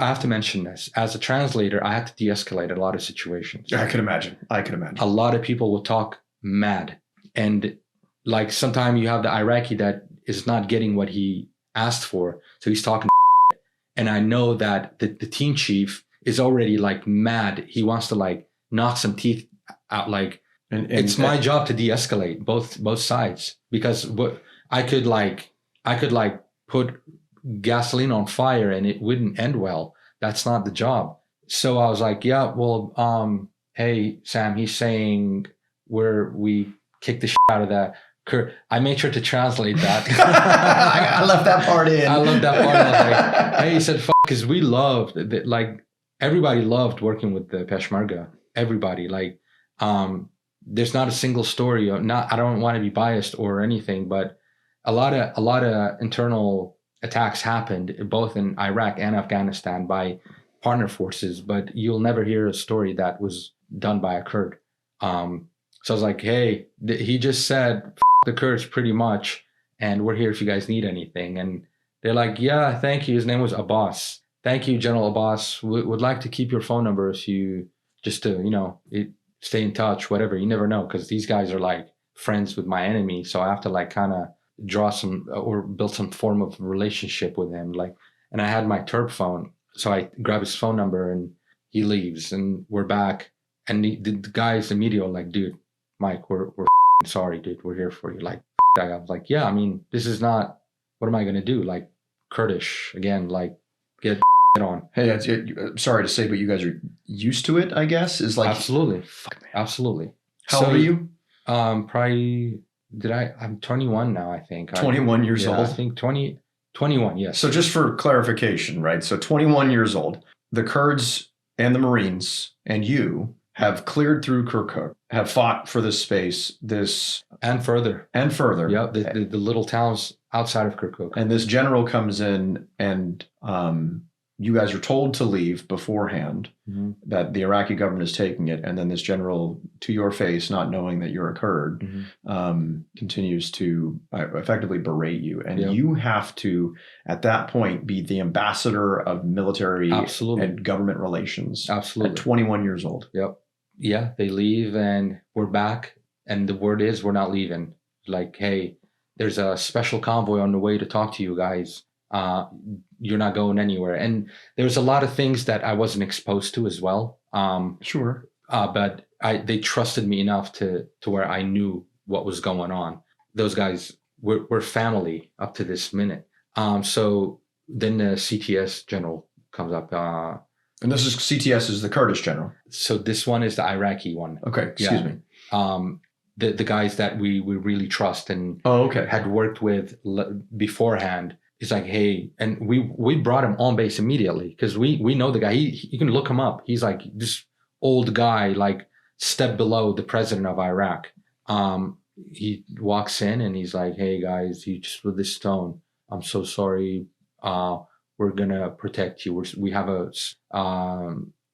I have to mention this. As a translator, I have to de-escalate a lot of situations. I can imagine. A lot of people will talk mad. And like sometimes you have the Iraqi that is not getting what he asked for. So he's talking. And I know that the team chief is already like mad. He wants to like knock some teeth out. Like, and it's my job to de-escalate both sides, because what I could put gasoline on fire and it wouldn't end well. That's not the job. So I was like, yeah, well, hey, Sam, he's saying we kicked the shit out of that. I made sure to translate that. I left that part in. I left that part. I was like, hey, he said, because we loved, like, everybody loved working with the Peshmerga. Everybody. Like, there's not a single story. I don't want to be biased or anything, but a lot of internal attacks happened both in Iraq and Afghanistan by partner forces, but you'll never hear a story that was done by a Kurd. So I was like, hey, he just said the Kurds pretty much, and we're here if you guys need anything. And they're like, yeah, thank you. His name was Abbas. Thank you, General Abbas. Would like to keep your phone number if you just to, stay in touch, whatever. You never know, because these guys are like friends with my enemy. So I have to like kind of draw some or build some form of relationship with him. Like, and I had my Terp phone. So I grab his phone number and he leaves and we're back. And the guys immediately like, dude, Mike, we're sorry, dude. We're here for you. Like, I was like, yeah, I mean, this is not, what am I going to do? Like Kurdish again, like get on. Hey, sorry to say, but you guys are used to it, I guess, is like. Absolutely. Absolutely. How old are you? Probably, I'm 21 now, I think. 21 years old? I think 21, yes. So just for clarification, right? So 21 years old, the Kurds and the Marines and you have cleared through Kirkuk, have fought for this space, and further. Yeah, the little towns outside of Kirkuk. And this general comes in and you guys are told to leave beforehand, that the Iraqi government is taking it. And then this general, to your face, not knowing that you're a Kurd, continues to effectively berate you. And you have to, at that point, be the ambassador of military and government relations. Absolutely. At 21 years old. Yep. Yeah, they leave and we're back. And the word is we're not leaving. Like, hey, there's a special convoy on the way to talk to you guys. You're not going anywhere. And there's a lot of things that I wasn't exposed to as well. Sure. But they trusted me enough to where I knew what was going on. Those guys were family up to this minute. So then the CTS general comes up. And this is CTS is the Kurdish general. So this one is the Iraqi one. Okay, excuse me. The guys that we really trust and had worked with beforehand. It's like, hey, and we brought him on base immediately because we know the guy. You can look him up. He's like this old guy, like step below the president of Iraq. He walks in and he's like, hey guys, he just with this stone. I'm so sorry. We're gonna protect you. We have a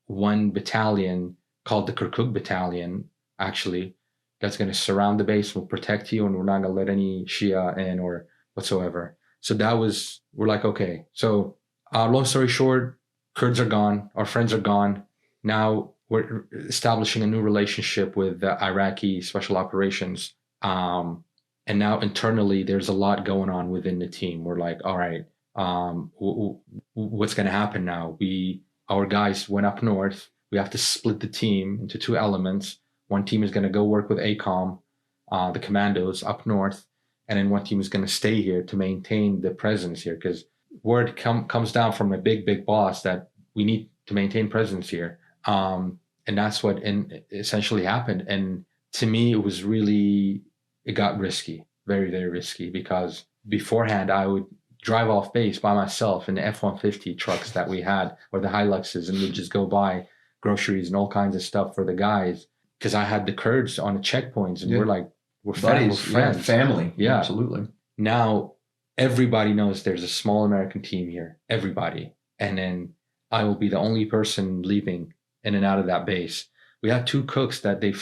one battalion called the Kirkuk Battalion, actually, that's gonna surround the base. We'll protect you, and we're not gonna let any Shia in or whatsoever. So we're like, okay. So long story short, Kurds are gone. Our friends are gone. Now we're establishing a new relationship with the Iraqi special operations. And now internally, there's a lot going on within the team. We're like, all right, what's going to happen now? Our guys went up north. We have to split the team into two elements. One team is going to go work with ACOM. the commandos up north, and then one team was going to stay here to maintain the presence here, because word comes down from a big boss that we need to maintain presence here. And that's what essentially happened. And to me, it got risky, very, very risky, because beforehand I would drive off base by myself in the F-150 trucks that we had, or the Hiluxes, and we'd just go buy groceries and all kinds of stuff for the guys, because I had the Kurds on the checkpoints, and we're buddies, friends. Family. Yeah, absolutely. Now everybody knows there's a small American team here, everybody. And then I will be the only person leaving in and out of that base. We had 2 cooks that they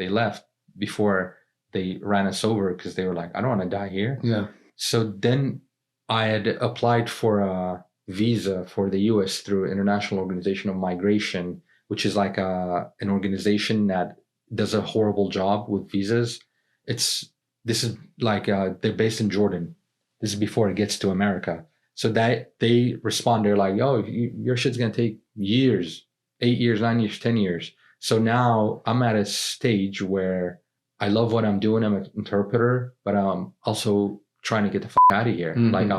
left before they ran us over, because they were like, I don't want to die here. Yeah. So then I had applied for a visa for the US through International Organization of Migration, which is like an organization that does a horrible job with visas. This is like they're based in Jordan. This is before it gets to America. So that they respond, they're like, "Oh, your shit's gonna take years, 8 years, 9 years, 10 years." So now I'm at a stage where I love what I'm doing. I'm an interpreter, but I'm also trying to get the fuck out of here. Like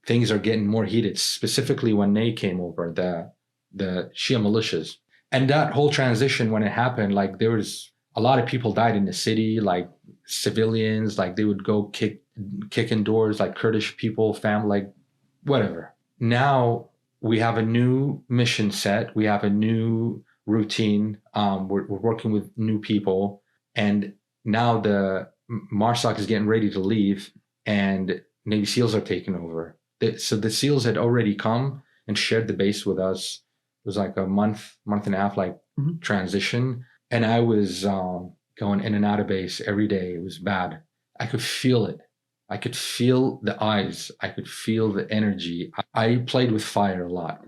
things are getting more heated, specifically when they came over, the Shia militias. And that whole transition, when it happened, like there was a lot of people died in the city, like civilians, like they would go kick in doors, like Kurdish people, family, like whatever. Now we have a new mission set. We have a new routine. We're working with new people. And now the MARSOC is getting ready to leave, and Navy SEALs are taking over. So the SEALs had already come and shared the base with us. It was like a month and a half, like transition. And I was going in and out of base every day. It was bad. I could feel it. I could feel the eyes. I could feel the energy. I played with fire a lot.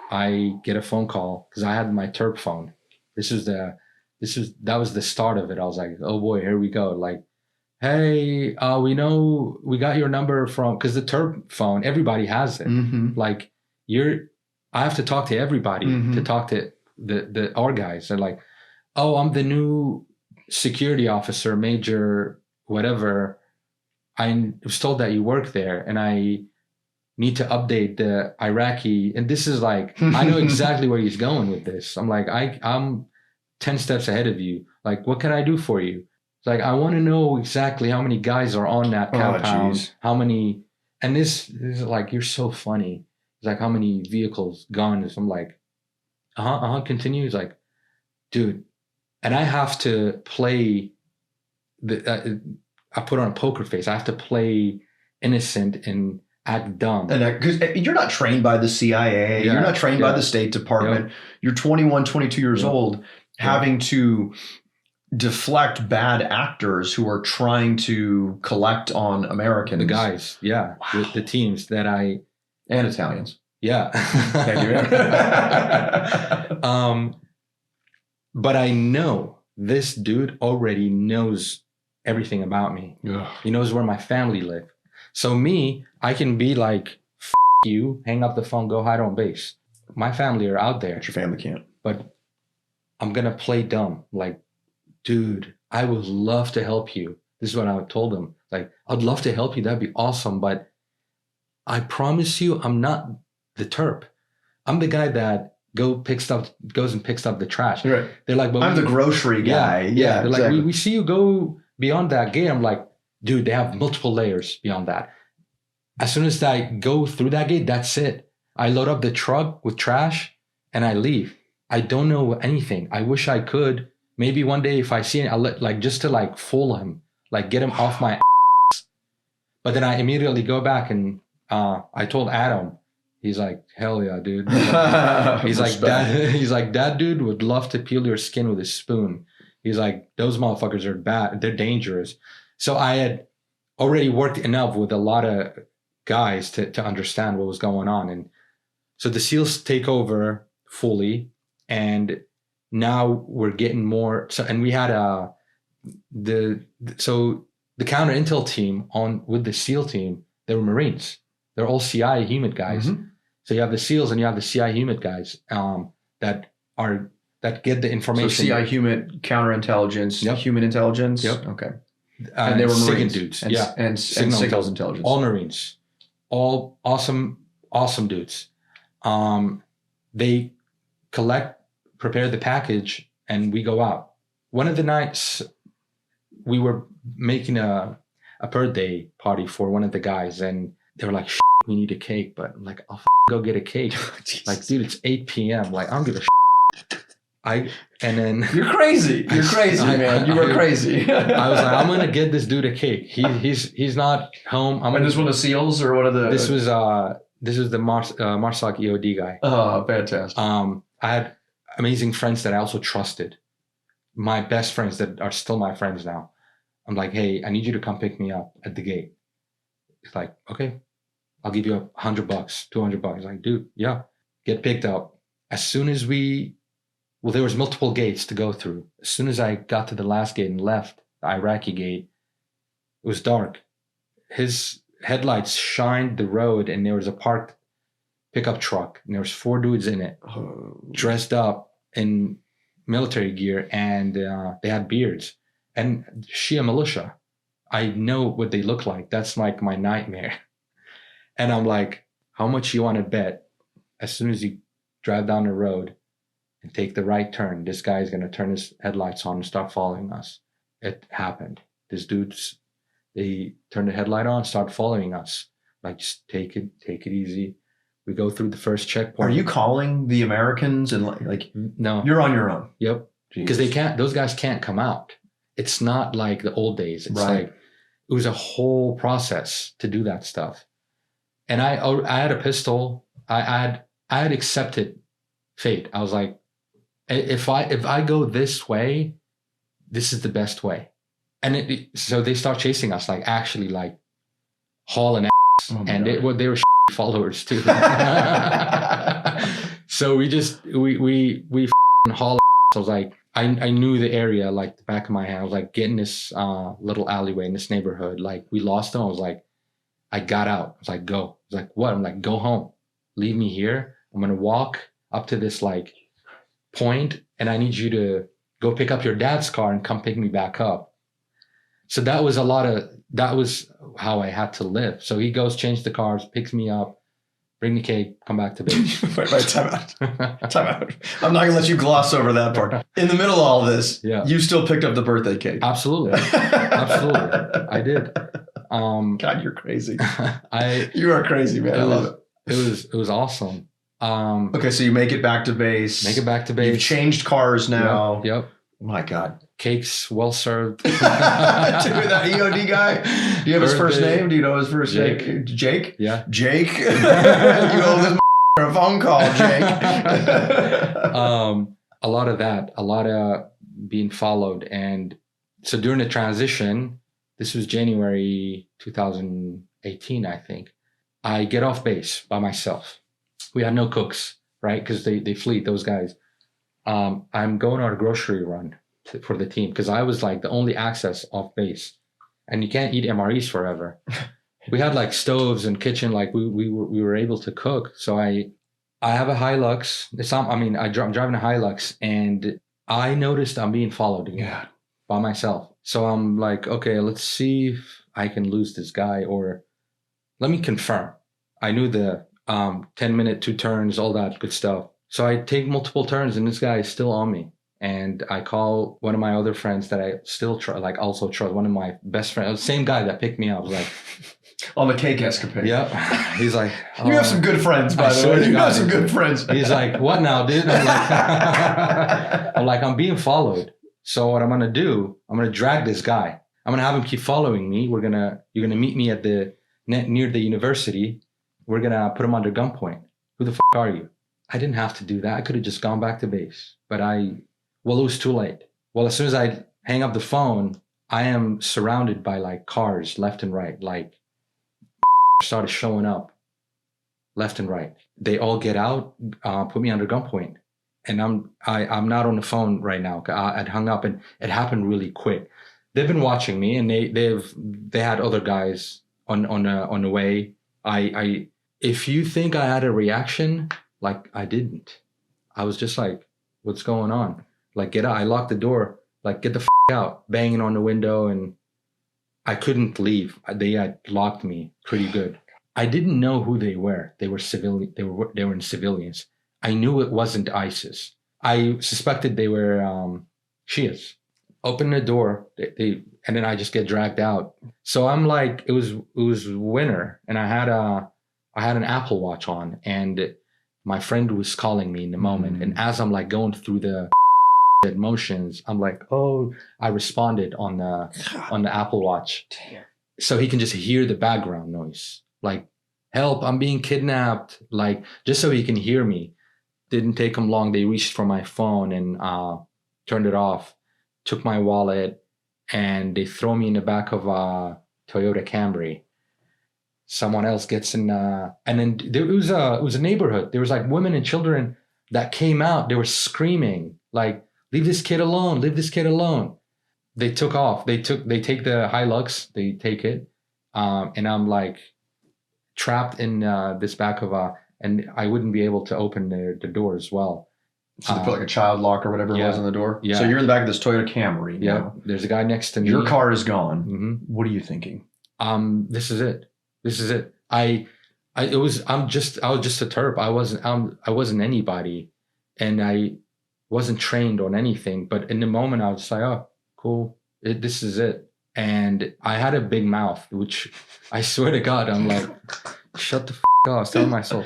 I get a phone call, because I had my Terp phone. That was the start of it. I was like, oh boy, here we go. Like, hey, we know we got your number from, because the Terp phone, everybody has it. Like I have to talk to everybody to talk to our guys. They're like, oh, I'm the new security officer, major, whatever. I was told that you work there, and I need to update the Iraqi. And this is like, I know exactly where he's going with this. I'm like, I'm 10 steps ahead of you. Like, what can I do for you? It's like, I want to know exactly how many guys are on that compound, how many, and this is like, you're so funny. It's like, how many vehicles, guns? I'm like, continue. He's like, dude, and I have to play I put on a poker face. I have to play innocent and act dumb. And because you're not trained by the CIA, you're not trained by the State Department. You're 21, 22 years old, having to deflect bad actors who are trying to collect on Americans. The guys, the teams that and Italians. Yeah. But I know this dude already knows everything about me. Ugh. He knows where my family live. So I can be like, F you, hang up the phone, go hide on base. My family are out there. But your family can't. But I'm going to play dumb. Like, dude, I would love to help you. This is what I told him. Like, I'd love to help you. That'd be awesome. But I promise you, I'm not the Terp. I'm the guy that goes and picks up the trash. Right. They're like, I'm the grocery guy. Yeah. They're exactly. like, we see you go beyond that gate. I'm like, dude, they have multiple layers beyond that. As soon as I go through that gate, that's it. I load up the truck with trash and I leave. I don't know anything. I wish I could. Maybe one day if I see it, I'll just to fool him, get him off my ass. But then I immediately go back and I told Adam, he's like, hell yeah, dude. He's like, that dude would love to peel your skin with a spoon. He's like, those motherfuckers are bad. They're dangerous. So I had already worked enough with a lot of guys to understand what was going on. And so the SEALs take over fully. And now we're getting more. So, and we had the counter intel team with the SEAL team, they were Marines. They're all CI humid guys. Mm-hmm. So you have the SEALs and you have the CI humid guys that that get the So information. CI human counterintelligence, Yep. human intelligence. Yep. Okay. And they were SIG Marines. dudes. And, Yeah. And signals intelligence. All Marines. All awesome dudes. They prepare the package, and we go out. One of the nights, we were making a birthday party for one of the guys, and they were like, we need a cake. But I'm like, I'll go get a cake. Like, dude, it's 8 p.m. Like, I don't give a and then You're crazy. You're crazy, man. You were crazy. I was like, I'm gonna get this dude a cake. He's not home. And this one of the SEALs or one of the? This was the Marsoc EOD guy. Oh, fantastic. I had amazing friends that I also trusted. My best friends that are still my friends now. I'm like, hey, I need you to come pick me up at the gate. It's like, okay, I'll give you $100, $200. Like, dude, yeah, get picked up. As soon as there was multiple gates to go through. As soon as I got to the last gate and left, the Iraqi gate, it was dark. His headlights shined the road, and there was a parked pickup truck, and there was 4 dudes in it, dressed up in military gear, and they had beards. And Shia militia, I know what they look like. That's like my nightmare. And I'm like, how much you want to bet? As soon as you drive down the road and take the right turn, this guy is going to turn his headlights on and start following us. It happened. These dudes, they turned the headlight on, start following us. Like, just take it easy. We go through the first checkpoint. Are you calling the Americans and like No. you're on your own? Yep. Because those guys can't come out. It's not like the old days. It's like, it was a whole process to do that stuff. And I had a pistol. I had accepted fate. I was like, if I go this way, this is the best way. And so they start chasing us, like actually like hauling ass. And they were followers too. So we haul ass. I was like, I knew the area like the back of my hand. I was like, get in this little alleyway in this neighborhood. Like, we lost them. I was like, I got out. I was like, go. I was like, what? I'm like, go home. Leave me here. I'm going to walk up to this like point, and I need you to go pick up your dad's car and come pick me back up. So that was how I had to live. So he goes, change the cars, picks me up, bring the cake, come back to base. Wait, time out. I'm not going to let you gloss over that part. In the middle of all this, you still picked up the birthday cake. Absolutely. Absolutely. I did. God, you're crazy. You You are crazy, man. I love it. It was awesome. Okay, so you make it back to base. You've changed cars now. Yep. Oh my God. Cakes well served. Dude, that EOD guy. Do you have his first name? Do you know his first name? Jake? Yeah. Jake? You owe this a phone call, Jake. A lot of that. A lot of being followed. And so during the transition, this was January 2018, I think. I get off base by myself. We had no cooks, right? Because they fleet, those guys. I'm going on a grocery run for the team because I was like the only access off base. And you can't eat MREs forever. We had like stoves and kitchen, like we were able to cook. So I have a Hilux. I'm driving a Hilux, and I noticed I'm being followed again by myself. So I'm like, okay, let's see if I can lose this guy, or let me confirm. I knew the 10-minute, 2 turns, all that good stuff. So I take multiple turns, and this guy is still on me. And I call one of my other friends that I still also trust, one of my best friends, the same guy that picked me up. Like, on the cake escapade. Yeah. He's like, you have some good friends, by the way. You have some good friends. He's like, what now, dude? I'm like, I'm being followed. So what I'm going to do, I'm going to drag this guy. I'm going to have him keep following me. You're going to meet me at near the university. We're going to put him under gunpoint. Who the fuck are you? I didn't have to do that. I could have just gone back to base, but it was too late. Well, as soon as I hang up the phone, I am surrounded by like cars left and right, like started showing up left and right. They all get out, put me under gunpoint, and I'm not on the phone right now. I'd hung up, and it happened really quick. They've been watching me, and they had other guys on the way. If you think I had a reaction, like, I didn't. I was just like, What's going on? Like, get out. I locked the door. Like, get the out. Banging on the window, and I couldn't leave. They had locked me pretty good. I didn't know who they were. They were civilian. They were in civilians. I knew it wasn't ISIS. I suspected they were Shias. Open the door, and then I just get dragged out. So I'm like, it was winter, and I had an Apple Watch on, and my friend was calling me in the moment. And as I'm like going through the motions, I'm like, oh, I responded on the Apple Watch. Damn. So he can just hear the background noise, like, help, I'm being kidnapped, like, just so he can hear me. Didn't take him long. They reached for my phone and turned it off, took my wallet, and they throw me in the back of a Toyota Camry. Someone else gets in, and then it was a neighborhood. There was like women and children that came out. They were screaming, like, leave this kid alone, leave this kid alone. They took off. They take the Hilux, they take it, and I'm like trapped in this back of and I wouldn't be able to open the door as well. So they put like a child lock or whatever it was on the door? Yeah. So you're in the back of this Toyota Camry. Yeah. Now. There's a guy next to me. Your car is gone. Mm-hmm. What are you thinking? This is it. This is it. I was just a terp. I wasn't anybody, and I wasn't trained on anything. But in the moment, I was just like, oh, cool. This is it. And I had a big mouth, which I swear to God, I'm like, shut the f*** up. I was telling myself,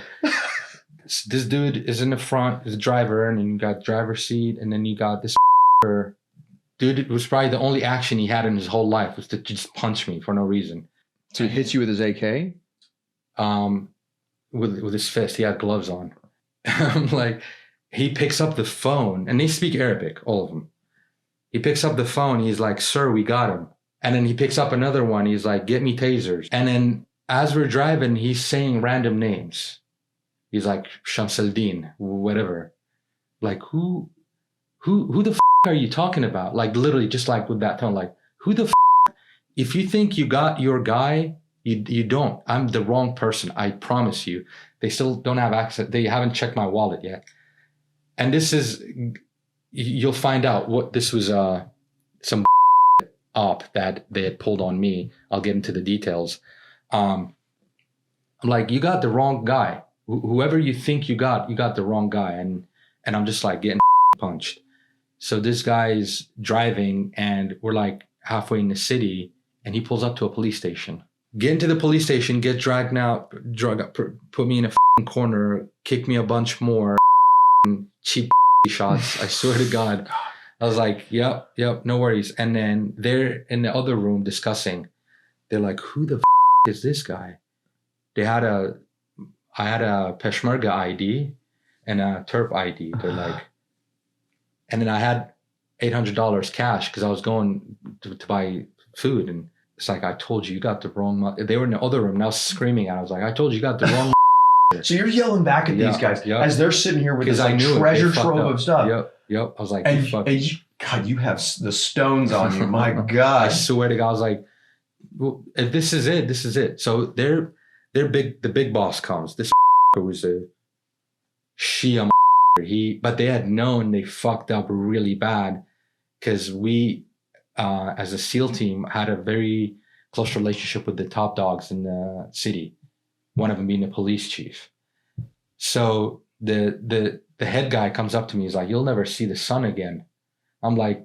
this dude is in the front, is a driver, and then you got driver's seat, and then you got this dude. It was probably the only action he had in his whole life was to just punch me for no reason. So he hits you with his AK? With his fist. He had gloves on. I'm like, he picks up the phone, and they speak Arabic, all of them. He picks up the phone. He's like, sir, we got him. And then he picks up another one. He's like, get me tasers. And then as we're driving, he's saying random names. He's like, Shamsuddin, whatever. Like, who the f*** are you talking about? Like, literally, just like with that tone, like, who the f***? If you think you got your guy, you don't. I'm the wrong person. I promise you. They still don't have access. They haven't checked my wallet yet. And this is, you'll find out what this was, some op that they had pulled on me. I'll get into the details. I'm like, you got the wrong guy. Whoever you think you got the wrong guy. And I'm just like getting punched. So this guy's driving, and we're like halfway in the city, and he pulls up to a police station. Get into the police station, get dragged out, put me in a corner, kick me a bunch more, cheap shots. I swear to God. I was like, yep, no worries. And then they're in the other room discussing. They're like, who the is this guy? I had a Peshmerga ID and a Terp ID. They're like, and then I had $800 cash because I was going to buy food. And it's like, I told you, you got the wrong. They were in the other room now screaming. And I was like, I told you, you got the wrong. So you're yelling back at these guys as they're sitting here with this like treasure trove of stuff. Yep. I was like, God, you have the stones on you. My God. I swear to God, I was like, well, if this is it, this is it. So they're big. The big boss comes. This was a Shia. But they had known they fucked up really bad because we, as a SEAL team, had a very close relationship with the top dogs in the city. One of them being the police chief. So the head guy comes up to me. He's like, you'll never see the sun again. I'm like,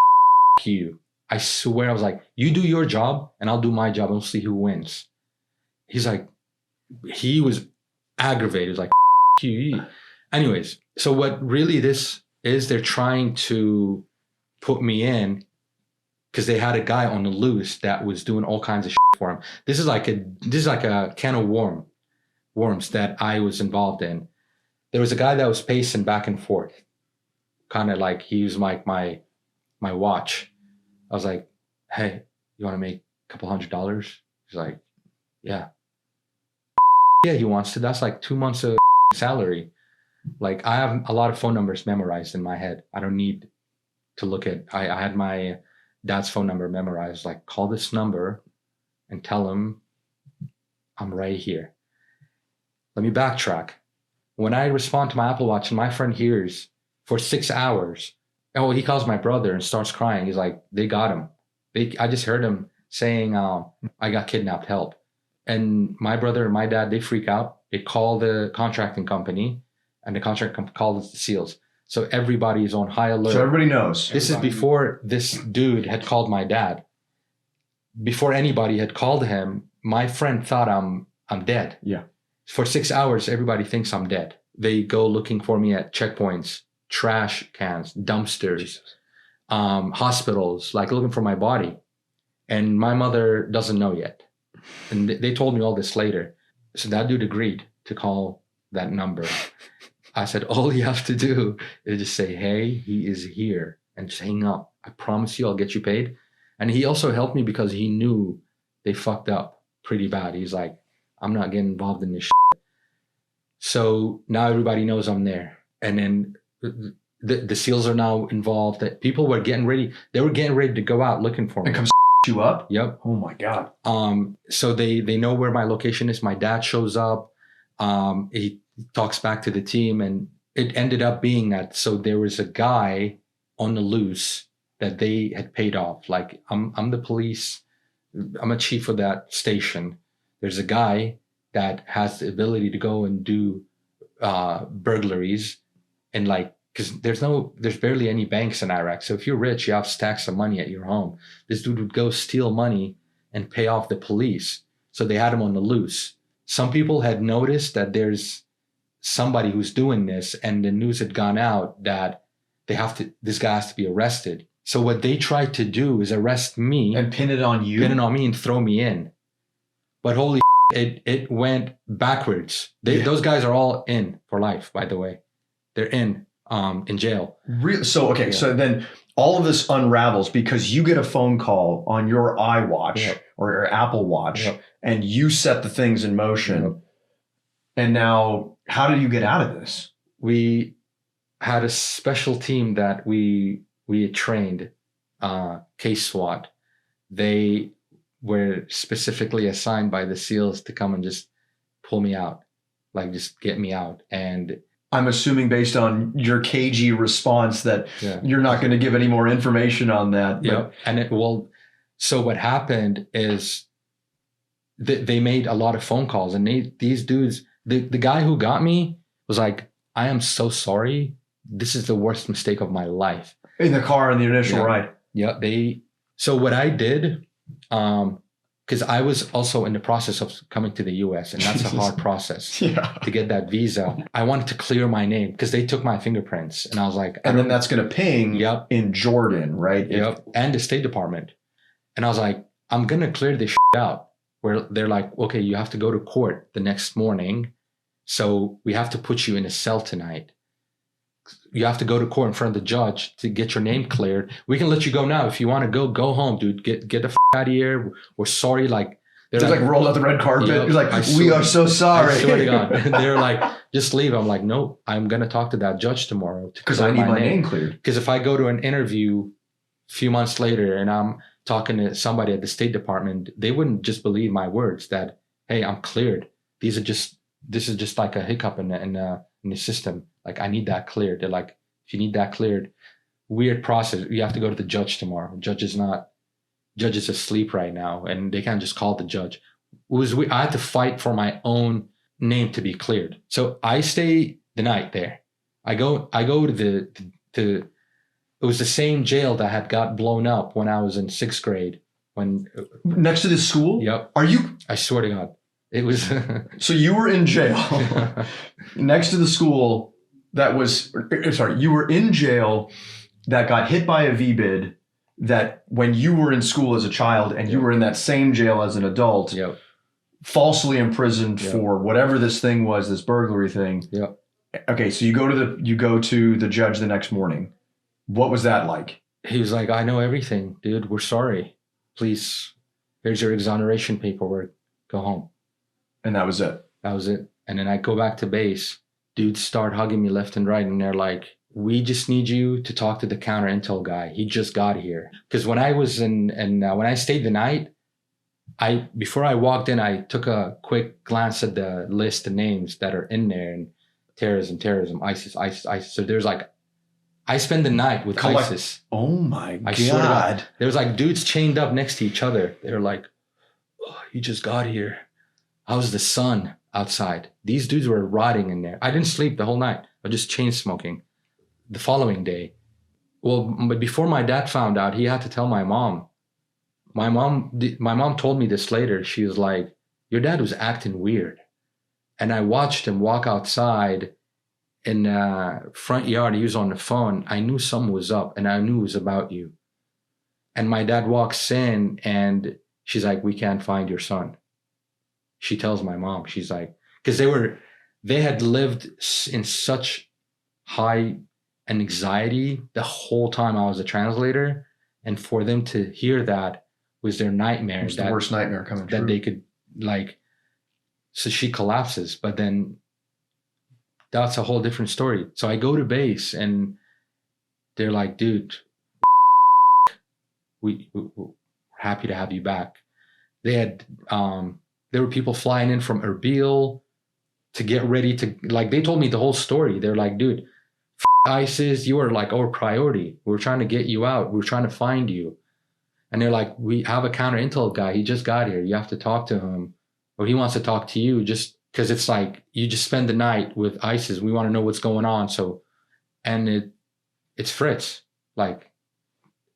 you. I swear, I was like, you do your job and I'll do my job and we'll see who wins. He's like, he was aggravated. He was like, you. Anyways, so what really this is, they're trying to put me in because they had a guy on the loose that was doing all kinds of shit for him. This is like a can of worms that I was involved in. There was a guy that was pacing back and forth, kind of like he was like my watch. I was like, hey, you want to make a couple $100? He's like, yeah. Yeah, he wants to. That's like 2 months of salary. Like, I have a lot of phone numbers memorized in my head. I don't need to look at, I had my dad's phone number memorized. Like, call this number and tell him I'm right here. Let me backtrack. When I respond to my Apple Watch and my friend hears for 6 hours. Oh, he calls my brother and starts crying. He's like, they got him. I just heard him saying, I got kidnapped, help. And my brother and my dad, they freak out. They call the contracting company, and the contract company calls the SEALs. So everybody is on high alert. So everybody knows. This is before this dude had called my dad. Before anybody had called him, my friend thought I'm dead. Yeah. For 6 hours, everybody thinks I'm dead. They go looking for me at checkpoints, trash cans, dumpsters, hospitals, like looking for my body. And my mother doesn't know yet. And they told me all this later. So that dude agreed to call that number. I said, all you have to do is just say, hey, he is here, and just hang up. I promise you I'll get you paid. And he also helped me because he knew they fucked up pretty bad. He's like, I'm not getting involved in this shit. So now everybody knows I'm there. And then the SEALs are now involved. That people were getting ready. They were getting ready to go out looking for me. And come you up? Yep. Oh my God. So they know where my location is. My dad shows up. He talks back to the team, and it ended up being that. So there was a guy on the loose that they had paid off. Like, I'm the police. I'm a chief of that station. There's a guy that has the ability to go and do burglaries, and like, because there's barely any banks in Iraq. So if you're rich, you have stacks of money at your home. This dude would go steal money and pay off the police. So they had him on the loose. Some people had noticed that there's somebody who's doing this, and the news had gone out that this guy has to be arrested. So what they tried to do is arrest me and pin it on you, and throw me in. But holy it went backwards. Those guys are all in for life, by the way. They're in jail. Really? So, okay. Yeah. So then all of this unravels because you get a phone call on your iWatch or your Apple Watch, and you set the things in motion. And now, how did you get out of this? We had a special team that we had trained, case SWAT. They were specifically assigned by the SEALs to come and just pull me out, like just get me out. And I'm assuming based on your cagey response that you're not going to give any more information on that. Yeah. And so what happened is they made a lot of phone calls, and these dudes, the guy who got me was like, I am so sorry. This is the worst mistake of my life. In the car on the initial ride. Yeah. So what I did, because I was also in the process of coming to the US, and that's a hard process to get that visa. I wanted to clear my name because they took my fingerprints, and I was like, and then that's going to ping in Jordan, right? And the State Department. And I was like, I'm going to clear this out, where they're like, okay, you have to go to court the next morning. So we have to put you in a cell tonight. You have to go to court in front of the judge to get your name cleared. We can let you go now. If you want to go home, dude. Get the out of here. We're sorry. Like, they're like rolled out the red carpet. You're like, we are so sorry. I swear to God. They're like, just leave. I'm like, no, I'm going to talk to that judge tomorrow. Because I need my name cleared. Because if I go to an interview a few months later and I'm talking to somebody at the State Department, they wouldn't just believe my words that, hey, I'm cleared. This is just like a hiccup in the system. Like, I need that cleared. They're like, if you need that cleared, weird process. You have to go to the judge tomorrow. Judge is asleep right now, and they can't just call the judge. I had to fight for my own name to be cleared. So I stay the night there. I go to it was the same jail that had got blown up when I was in 6th grade. When next to this school? Yep. Are you? I swear to God. It was. So you were in jail next to the school you were in jail that got hit by a VBID that when you were in school as a child and you were in that same jail as an adult, falsely imprisoned for whatever this thing was, this burglary thing. Yep. Okay. So you go to the judge the next morning. What was that like? He was like, I know everything, dude. We're sorry. Please, here's your exoneration paperwork. Go home. And that was it. That was it. And then I go back to base. Dudes start hugging me left and right. And they're like, we just need you to talk to the counter intel guy. He just got here. Because when I was when I stayed the night, before I walked in, I took a quick glance at the list of names that are in there, and terrorism, ISIS. So there's like I spend the night with ISIS. Oh my I swear to God. God. There was like dudes chained up next to each other. They're like, oh, you just got here. How's the sun outside? These dudes were rotting in there. I didn't sleep the whole night. I was just chain smoking. The following day, well, but before my dad found out, he had to tell my mom. My mom told me this later. She was like, your dad was acting weird. And I watched him walk outside in the front yard. He was on the phone. I knew something was up, and I knew it was about you. And my dad walks in, and she's like, we can't find your son. She tells my mom, she's like, because they had lived in such high anxiety the whole time I was a translator. And for them to hear that was their nightmare. It was the worst nightmare coming true. That they could like, so she collapses, but then that's a whole different story. So I go to base and they're like, dude, we're happy to have you back. They had, there were people flying in from Erbil to get ready to, like, they told me the whole story. They're like, dude, ISIS, you are like our priority. We're trying to get you out. We're trying to find you. And they're like, we have a counter intel guy. He just got here. You have to talk to him, or he wants to talk to you, just because it's like, you just spend the night with ISIS. We want to know what's going on. So, and it's Fritz. Like,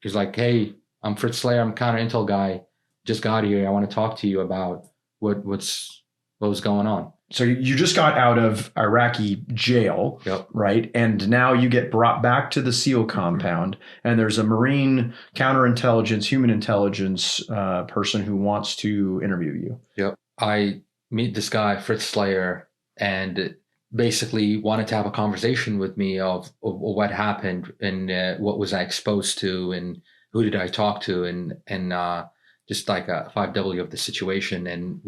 he's like, hey, I'm Fritz Slayer. I'm counter intel guy. Just got here. I want to talk to you about what was going on. So you just got out of Iraqi jail, Yep. right? And now you get brought back to the SEAL compound, and there's a Marine counterintelligence, human intelligence person who wants to interview you. Yep. I meet this guy, Fritz Slayer, and basically wanted to have a conversation with me of what happened and what was I exposed to and who did I talk to and just like a 5W of the situation. And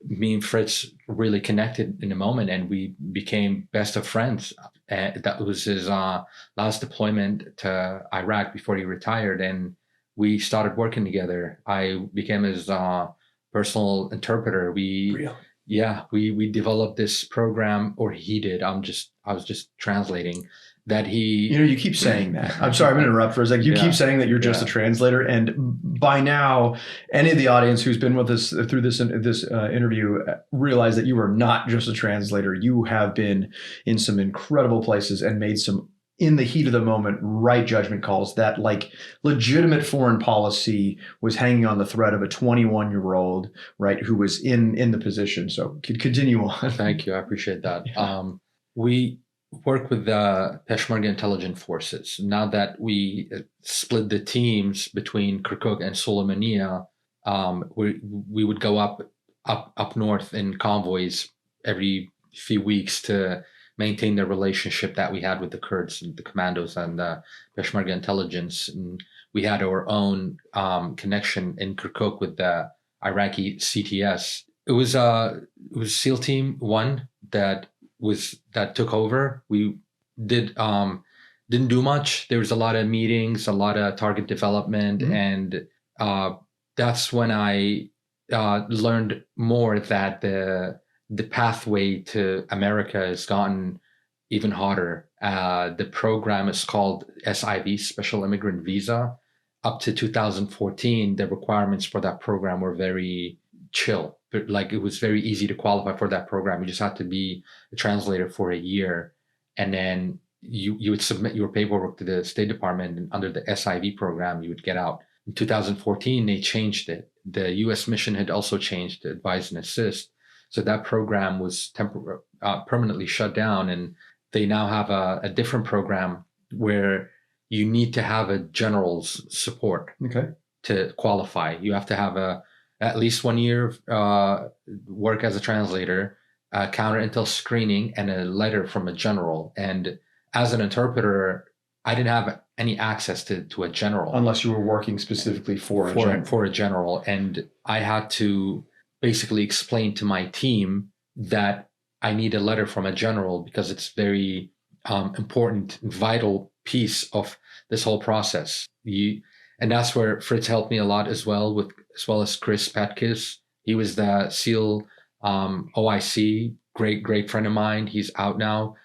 me and Fritz really connected in a moment, and we became best of friends. And that was his last deployment to Iraq before he retired, and we started working together. I became his personal interpreter. We developed this program, or he did. I was just translating. That he, you keep saying that. I'm sorry, I'm going to interrupt for a second. You keep saying that you're just a translator, and by now, any of the audience who's been with us through this interview realize that you are not just a translator. You have been in some incredible places and made some, in the heat of the moment, right judgment calls that, like, legitimate foreign policy was hanging on the thread of a 21-year-old, right, who was in the position. So continue on. Thank you. I appreciate that. We work with the Peshmerga intelligence forces. Now that we split the teams between Kirkuk and Sulaymaniyah, we would go up north in convoys every few weeks to maintain the relationship that we had with the Kurds, and the commandos, and the Peshmerga intelligence. And we had our own connection in Kirkuk with the Iraqi CTS. It was SEAL Team 1 that took over. We didn't do much. There was a lot of meetings, a lot of target development, and that's when I learned more that the pathway to America has gotten even harder. The program is called SIV, Special Immigrant Visa. Up to 2014, the requirements for that program were very chill. But like, it was very easy to qualify for that program. You just had to be a translator for a year, and then you would submit your paperwork to the State Department, and under the SIV program, you would get out. In 2014, they changed it. The U.S. mission had also changed to advise and assist. So that program was permanently shut down, and they now have a different program where you need to have a general's support to qualify. You have to have at least 1 year work as a translator, counter intel screening, and a letter from a general. And as an interpreter, I didn't have any access to a general. Unless you were working specifically for a general. And I had to basically explain to my team that I need a letter from a general, because it's very important, vital piece of this whole process. And that's where Fritz helped me a lot as well as Chris Petkis. He was the SEAL OIC, great friend of mine. He's out now.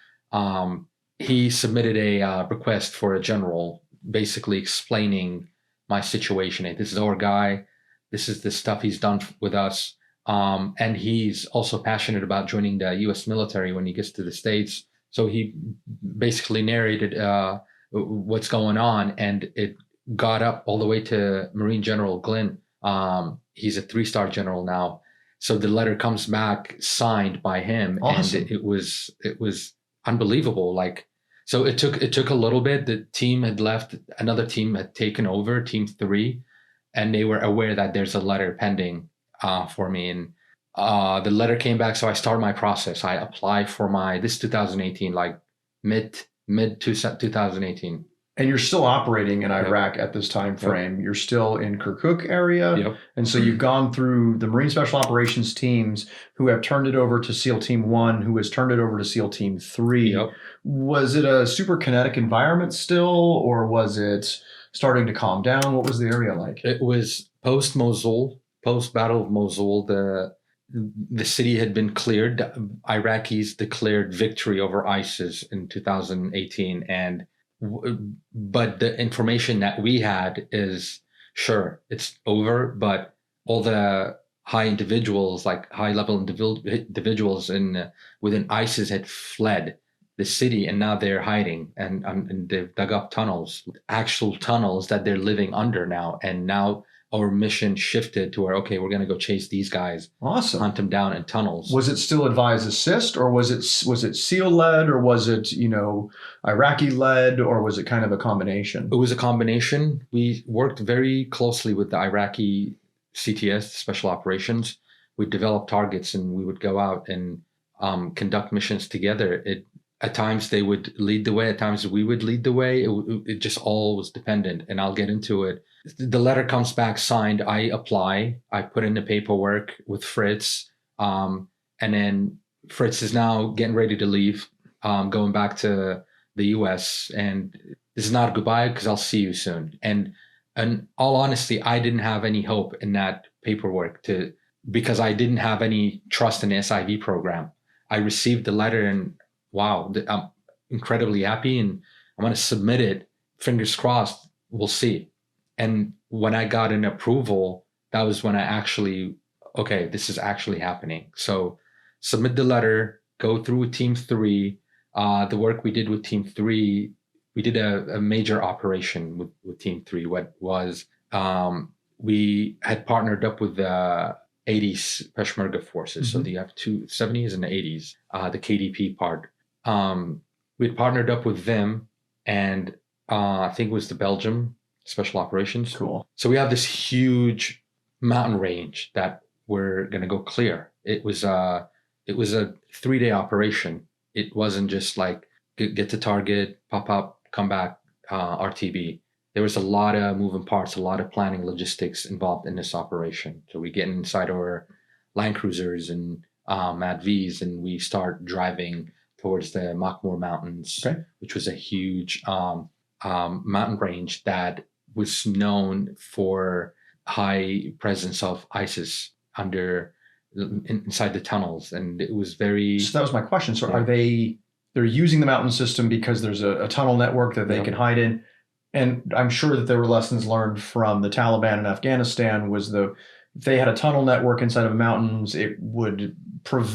he submitted a request for a general, basically explaining my situation. Hey, this is our guy. This is the stuff he's done with us. And he's also passionate about joining the U.S. military when he gets to the States. So he basically narrated what's going on, and it got up all the way to Marine General Glynn. He's a 3-star general now. So the letter comes back signed by him, Awesome. and it was unbelievable. Like, so it took a little bit. The team had left, another team had taken over, Team 3, and they were aware that there's a letter pending for me. And the letter came back, so I started my process. I applied for this 2018, like mid 2018. And you're still operating in Yep. Iraq at this time frame. You're still in Kirkuk area. Yep. And so you've gone through the Marine Special Operations teams who have turned it over to SEAL Team 1, who has turned it over to SEAL Team 3. Yep. Was it a super kinetic environment still, or was it starting to calm down? What was the area like? It was post-Mosul, post-Battle of Mosul. The city had been cleared. Iraqis declared victory over ISIS in 2018, but the information that we had is, sure, it's over, but all the high-level individuals within ISIS had fled the city, and now they're hiding, and they've dug up tunnels, actual tunnels that they're living under now. And now our mission shifted to where, okay, we're going to go chase these guys, Awesome. hunt them down in tunnels. Was it still advise assist, or was it SEAL led, or was it Iraqi led, or was it kind of a combination? It was a combination. We worked very closely with the Iraqi CTS, Special Operations. We developed targets, and we would go out and conduct missions together. At times they would lead the way, at times we would lead the way. It just all was dependent, and I'll get into it. The letter comes back signed. I apply. I put in the paperwork with Fritz, and then Fritz is now getting ready to leave, going back to the U.S. And this is not a goodbye, because I'll see you soon. And in all honesty, I didn't have any hope in that paperwork because I didn't have any trust in the SIV program. I received the letter, and wow, I'm incredibly happy, and I'm going to submit it. Fingers crossed, we'll see. And when I got an approval, that was when I actually, okay, this is actually happening. So submit the letter, go through with Team 3. The work we did with Team 3, we did a major operation with Team 3. What was, we had partnered up with the 80s Peshmerga forces. Mm-hmm. So you have 70s and the 80s, the KDP part. We had partnered up with them, and I think it was the Belgium Special Operations. Cool. So we have this huge mountain range that we're going to go clear. It was a 3-day operation. It wasn't just like get to target, pop up, come back, RTB. There was a lot of moving parts, a lot of planning, logistics involved in this operation. So we get inside our Land Cruisers and MAD-Vs, and we start driving towards the Makmur Mountains, okay, which was a huge mountain range that was known for high presence of ISIS inside the tunnels. And it was very... So that was my question. So are they're using the mountain system because there's a tunnel network that they can hide in? And I'm sure that there were lessons learned from the Taliban in Afghanistan. If they had a tunnel network inside of mountains, it would provide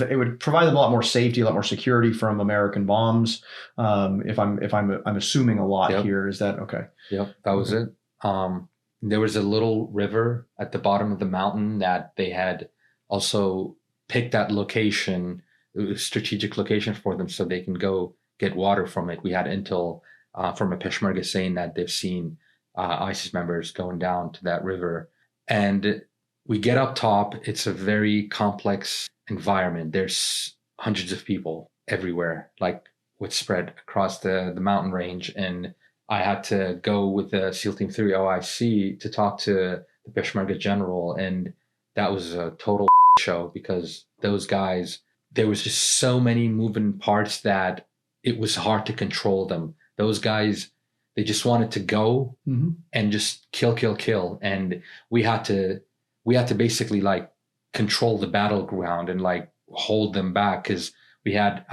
them a lot more safety, a lot more security from American bombs. If I'm assuming a lot here, is that okay? Yep, that was it. There was a little river at the bottom of the mountain that they had also picked that location, a strategic location for them, so they can go get water from it. We had intel from a Peshmerga saying that they've seen ISIS members going down to that river. And we get up top. It's a very complex environment. There's hundreds of people everywhere, like what's spread across the mountain range. And I had to go with the SEAL Team 3 OIC to talk to the Peshmerga general. And that was a total show, because those guys, there was just so many moving parts that it was hard to control them. Those guys, they just wanted to go and just kill. And we had to basically like control the battleground and like hold them back, because we had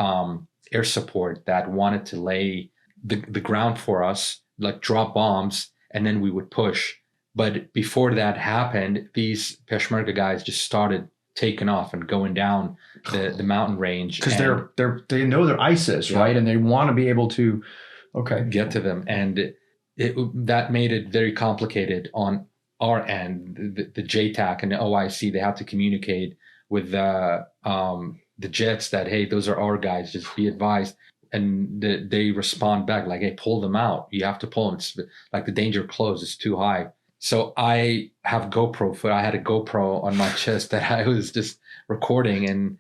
air support that wanted to lay the ground for us, like drop bombs, and then we would push. But before that happened, these Peshmerga guys just started taking off and going down the mountain range. Because they know they're ISIS, right? And they want to be able to get to them. And that made it very complicated on our end. The JTAC and the OIC, they have to communicate with the jets that, hey, those are our guys, just be advised. And they respond back like, hey, pull them out. You have to pull them. It's like the danger close is too high. So I have GoPro foot. I had a GoPro on my chest that I was just recording, and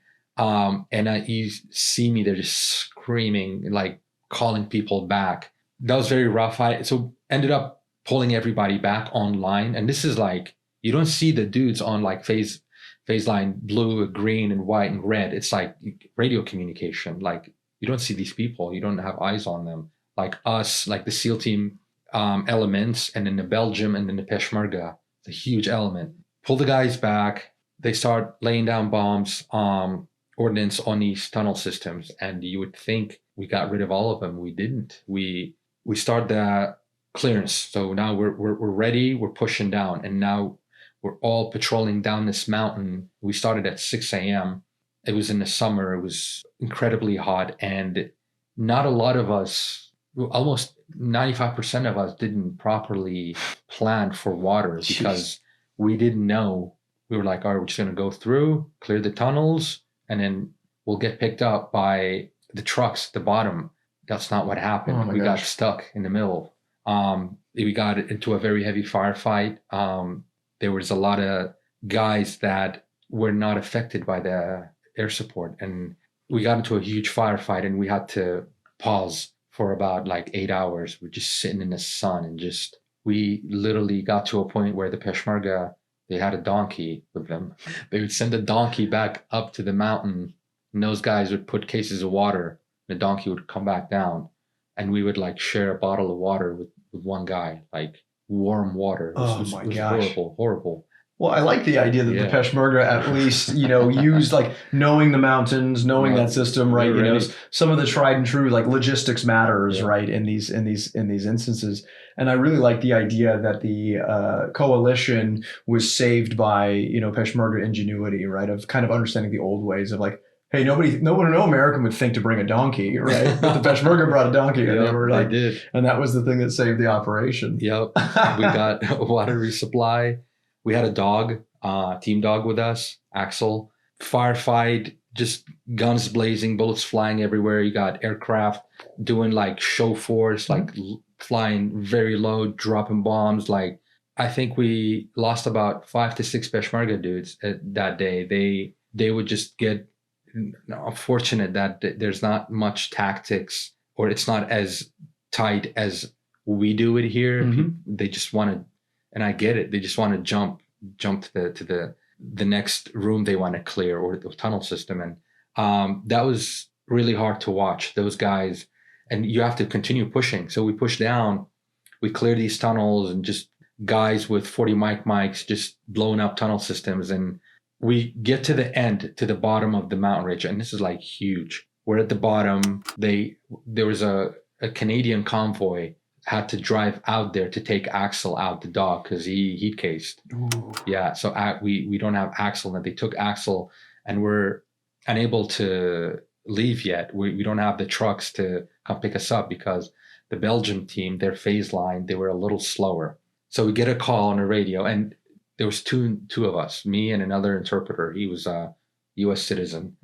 you see me, they're just screaming, like calling people back. That was very rough. So ended up pulling everybody back online. And this is like, you don't see the dudes on like phase line blue, green, and white and red. It's like radio communication. Like you don't see these people. You don't have eyes on them. Like us, like the SEAL team elements, and then the Belgium, and then the Peshmerga, it's a huge element. Pull the guys back. They start laying down bombs, ordnance on these tunnel systems, and you would think we got rid of all of them. We didn't. We start the clearance. So now we're ready. We're pushing down, and now we're all patrolling down this mountain. We started at 6 a.m. It was in the summer. It was incredibly hot, and not a lot of us, almost 95% of us, didn't properly plan for water because we didn't know. We were like, all right, we're just going to go through, clear the tunnels, and then we'll get picked up by the trucks at the bottom. That's not what happened. We got stuck in the middle. We got into a very heavy firefight. There was a lot of guys that were not affected by the air support. And we got into a huge firefight, and we had to pause for about like 8 hours. We're just sitting in the sun, and we literally got to a point where the Peshmerga, they had a donkey with them. They would send the donkey back up to the mountain, and those guys would put cases of water. The donkey would come back down, and we would like share a bottle of water with one guy, like warm water. It was horrible. Well, I like the idea that the Peshmerga at least, used like knowing the mountains, knowing that system, right? Some of the tried and true like logistics matters, right? In these instances. And I really like the idea that the coalition was saved by, Peshmerga ingenuity, right? Of kind of understanding the old ways of like, hey, no American would think to bring a donkey, right? But the Peshmerga brought a donkey, and they did, and that was the thing that saved the operation. Yep, we got a water resupply. We had a dog, team dog with us, Axel. Firefight, just guns blazing, bullets flying everywhere. You got aircraft doing like show force, like flying very low, dropping bombs. Like I think we lost about 5 to 6 Peshmerga dudes that day. They would just get unfortunate that there's not much tactics, or it's not as tight as we do it here. They just want to, and I get it, they just want to jump to the next room they want to clear, or the tunnel system. And that was really hard to watch, those guys. And you have to continue pushing. So we push down, we clear these tunnels, and just guys with 40 mics just blowing up tunnel systems. And we get to the end, to the bottom of the mountain ridge, and this is like huge. We're at the bottom. There was a Canadian convoy had to drive out there to take Axel out, the dog, because he heat cased. Ooh. Yeah, so we don't have Axel, and they took Axel, and we're unable to leave yet. We don't have the trucks to come pick us up because the Belgium team, their phase line, they were a little slower. So we get a call on the radio, and there was two of us, me and another interpreter. He was a U.S. citizen.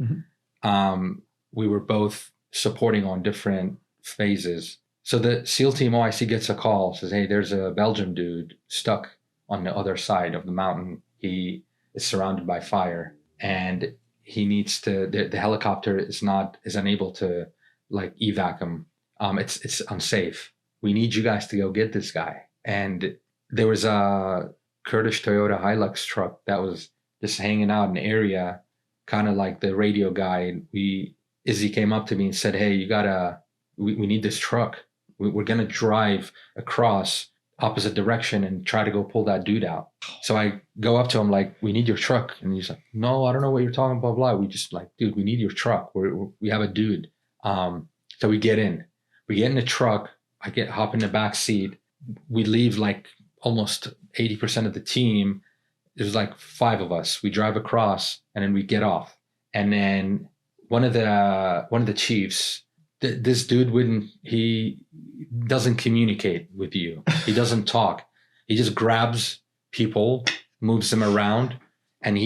We were both supporting on different phases. So the SEAL team OIC gets a call, says, hey, there's a Belgian dude stuck on the other side of the mountain. He is surrounded by fire, and he needs to, the helicopter is unable to like evac him. It's unsafe. We need you guys to go get this guy. And there was a Kurdish Toyota Hilux truck that was just hanging out in the area, kind of like the radio guy. Izzy came up to me and said, hey, we need this truck. We're going to drive across opposite direction and try to go pull that dude out. So I go up to him like, we need your truck. And he's like, no, I don't know what you're talking about, blah, blah. We just like, dude, we need your truck. We have a dude. So we get in the truck. Hop in the back seat. We leave like almost 80% of the team. There's like 5 of us. We drive across and then we get off. And then one of the chiefs, this dude he doesn't communicate with you. He doesn't talk. He just grabs people, moves them around, and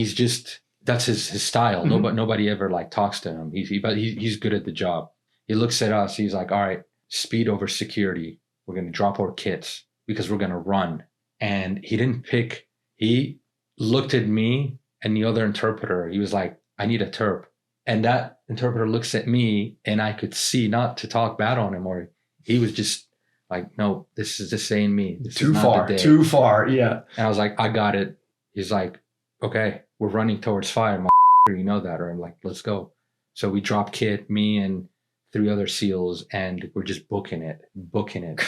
that's his style. Mm-hmm. Nobody ever like talks to him. But he's good at the job. He looks at us. He's like, all right, speed over security. We're going to drop our kits because we're going to run. And he looked at me and the other interpreter. He was like, I need a terp. And that interpreter looks at me, and I could see, not to talk bad on him, or he was just like, no, this ain't me. This Too is not far, the day. too far. Yeah. And I was like, I got it. He's like, okay, we're running towards fire. You know that. Or I'm like, let's go. So we drop kit, me and 3 other SEALs, and we're just booking it. And,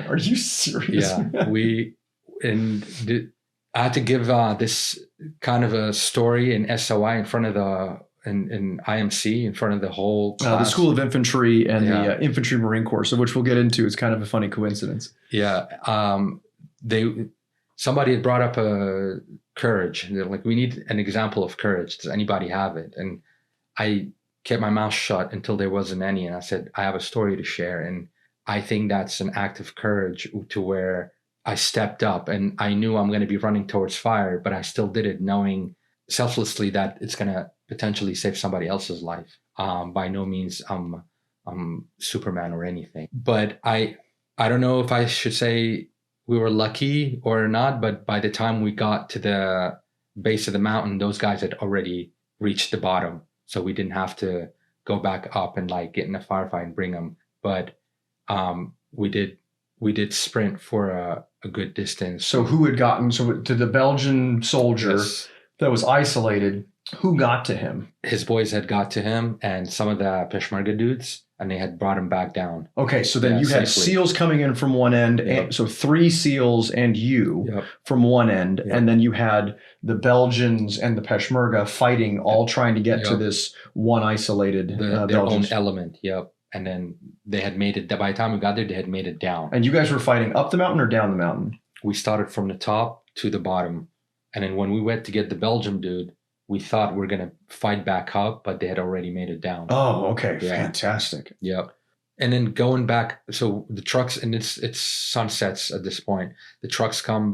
Are you serious? Yeah. I had to give this kind of a story in SOI in front of in IMC, in front of the whole class. The School of Infantry and the Infantry Marine Corps, so which we'll get into. It's kind of a funny coincidence. Yeah. Somebody had brought up courage. They're like, we need an example of courage. Does anybody have it? And I kept my mouth shut until there wasn't any. And I said, I have a story to share. And I think that's an act of courage, to where I stepped up and I knew I'm going to be running towards fire, but I still did it knowing selflessly that it's going to potentially save somebody else's life. By no means I'm Superman or anything, but I don't know if I should say we were lucky or not, but by the time we got to the base of the mountain, those guys had already reached the bottom. So we didn't have to go back up and like get in a firefight and bring them. But we did sprint for a good distance. So who had gotten to the Belgian soldier that was isolated? Who got to him? His boys had got to him, and some of the Peshmerga dudes, and they had brought him back down. Okay, so then you had safely. SEALs coming in from one end, and so 3 SEAls and you from one end, and then you had the Belgians and the Peshmerga fighting, all trying to get to this one isolated their own element. Yep. And then they had made it. By the time we got there, they had made it down. And you guys were fighting up the mountain or down the mountain? We started from the top to the bottom, and then when we went to get the Belgian dude, we thought we were going to fight back up, but they had already made it down. Oh, okay. Yeah. Fantastic. Yep. And then going back, so the trucks, and it's sunsets at this point. The trucks come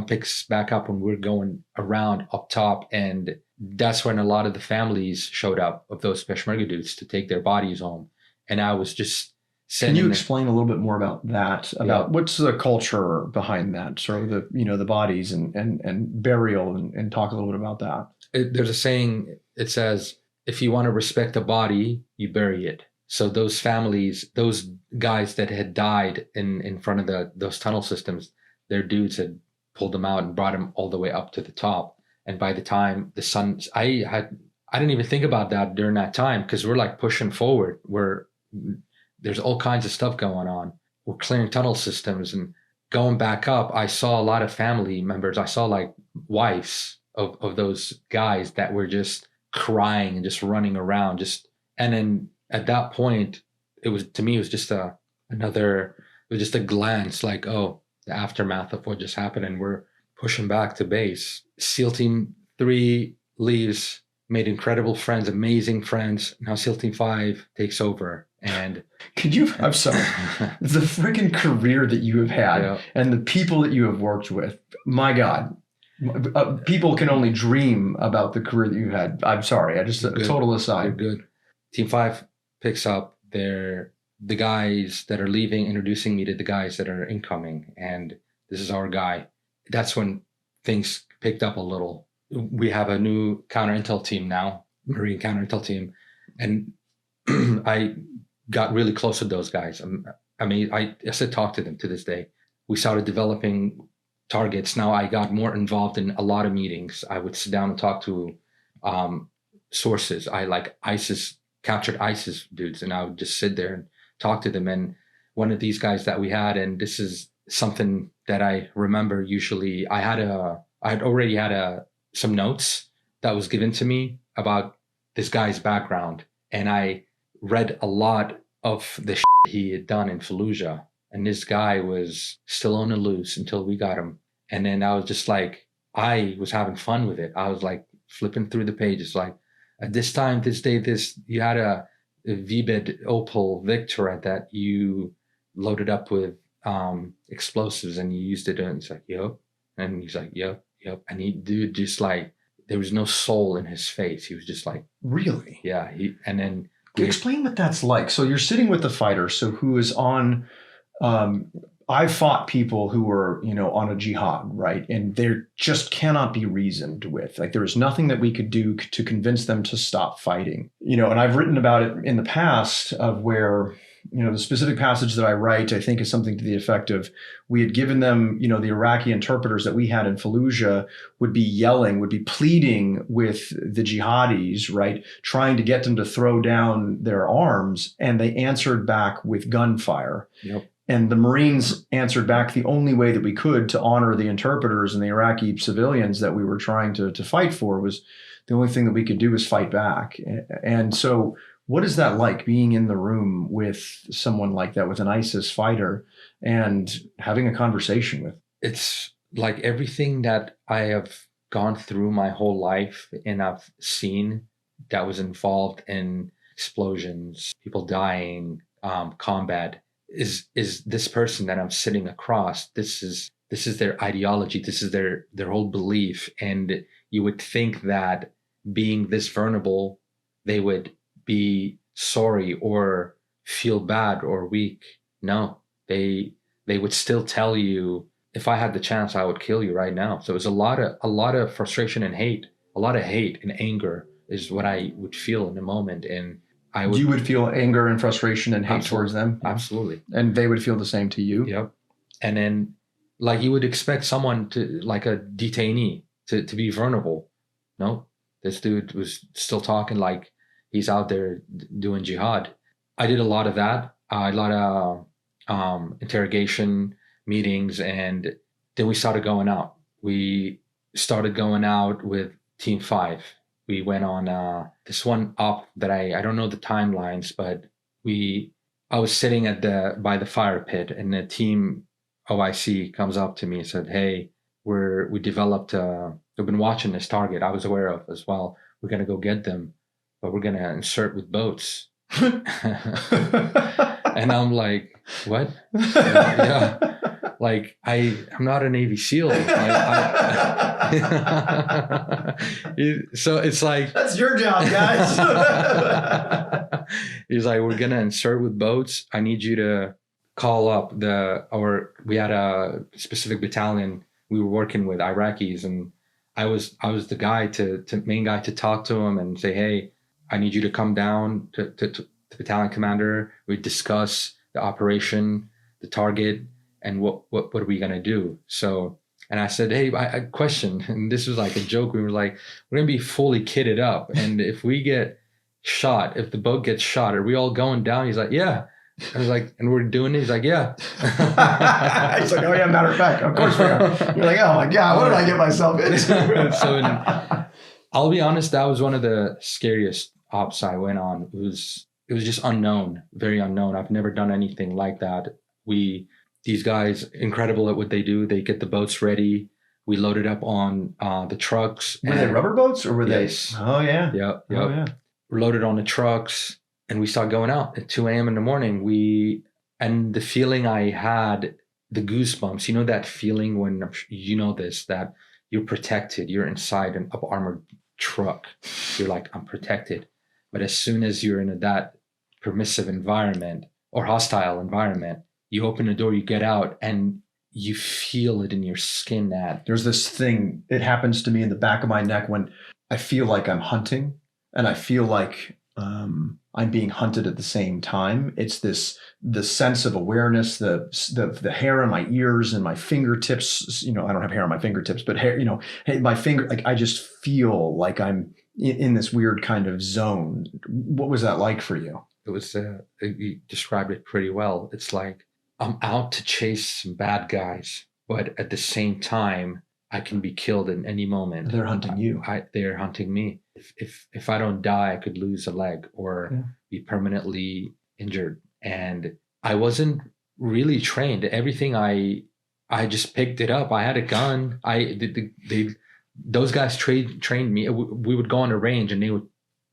picks back up when we're going around up top. And that's when a lot of the families showed up of those Peshmerga dudes to take their bodies home. And I was just sitting. Can you explain a little bit more about that? About what's the culture behind that? Sort of the bodies and burial, and talk a little bit about that. There's a saying, it says, if you want to respect a body, you bury it. So those families, those guys that had died in front of those tunnel systems, their dudes had pulled them out and brought them all the way up to the top. And by the time the sun, I didn't even think about that during that time, because we're like pushing forward. There's all kinds of stuff going on. We're clearing tunnel systems and going back up. I saw a lot of family members. I saw like wives of those guys that were just crying and just running around. And then at that point, it was just a glance like, oh, the aftermath of what just happened, and we're pushing back to base. SEAL Team 3 leaves, made incredible friends, amazing friends. Now SEAL Team 5 takes over. And I'm sorry, the freaking career that you have had and the people that you have worked with, my God, people can only dream about the career that you've had. I'm sorry, a total aside. You're good. Team 5 picks up the guys that are leaving, introducing me to the guys that are incoming. And this is our guy. That's when things picked up a little. We have a new counter-intel team now, Marine counter-intel team. And I got really close with those guys. I still talk to them to this day. We started developing targets. Now I got more involved in a lot of meetings. I would sit down and talk to sources. I like captured ISIS dudes, and I would just sit there and talk to them. And one of these guys that we had, and this is something that I remember usually, I had already had some notes that was given to me about this guy's background. And I read a lot of the he had done in Fallujah. And this guy was still on the loose until we got him. And then I was just like, I was having fun with it. I was like flipping through the pages, like at this time, this day, you had a VBID Opel Victra that you loaded up with explosives and you used it. And it's like, yep. And he's like, yep. And dude, just like, there was no soul in his face. He was just like, really? Yeah. And then explain what that's like. So you're sitting with the fighter, so who is on. I've fought people who were, on a jihad, right? And there just cannot be reasoned with. Like, there is nothing that we could do to convince them to stop fighting. And I've written about it in the past of where, the specific passage that I write, I think, is something to the effect of, we had given them, the Iraqi interpreters that we had in Fallujah would be pleading with the jihadis, right? Trying to get them to throw down their arms. And they answered back with gunfire. Yep. And the Marines answered back the only way that we could to honor the interpreters and the Iraqi civilians that we were trying to fight for. Was the only thing that we could do was fight back. And so what is that like, being in the room with someone like that, with an ISIS fighter, and having a conversation with? It's like everything that I have gone through my whole life and I've seen that was involved in explosions, people dying, combat, is this person that I'm sitting across. This is their ideology. This is their whole belief. And you would think that being this vulnerable, they would be sorry or feel bad or weak. No, they would still tell you, if I had the chance, I would kill you right now. So it was a lot of frustration and hate. A lot of hate and anger is what I would feel in the moment. And you would feel anger and frustration and hate towards them? Absolutely. And they would feel the same to you? Yep. And then, like, you would expect someone to, like a detainee, to be vulnerable. No, this dude was still talking like he's out there doing jihad. I did a lot of that, a lot of interrogation meetings, and then we started going out. We started going out with Team 5. We went on this one op that I don't know the timelines, but I was sitting by the fire pit, and the team OIC comes up to me and said, "Hey, we developed we've been watching this target I was aware of as well. We're gonna go get them, but we're gonna insert with boats." And I'm like, "What?" Yeah. Like, I'm not a Navy SEAL. So it's like, that's your job, guys. He's like, "We're gonna insert with boats. I need you to call up we had a specific battalion we were working with, Iraqis, and I was the guy main guy to talk to him and say, hey, I need you to come down to the battalion commander. We discuss the operation, the target, and what are we gonna do?" So, and I said, "Hey, I question," and this was like a joke. We were like, "We're gonna be fully kitted up, and if we get shot, if the boat gets shot, are we all going down?" He's like, "Yeah." I was like, "And we're doing it?" He's like, "Yeah." He's like, "Oh yeah, matter of fact, of course we are." You're like, "Oh my God, what did I get myself into?" So, I'll be honest, that was one of the scariest ops I went on. It was just unknown, very unknown. I've never done anything like that. These guys, incredible at what they do. They get the boats ready. We loaded up on the trucks. Were they rubber boats or were yes. they? Oh yeah. Yep. Oh yeah. We're loaded on the trucks, and we start going out at 2 a.m. in the morning. And the feeling I had, the goosebumps, that feeling when that you're protected, you're inside an up-armored truck. You're like, I'm protected. But as soon as you're in that permissive environment or hostile environment, you open the door, you get out, and you feel it in your skin that there's this thing, it happens to me in the back of my neck when I feel like I'm hunting and I feel like I'm being hunted at the same time. It's the sense of awareness, the hair on my ears and my fingertips. I don't have hair on my fingertips, but hair, my finger, like I just feel like I'm in this weird kind of zone. What was that like for you? It was, you described it pretty well. It's like, I'm out to chase some bad guys, but at the same time, I can be killed in any moment. They're hunting you. They're hunting me. If I don't die, I could lose a leg or be permanently injured. And I wasn't really trained. Everything I just picked it up. I had a gun. Those guys trained me. We would go on a range and they would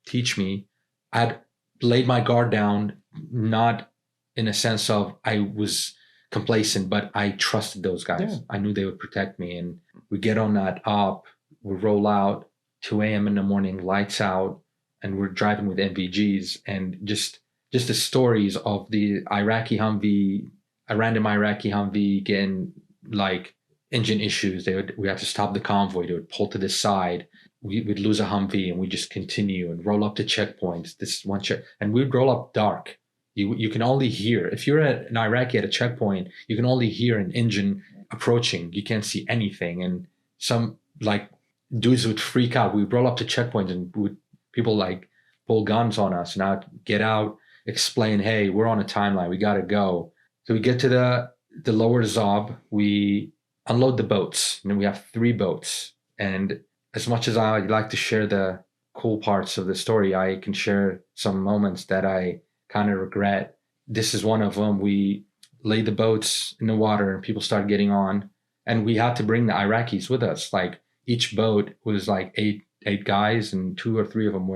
teach me. I'd laid my guard down, not in a sense of I was complacent, but I trusted those guys. Yeah. I knew they would protect me. And we get on that op, we roll out, 2 a.m. in the morning, lights out, and we're driving with NVGs. And just the stories of the Iraqi Humvee, a random Iraqi Humvee getting like engine issues. We had to stop the convoy. They would pull to the side. We'd lose a Humvee and we just continue and roll up to checkpoints. This one check, and we'd roll up dark. You can only hear, if you're an Iraqi at a checkpoint, you can only hear an engine approaching. You can't see anything. And some like dudes would freak out. We'd roll up to checkpoints and people like pull guns on us. And I'd get out, explain, hey, we're on a timeline. We got to go. So we get to the lower Azad. We unload the boats. And then we have 3 boats. And as much as I like to share the cool parts of the story, I can share some moments that I kind of regret. This is one of them. We laid the boats in the water and people started getting on, and we had to bring the Iraqis with us. Like each boat was like eight guys, and 2 or 3 of them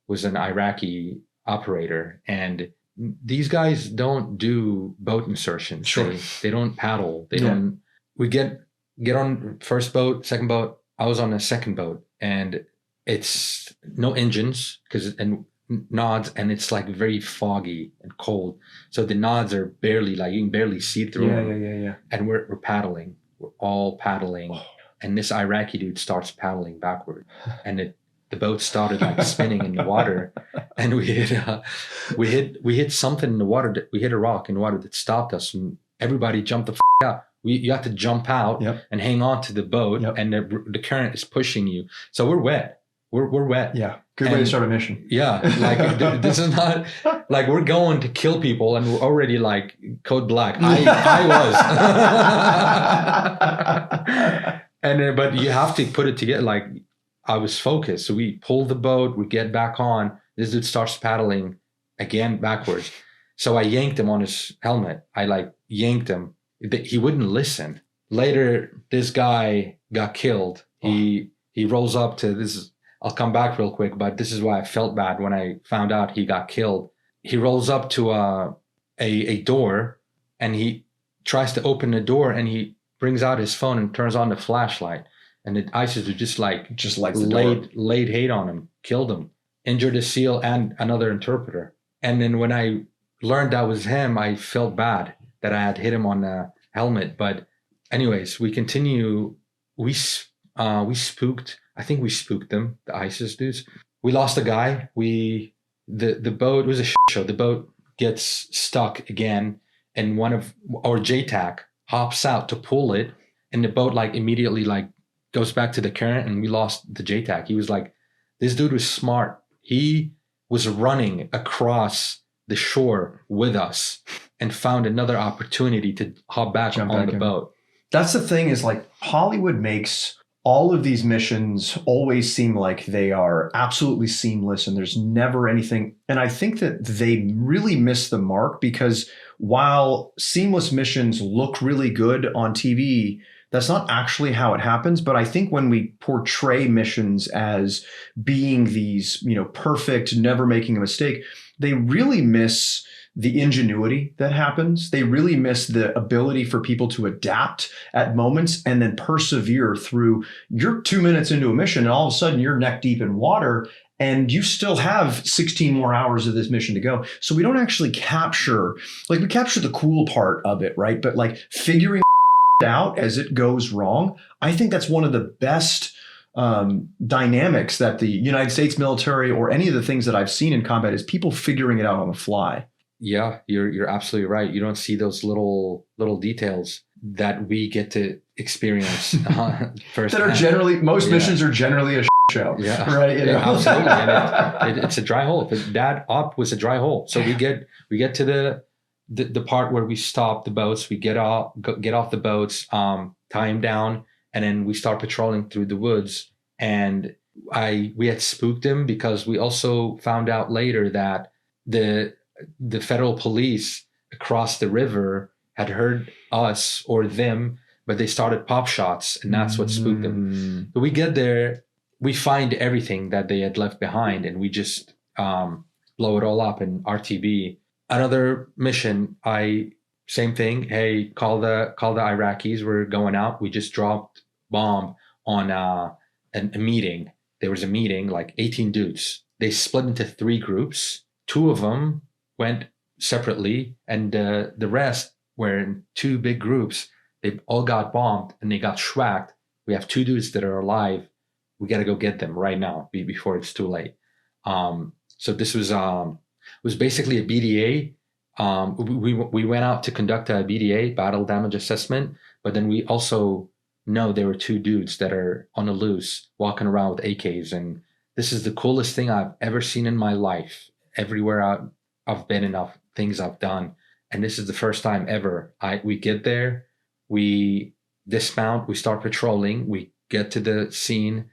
was an Iraqi operator. And these guys don't do boat insertions. Sure. They don't paddle. They don't. We get on first boat, second boat. I was on the second boat, and it's no engines and nods, and it's like very foggy and cold. So the nods are barely, like you can barely see through them. Yeah. And we're paddling. We're all paddling. Oh. And this Iraqi dude starts paddling backward. And the boat started like spinning in the water. And we hit something in the water. We hit a rock in the water that stopped us. And everybody jumped the out. You have to jump out and hang on to the boat. And the current is pushing you. So we're wet. We're wet. Yeah. Good way to start a mission. Yeah. Like this is not like we're going to kill people and we're already like code black. I was. And but you have to put it together. Like I was focused. So we pull the boat, we get back on. This dude starts paddling again backwards. So I yanked him on his helmet. I like yanked him. He wouldn't listen. Later, this guy got killed. He rolls up to this. I'll come back real quick, but this is why I felt bad when I found out he got killed. He rolls up to a door, and he tries to open the door, and he brings out his phone and turns on the flashlight. And the ISIS would just laid hate on him, killed him, injured a SEAL and another interpreter. And then when I learned that was him, I felt bad that I had hit him on the helmet. But anyways, we continue. We spooked. I think we spooked them, the ISIS dudes. We lost a guy. The boat was a shit show. The boat gets stuck again, and one of our JTAC hops out to pull it, and the boat like immediately like goes back to the current, and we lost the JTAC. He was like, this dude was smart. He was running across the shore with us and found another opportunity to hop back on the boat. That's the thing, is like Hollywood makes all of these missions always seem like they are absolutely seamless and there's never anything. And I think that they really miss the mark, because while seamless missions look really good on TV, that's not actually how it happens. But I think when we portray missions as being these, perfect, never making a mistake, they really miss the ingenuity that happens. They really miss the ability for people to adapt at moments and then persevere through. You're 2 minutes into a mission and all of a sudden you're neck deep in water and you still have 16 more hours of this mission to go. So we don't actually capture, we capture the cool part of it, right? But like figuring out as it goes wrong, I think that's one of the best dynamics that the United States military or any of the things that I've seen in combat is people figuring it out on the fly. Yeah, you're absolutely right. You don't see those little details that we get to experience first. That are generally, most missions are generally a show. Yeah, right. Absolutely. And it's a dry hole. That op was a dry hole. So we get to the part where we stop the boats. We get off the boats, tie them down, And then we start patrolling through the woods, and we had spooked him because we also found out later that the federal police across the river had heard us or them, but they started pop shots, and that's what spooked them. So we get there, we find everything that they had left behind, and we just blow it all up in RTB. Another mission, same thing. Hey, call the Iraqis. We're going out. We just dropped bomb on a meeting. There was a meeting, like 18 dudes. They split into 3 groups. 2 of them went separately, and the rest were in 2 big groups. They all got bombed and they got schwacked. We have 2 dudes that are alive. We got to go get them right now before it's too late. So this was basically a BDA. We went out to conduct a BDA, battle damage assessment, but then we also know there were 2 dudes that are on the loose walking around with AKs. And this is the coolest thing I've ever seen in my life. Everywhere I've been and things I've done. And this is the first time ever. We get there, we dismount, we start patrolling, we get to the scene,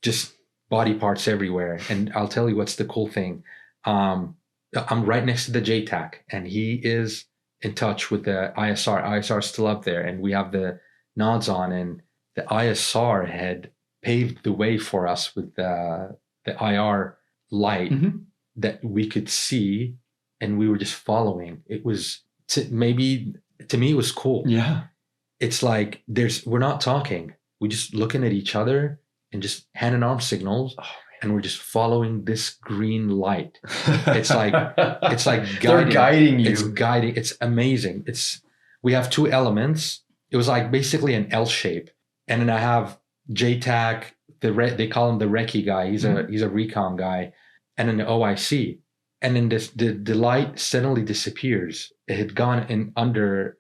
just body parts everywhere. And I'll tell you what's the cool thing. I'm right next to the JTAC, and he is in touch with the ISR. ISR is still up there, and we have the nods on, and the ISR had paved the way for us with the IR light that we could see, and we were just following. It was to me, it was cool. Yeah. It's like we're not talking. We're just looking at each other and just hand and arm signals. And we're just following this green light. It's like guiding. They're guiding you. It's guiding. It's amazing. We have 2 elements. It was like basically an L shape. And then I have JTAC, they call him the recce guy. He's a recon guy. And then the OIC. And then the light suddenly disappears. It had gone in under.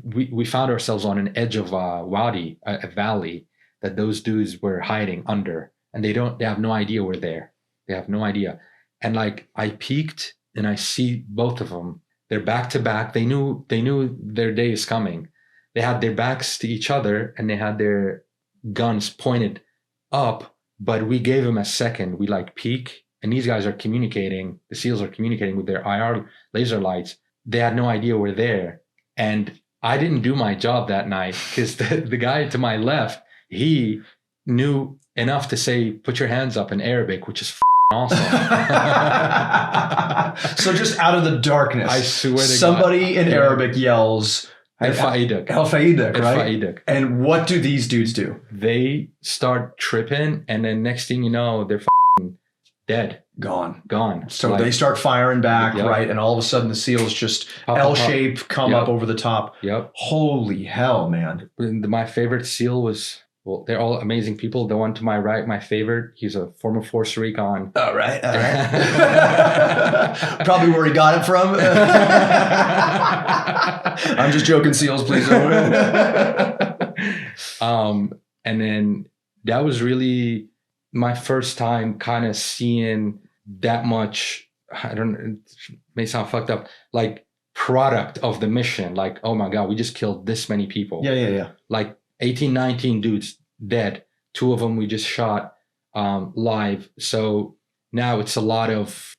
We found ourselves on an edge of a wadi, a valley that those dudes were hiding under. And they have no idea we're there. They have no idea. And like I peeked and I see both of them. They're back to back. They knew their day is coming. They had their backs to each other and they had their guns pointed up, but we gave them a second. We like peek, and these guys are communicating. The SEALs are communicating with their IR laser lights. They had no idea we're there. And I didn't do my job that night because the guy to my left, he knew enough to say, put your hands up in Arabic, which is awesome. So just out of the darkness, I swear to somebody in Arabic yells, Al-Fa'idak. Al-Fa'idak, right? Al-Fa'idak. And what do these dudes do? They start tripping, and then next thing you know, they're dead. Gone. So they start firing back, right? And all of a sudden the SEALs just L-shape come up over the top. Yep. Holy hell, man. My favorite SEAL was, well, they're all amazing people. The one to my right, my favorite, he's a former Force Recon. All right. Probably where he got it from. I'm just joking, SEALs, please. And then that was really my first time kind of seeing that much, it may sound fucked up, like product of the mission. Like, oh my God, we just killed this many people. Yeah. Like 18, 19 dudes dead. 2 of them we just shot live. So now it's a lot of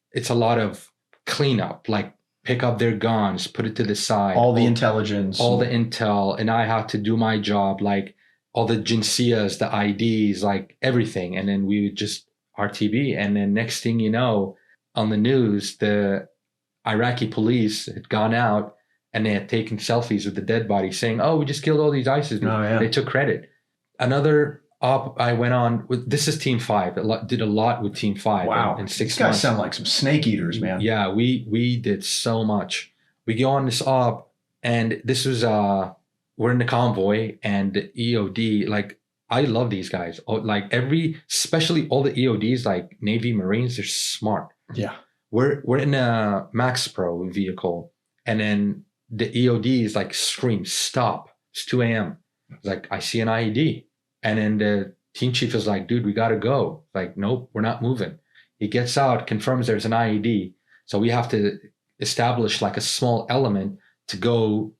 cleanup, like pick up their guns, put it to the side. All the intelligence. All the intel. And I have to do my job, like all the jinsiyas, the IDs, like everything. And then we would just RTB. And then next thing you know, on the news, the Iraqi police had gone out and they had taken selfies with the dead body saying, oh, we just killed all these ISIS. Oh, yeah. They took credit. Another op I went on with, this is Team 5. Did a lot with Team 5. Wow. In 6 These guys months. sound like some snake eaters, man. Yeah, we did so much. We go on this op, and this was, we're in the convoy, and the EOD, like, I love these guys. Like especially all the EODs, like Navy, Marines, they're smart. Yeah. We're in a Max Pro vehicle, and then the EODs like scream, stop. It's 2 a.m. It's like, I see an IED. And then the team chief is like, dude, we got to go. Like, nope, we're not moving. He gets out, confirms there's an IED. So we have to establish like a small element to go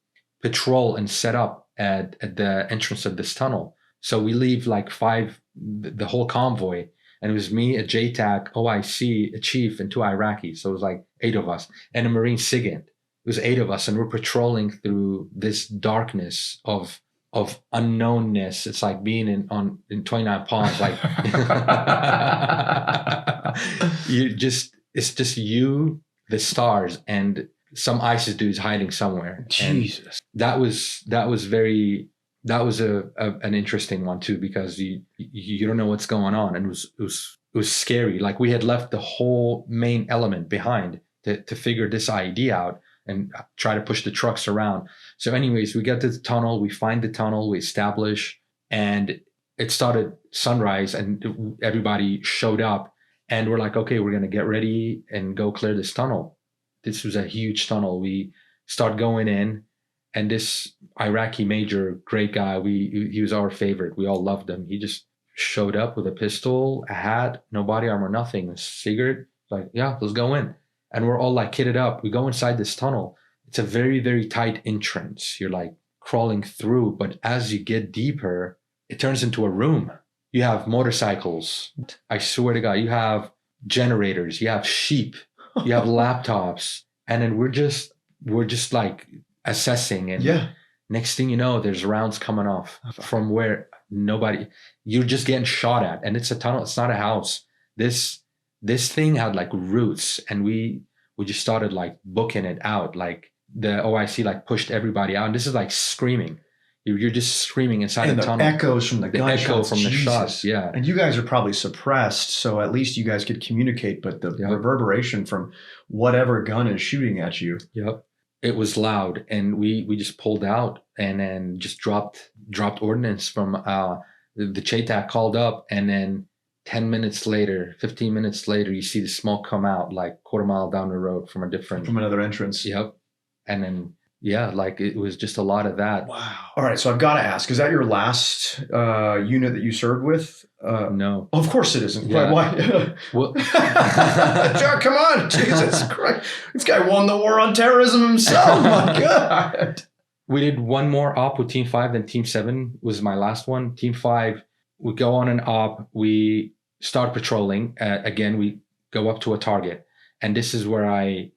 patrol and set up at the entrance of this tunnel. So we leave like the whole convoy, and it was me, a JTAC, OIC, a chief, and 2 Iraqis. So it was like 8 of us, and a Marine SIGINT. It was 8 of us, and we're patrolling through this darkness of unknownness. It's like being in 29 Palms. Like it's just you, the stars, and some ISIS dudes hiding somewhere. Jesus. And that was an interesting one too, because you don't know what's going on, and it was scary. Like we had left the whole main element behind to figure this idea out and try to push the trucks around. So anyways, we get to the tunnel, we find the tunnel, we establish, and it started sunrise, and everybody showed up, and we're like, okay, we're going to get ready and go clear this tunnel. This was a huge tunnel. We start going in, and this Iraqi major, great guy, he was our favorite. We all loved him. He just showed up with a pistol, a hat, no body armor, nothing, a cigarette. Like, yeah, let's go in. And we're all like kitted up. We go inside this tunnel. It's a very, very tight entrance. You're like crawling through, but as you get deeper, it turns into a room. You have motorcycles. I swear to God, you have generators, you have sheep, you have laptops. And then we're just like assessing. And next thing you know, there's rounds coming off from where you're just getting shot at. And it's a tunnel. It's not a house. This thing had like roots, and we just started like booking it out. Like the OIC like pushed everybody out, and this is like screaming. You're just screaming inside the tunnel. Echoes from the gunshots. Echo from the shots, yeah. And you guys are probably suppressed, so at least you guys could communicate. But the reverberation from whatever gun is shooting at you. Yep, it was loud, and we just pulled out, and then just dropped ordnance from the CHATAC called up, and then 10 minutes later, 15 minutes later, you see the smoke come out like quarter mile down the road from another entrance. Yep. And then, like it was just a lot of that. Wow. All right. So I've got to ask, is that your last unit that you served with? No. Of course it isn't. Yeah. Why? Well, John, come on. Jesus Christ. This guy won the war on terrorism himself. My God. We did one more op with Team 5, then Team 7 was my last one. Team 5, we go on an op. We start patrolling. Again, we go up to a target. And this is where I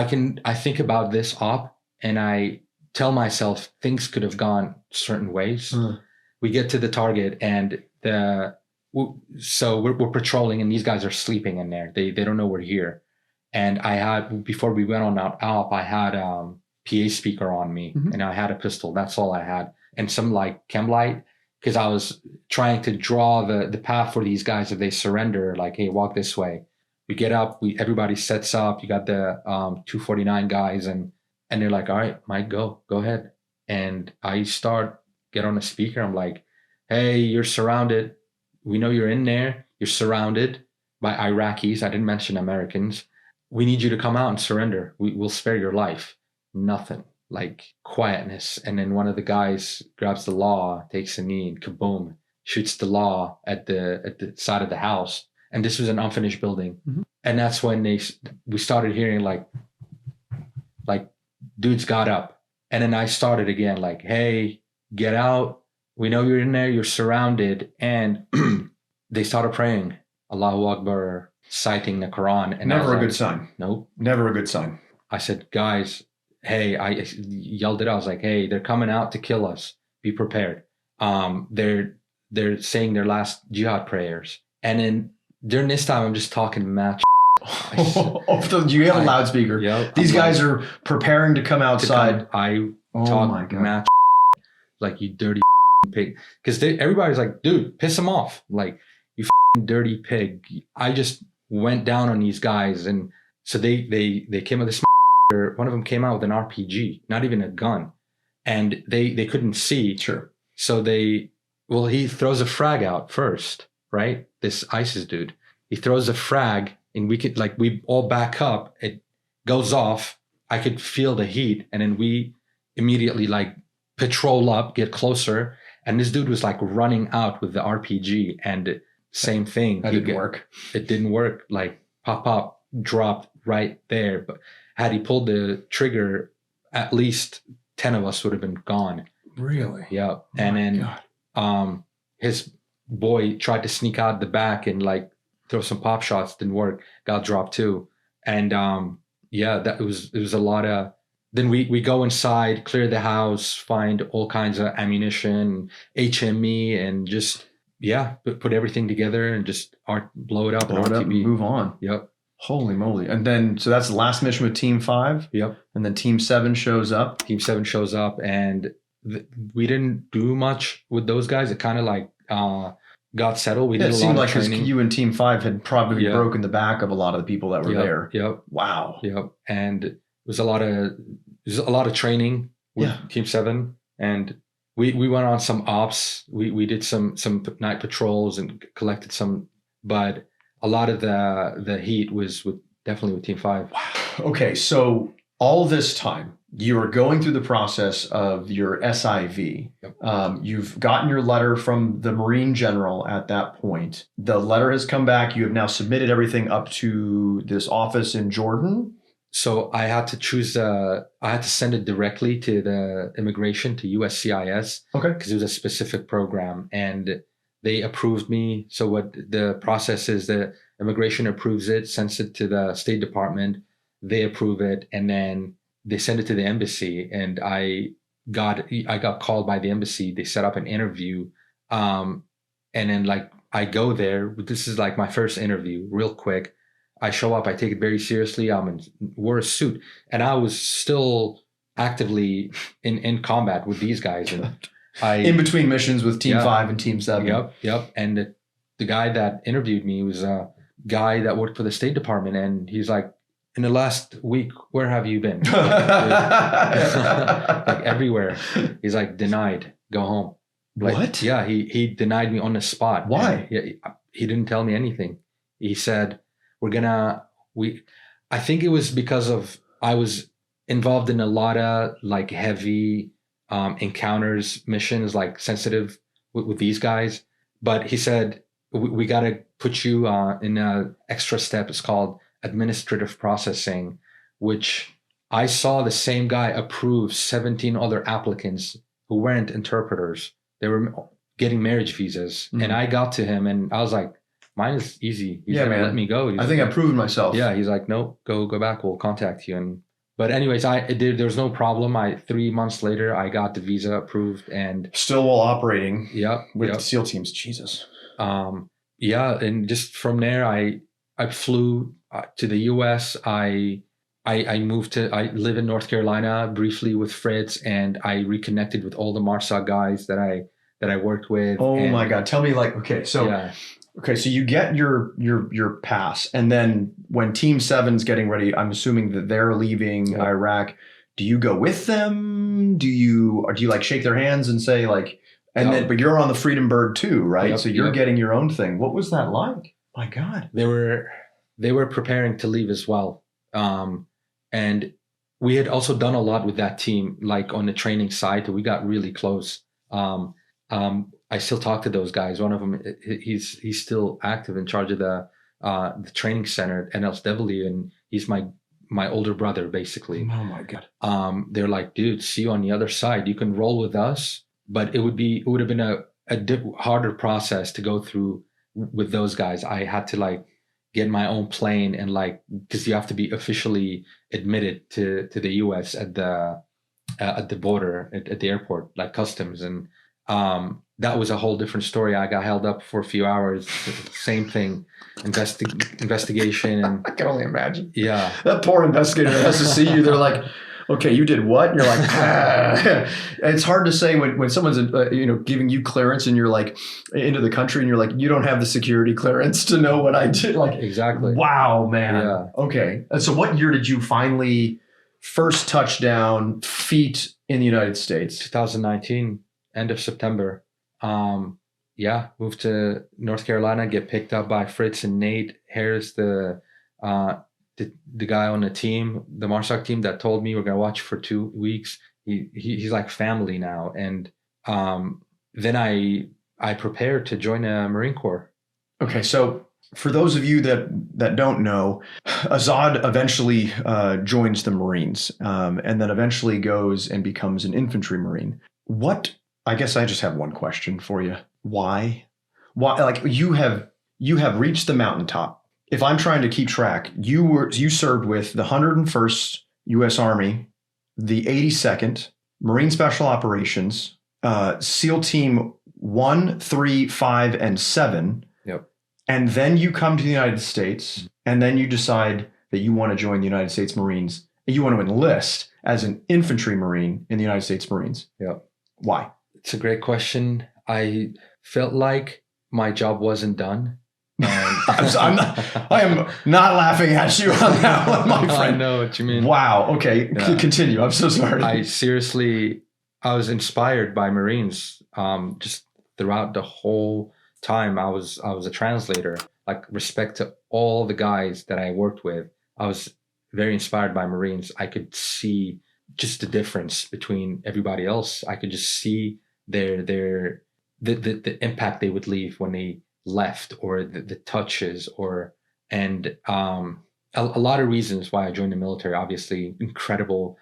think about this op, and I tell myself things could have gone certain ways. We get to the target, and so we're patrolling, and these guys are sleeping in there. They don't know we're here. And before we went on that op, I had PA speaker on me, and I had a pistol. That's all I had. And some like chem light, because I was trying to draw the path for these guys if they surrender, like, hey, walk this way. We get up, everybody sets up. You got the 249 guys, and they're like, all right, Mike, go ahead. And I get on a speaker. I'm like, hey, you're surrounded. We know you're in there. You're surrounded by Iraqis. I didn't mention Americans. We need you to come out and surrender. We'll spare your life. Nothing. Like quietness. And then one of the guys grabs the law, takes a knee, and kaboom, shoots the law at the side of the house. And this was an unfinished building. And that's when we started hearing like dudes got up. And then I started again, like, hey, get out. We know you're in there. You're surrounded. And they started praying, Allahu Akbar, citing the Quran. And never a good sign. Nope. Never a good sign. I said, guys, hey, I yelled it out. I was like, hey, they're coming out to kill us. Be prepared. They're saying their last jihad prayers. And then during this time, I'm just talking match. Do you have a loudspeaker? Yep. These guys are preparing to come outside. Talk match like, you dirty pig. Because everybody's like, dude, piss them off. Like, you dirty pig. I just went down on these guys. And so they came with this. One of them came out with an RPG, not even a gun. And they couldn't see. Sure. So he throws a frag out first, right? This ISIS dude. He throws a frag, and we all back up. It goes off. I could feel the heat. And then we immediately like patrol up, get closer. And this dude was like running out with the RPG, and same thing. That didn't work. It didn't work. Like pop, dropped right there. But had he pulled the trigger, at least 10 of us would have been gone. Really? Yeah. And then his boy tried to sneak out the back and like throw some pop shots, didn't work, got dropped too. And that it was a lot of. Then we go inside, clear the house, find all kinds of ammunition, HME, and just put everything together and just blow it up Blow it up and move on. Yep. Holy moly. And then, so that's the last mission with Team 5? Yep. And then Team 7 shows up? Team 7 shows up, and we didn't do much with those guys. It kind of like got settled. We did a lot of training. It seemed like you and Team 5 had probably broken the back of a lot of the people that were there. Yep. Wow. Yep. And it was a lot of training with Team 7. And we went on some ops. We did some night patrols and collected some, but a lot of the heat was definitely with Team 5. Wow. Okay, so all this time, you are going through the process of your SIV. Yep. You've gotten your letter from the Marine General at that point. The letter has come back. You have now submitted everything up to this office in Jordan. So I had to choose. I had to send it directly to the immigration, to USCIS. Okay. Because it was a specific program, and they approved me. So what the process is, the immigration approves it, sends it to the State Department. They approve it, and then they send it to the embassy. And I got called by the embassy. They set up an interview, and then like I go there. This is like my first interview, real quick. I show up. I take it very seriously. Wore a suit, and I was still actively in combat with these guys. And in between missions with Team 5 and Team 7. Yep. And the guy that interviewed me was a guy that worked for the State Department, and he's like, in the last week, where have you been? Like everywhere. He's like, denied. Go home. Like, what? Yeah, he denied me on the spot. Why? He didn't tell me anything. He said, I think it was because of I was involved in a lot of like heavy encounters, missions, like sensitive with these guys. But he said, we got to put you in an extra step. It's called administrative processing, which I saw the same guy approve 17 other applicants who weren't interpreters. They were getting marriage visas. And I got to him and I was like, mine is easy. He's gonna let me go. I think I've proven myself. Yeah, he's like, no, go back. We'll contact you. But anyways, there was no problem. 3 months later, I got the visa approved and still while operating. With the SEAL teams. Jesus. And just from there, I flew to the U.S. I live in North Carolina briefly with Fritz, and I reconnected with all the MARSOC guys that I worked with. Oh my God! Tell me, so you get your pass, and then when Team 7's getting ready, I'm assuming that they're leaving Iraq. Do you go with them? Do you like shake their hands and say like, but you're on the Freedom Bird too, right? So you're getting your own thing. What was that like? My God. They were preparing to leave as well. And we had also done a lot with that team, like on the training side. We got really close. I still talk to those guys. One of them, he's still active in charge of the training center at NLSW, and he's my older brother, basically. Oh my God. They're like, dude, see you on the other side. You can roll with us, but it would have been a harder process to go through with those guys. I had to like get my own plane and like, because you have to be officially admitted to the U.S. at the border at the airport, like customs, and that was a whole different story. I got held up for a few hours. Same thing, investigation, and I can only imagine. Yeah, that poor investigator that has to see you. They're like, okay, you did what? And you're like, ah. It's hard to say when someone's giving you clearance and you're like into the country and you're like, you don't have the security clearance to know what I did. Like, exactly. Wow, man. Yeah. Okay. And so what year did you finally first touch down feet in the United States? 2019, end of September. Moved to North Carolina, get picked up by Fritz and Nate Harris, the guy on the team, the MARSOC team that told me we're going to watch for 2 weeks. He's like family now. And then I prepared to join the Marine Corps. Okay, so for those of you that don't know, Azad eventually joins the Marines and then eventually goes and becomes an infantry Marine. I guess I just have one question for you. Why? Why? Like you have reached the mountaintop. If I'm trying to keep track, you served with the 101st U.S. Army, the 82nd Marine Special Operations, SEAL Team 1, 3, 5, and 7. Yep. And then you come to the United States, and then you decide that you want to join the United States Marines. And you want to enlist as an infantry Marine in the United States Marines. Yep. Why? It's a great question. I felt like my job wasn't done. I am not laughing at you on that one, my friend. I know what you mean. Wow. Okay. Yeah. Continue. I'm so sorry. I was inspired by Marines. Just throughout the whole time I was a translator. Like, respect to all the guys that I worked with. I was very inspired by Marines. I could see just the difference between everybody else. I could just see the impact they would leave when they left, or the touches, and a lot of reasons why I joined the military. Obviously, incredible,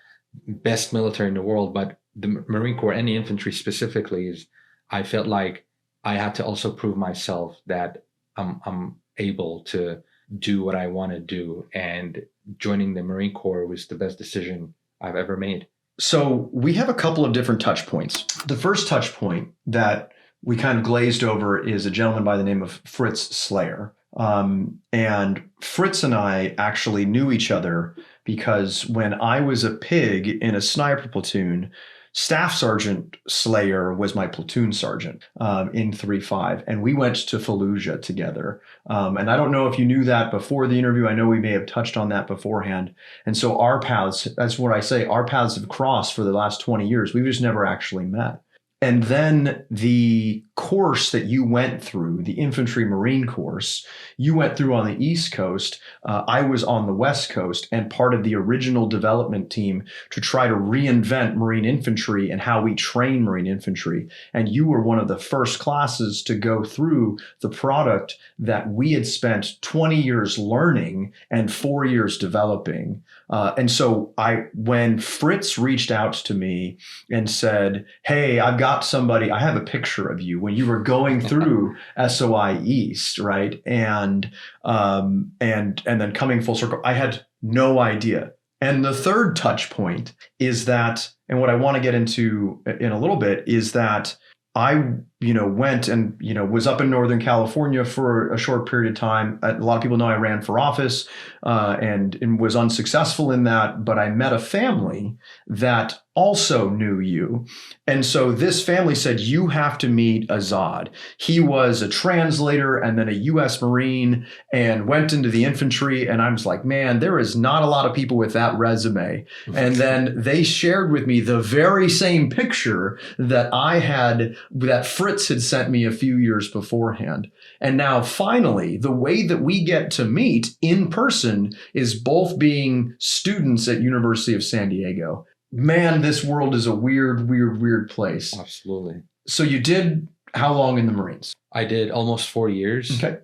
best military in the world, but the Marine Corps and the infantry specifically is, I felt like I had to also prove myself that I'm able to do what I want to do, and joining the Marine Corps was the best decision I've ever made. So we have a couple of different touch points. The first touch point that we kind of glazed over is a gentleman by the name of Fritz Slayer. And Fritz and I actually knew each other because when I was a pig in a sniper platoon, Staff Sergeant Slayer was my platoon sergeant in 3-5, and we went to Fallujah together. And I don't know if you knew that before the interview. I know we may have touched on that beforehand. And so our paths, that's what I say, our paths have crossed for the last 20 years. We've just never actually met. And then the course that you went through, the infantry Marine course, you went through on the East Coast. I was on the West Coast, and part of the original development team to try to reinvent Marine infantry and how we train Marine infantry. And you were one of the first classes to go through the product that we had spent 20 years learning and 4 years developing. And so when Fritz reached out to me and said, "Hey, I've got somebody," I have a picture of you when you were going through SOI East, right? And then coming full circle, I had no idea. And the third touch point is that, and what I want to get into in a little bit is that I, went and, was up in Northern California for a short period of time. A lot of people know I ran for office and was unsuccessful in that, but I met a family that also knew you. And so this family said, "You have to meet Azad." He was a translator and then a U.S. Marine and went into the infantry. And I was like, man, there is not a lot of people with that resume. And then they shared with me the very same picture that I had, that Fritz had sent me a few years beforehand. And now finally, the way that we get to meet in person is both being students at University of San Diego. Man, this world is a weird place. Absolutely. So you did how long in the Marines? I did almost 4 years. Okay.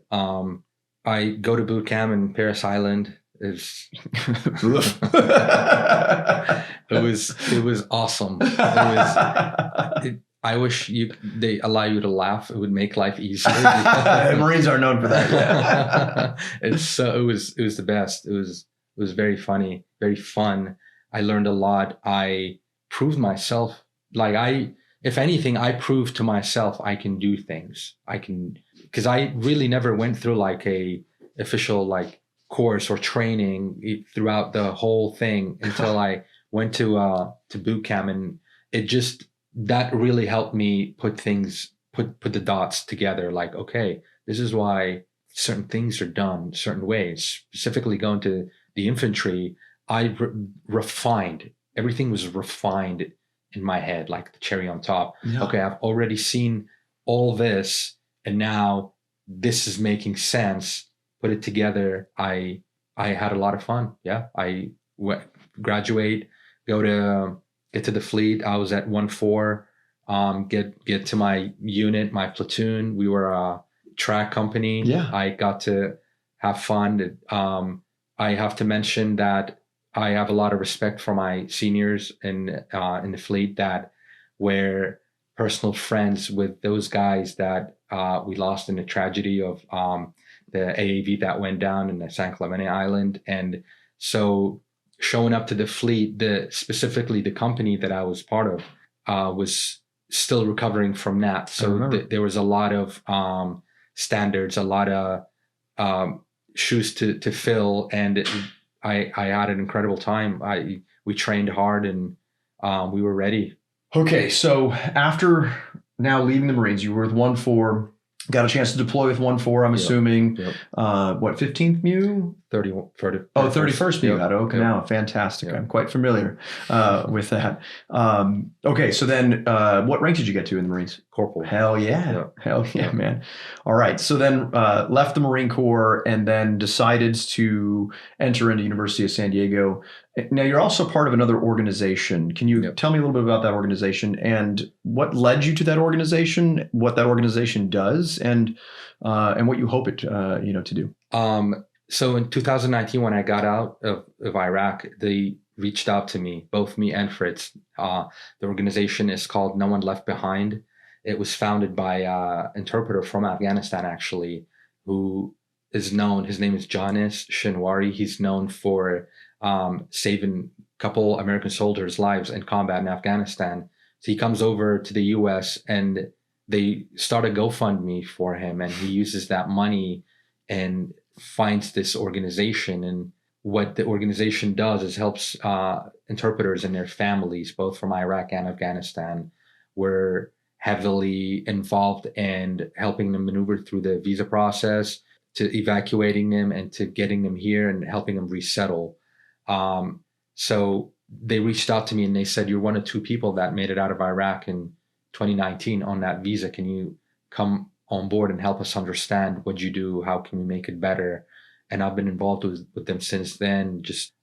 I go to boot camp in Paris Island. It was awesome. I wish they allow you to laugh. It would make life easier. Marines are known for that. It was the best. It was very funny, very fun. I learned a lot. I proved myself. If anything, I proved to myself I can do things. Because I really never went through like a official course or training throughout the whole thing until I went to boot camp, and that really helped me put the dots together. Like, okay, this is why certain things are done certain ways. Specifically going to the infantry, I refined. Everything was refined in my head, like the cherry on top. Yeah. Okay, I've already seen all this, and now this is making sense. Put it together. I had a lot of fun. Yeah, I graduate, get to the fleet. I was at 1-4. Get to my unit, my platoon. We were a track company. Yeah, I got to have fun. I have to mention that I have a lot of respect for my seniors in the fleet, that where personal friends with those guys that we lost in the tragedy of the AAV that went down in the San Clemente Island. And so showing up to the fleet, specifically the company that I was part of, was still recovering from that. So there was a lot of standards, a lot of shoes to fill, and I had an incredible time. We trained hard, and we were ready. Okay, so after now leaving the Marines, you were with 1-4, got a chance to deploy with 1-4, I'm assuming. Yep. What, 15th MU? 31st MU. Yep. Okay, now fantastic. Yep. I'm quite familiar with that. Okay, so then what rank did you get to in the Marines? Corporal. Hell yeah. Yep. Hell yeah, man. All right, so then left the Marine Corps and then decided to enter into University of San Diego. Now, you're also part of another organization. Can you tell me a little bit about that organization and what led you to that organization, what that organization does, and what you hope it to do? So in 2019, when I got out of Iraq, they reached out to me, both me and Fritz. The organization is called No One Left Behind. It was founded by an interpreter from Afghanistan, actually, who is known. His name is Janis Shinwari. He's known for saving a couple American soldiers' lives in combat in Afghanistan. So he comes over to the U.S. and they start a GoFundMe for him, and he uses that money and finds this organization. And what the organization does is helps interpreters and their families, both from Iraq and Afghanistan. We're heavily involved in helping them maneuver through the visa process, to evacuating them and to getting them here and helping them resettle. So they reached out to me and they said, you're one of two people that made it out of Iraq in 2019 on that visa. Can you come on board and help us understand what you do? How can we make it better? And I've been involved with them since then, just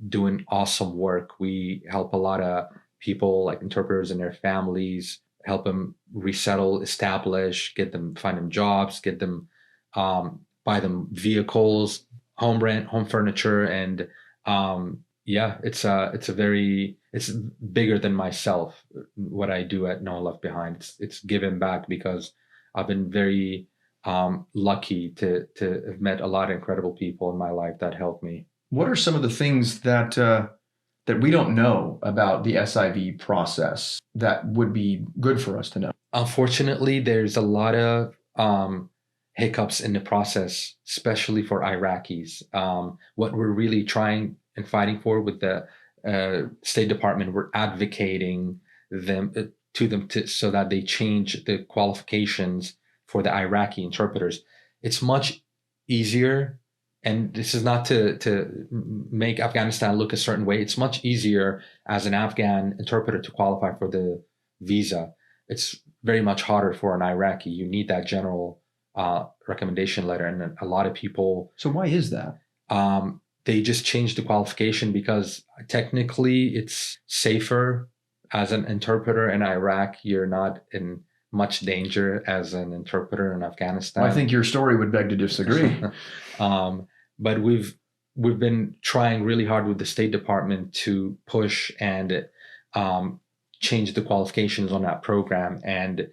doing awesome work. We help a lot of people, like interpreters and their families, help them resettle, establish, find them jobs, get them, buy them vehicles, home rent, home furniture. And it's bigger than myself, what I do at No One Left Behind. It's giving back because I've been very lucky to have met a lot of incredible people in my life that helped me. What are some of the things that we don't know about the SIV process that would be good for us to know? Unfortunately, there's a lot of hiccups in the process, especially for Iraqis. What we're really trying and fighting for with the State Department, we're advocating to them so that they change the qualifications for the Iraqi interpreters. It's much easier, and this is not to make Afghanistan look a certain way. It's much easier as an Afghan interpreter to qualify for the visa. It's very much harder for an Iraqi. You need that general recommendation letter, and a lot of people. So why is that? They just changed the qualification because technically it's safer as an interpreter in Iraq. You're not in much danger as an interpreter in Afghanistan. Well, I think your story would beg to disagree. But we've been trying really hard with the State Department to push and change the qualifications on that program, and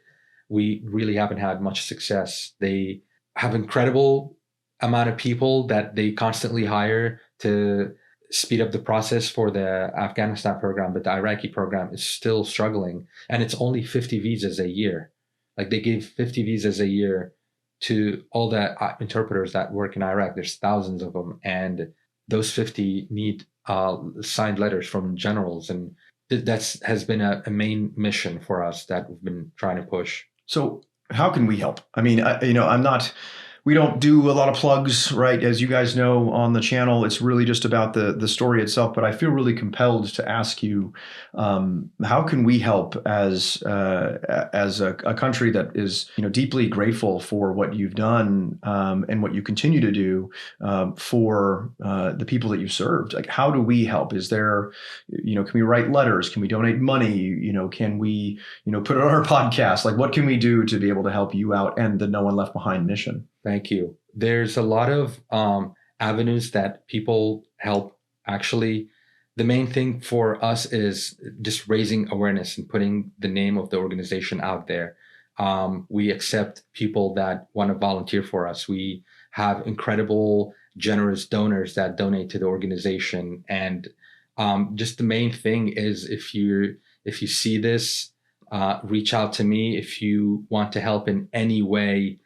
we really haven't had much success. They have incredible amount of people that they constantly hire to speed up the process for the Afghanistan program, but the Iraqi program is still struggling, and it's only 50 visas a year. Like, they gave 50 visas a year to all the interpreters that work in Iraq. There's thousands of them, and those 50 need signed letters from generals, and that's has been a main mission for us that we've been trying to push. So how can we help? I mean, we don't do a lot of plugs, right? As you guys know on the channel, it's really just about the story itself. But I feel really compelled to ask you, how can we help as a country that is, deeply grateful for what you've done and what you continue to do for the people that you served? Like, how do we help? Is there, can we write letters? Can we donate money? Can we, put it on our podcast? Like, what can we do to be able to help you out and the No One Left Behind mission? Thank you. There's a lot of avenues that people help. Actually, the main thing for us is just raising awareness and putting the name of the organization out there. We accept people that want to volunteer for us. We have incredible, generous donors that donate to the organization. And just the main thing is, if you see this, reach out to me. If you want to help in any way,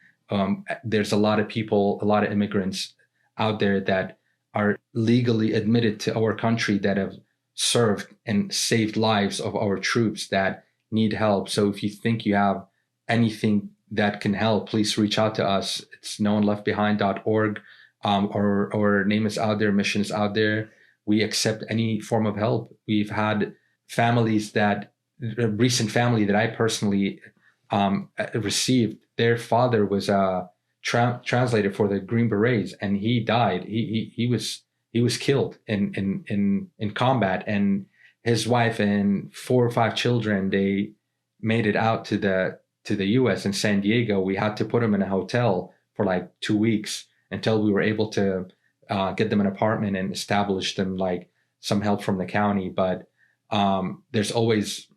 there's a lot of people, a lot of immigrants out there that are legally admitted to our country that have served and saved lives of our troops that need help. So if you think you have anything that can help, please reach out to us. It's nooneleftbehind.org. Our name is out there, mission is out there. We accept any form of help. We've had families a recent family that I personally received, their father was a translator for the Green Berets, and he died. He was killed in combat, and his wife and 4 or 5 children, they made it out to the U.S. in San Diego. We had to put them in a hotel for like 2 weeks until we were able to get them an apartment and establish them like some help from the county. But there's always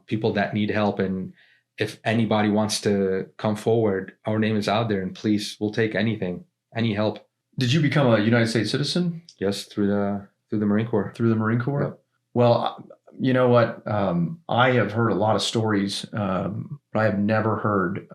people that need help, and if anybody wants to come forward, our name is out there, and please, we'll take anything, any help. Did you become a United States citizen? Yes, through the Marine Corps. Through the Marine Corps? Yep. Well, you know what? I have heard a lot of stories, but I have never heard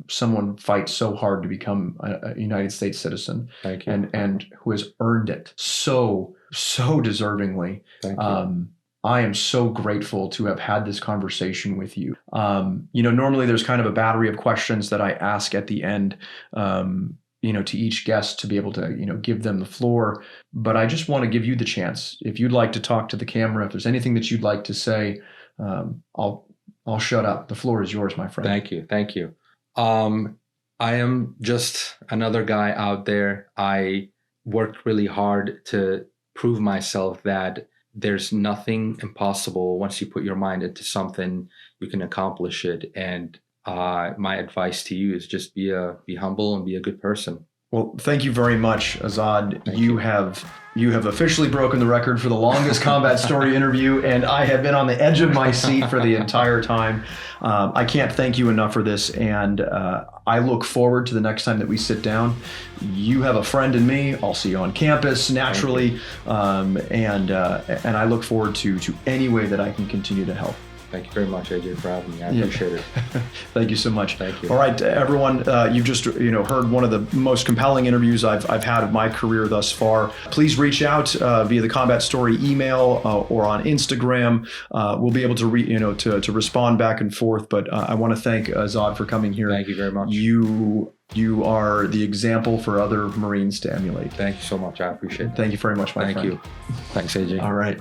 someone fight so hard to become a United States citizen. Thank you. And who has earned it so deservingly. Thank you. I am so grateful to have had this conversation with you. Normally there's kind of a battery of questions that I ask at the end, to each guest to be able to, give them the floor. But I just want to give you the chance. If you'd like to talk to the camera, if there's anything that you'd like to say, I'll shut up. The floor is yours, my friend. Thank you. I am just another guy out there. I worked really hard to prove myself that there's nothing impossible. Once you put your mind into something, you can accomplish it. And my advice to you is just be humble and be a good person. Well, thank you very much, Azad. You have officially broken the record for the longest combat story interview, and I have been on the edge of my seat for the entire time. I can't thank you enough for this, and I look forward to the next time that we sit down. You have a friend in me. I'll see you on campus naturally, and I look forward to any way that I can continue to help. Thank you very much, AJ, for having me. I appreciate it. Thank you so much. Thank you. All right, everyone, you've just heard one of the most compelling interviews I've had of my career thus far. Please reach out via the Combat Story email or on Instagram. We'll be able to to respond back and forth. But I want to thank Azad for coming here. Thank you very much. You are the example for other Marines to emulate. Thank you so much. I appreciate it. Thank you very much, my friend. Thank you. Thanks, AJ. All right.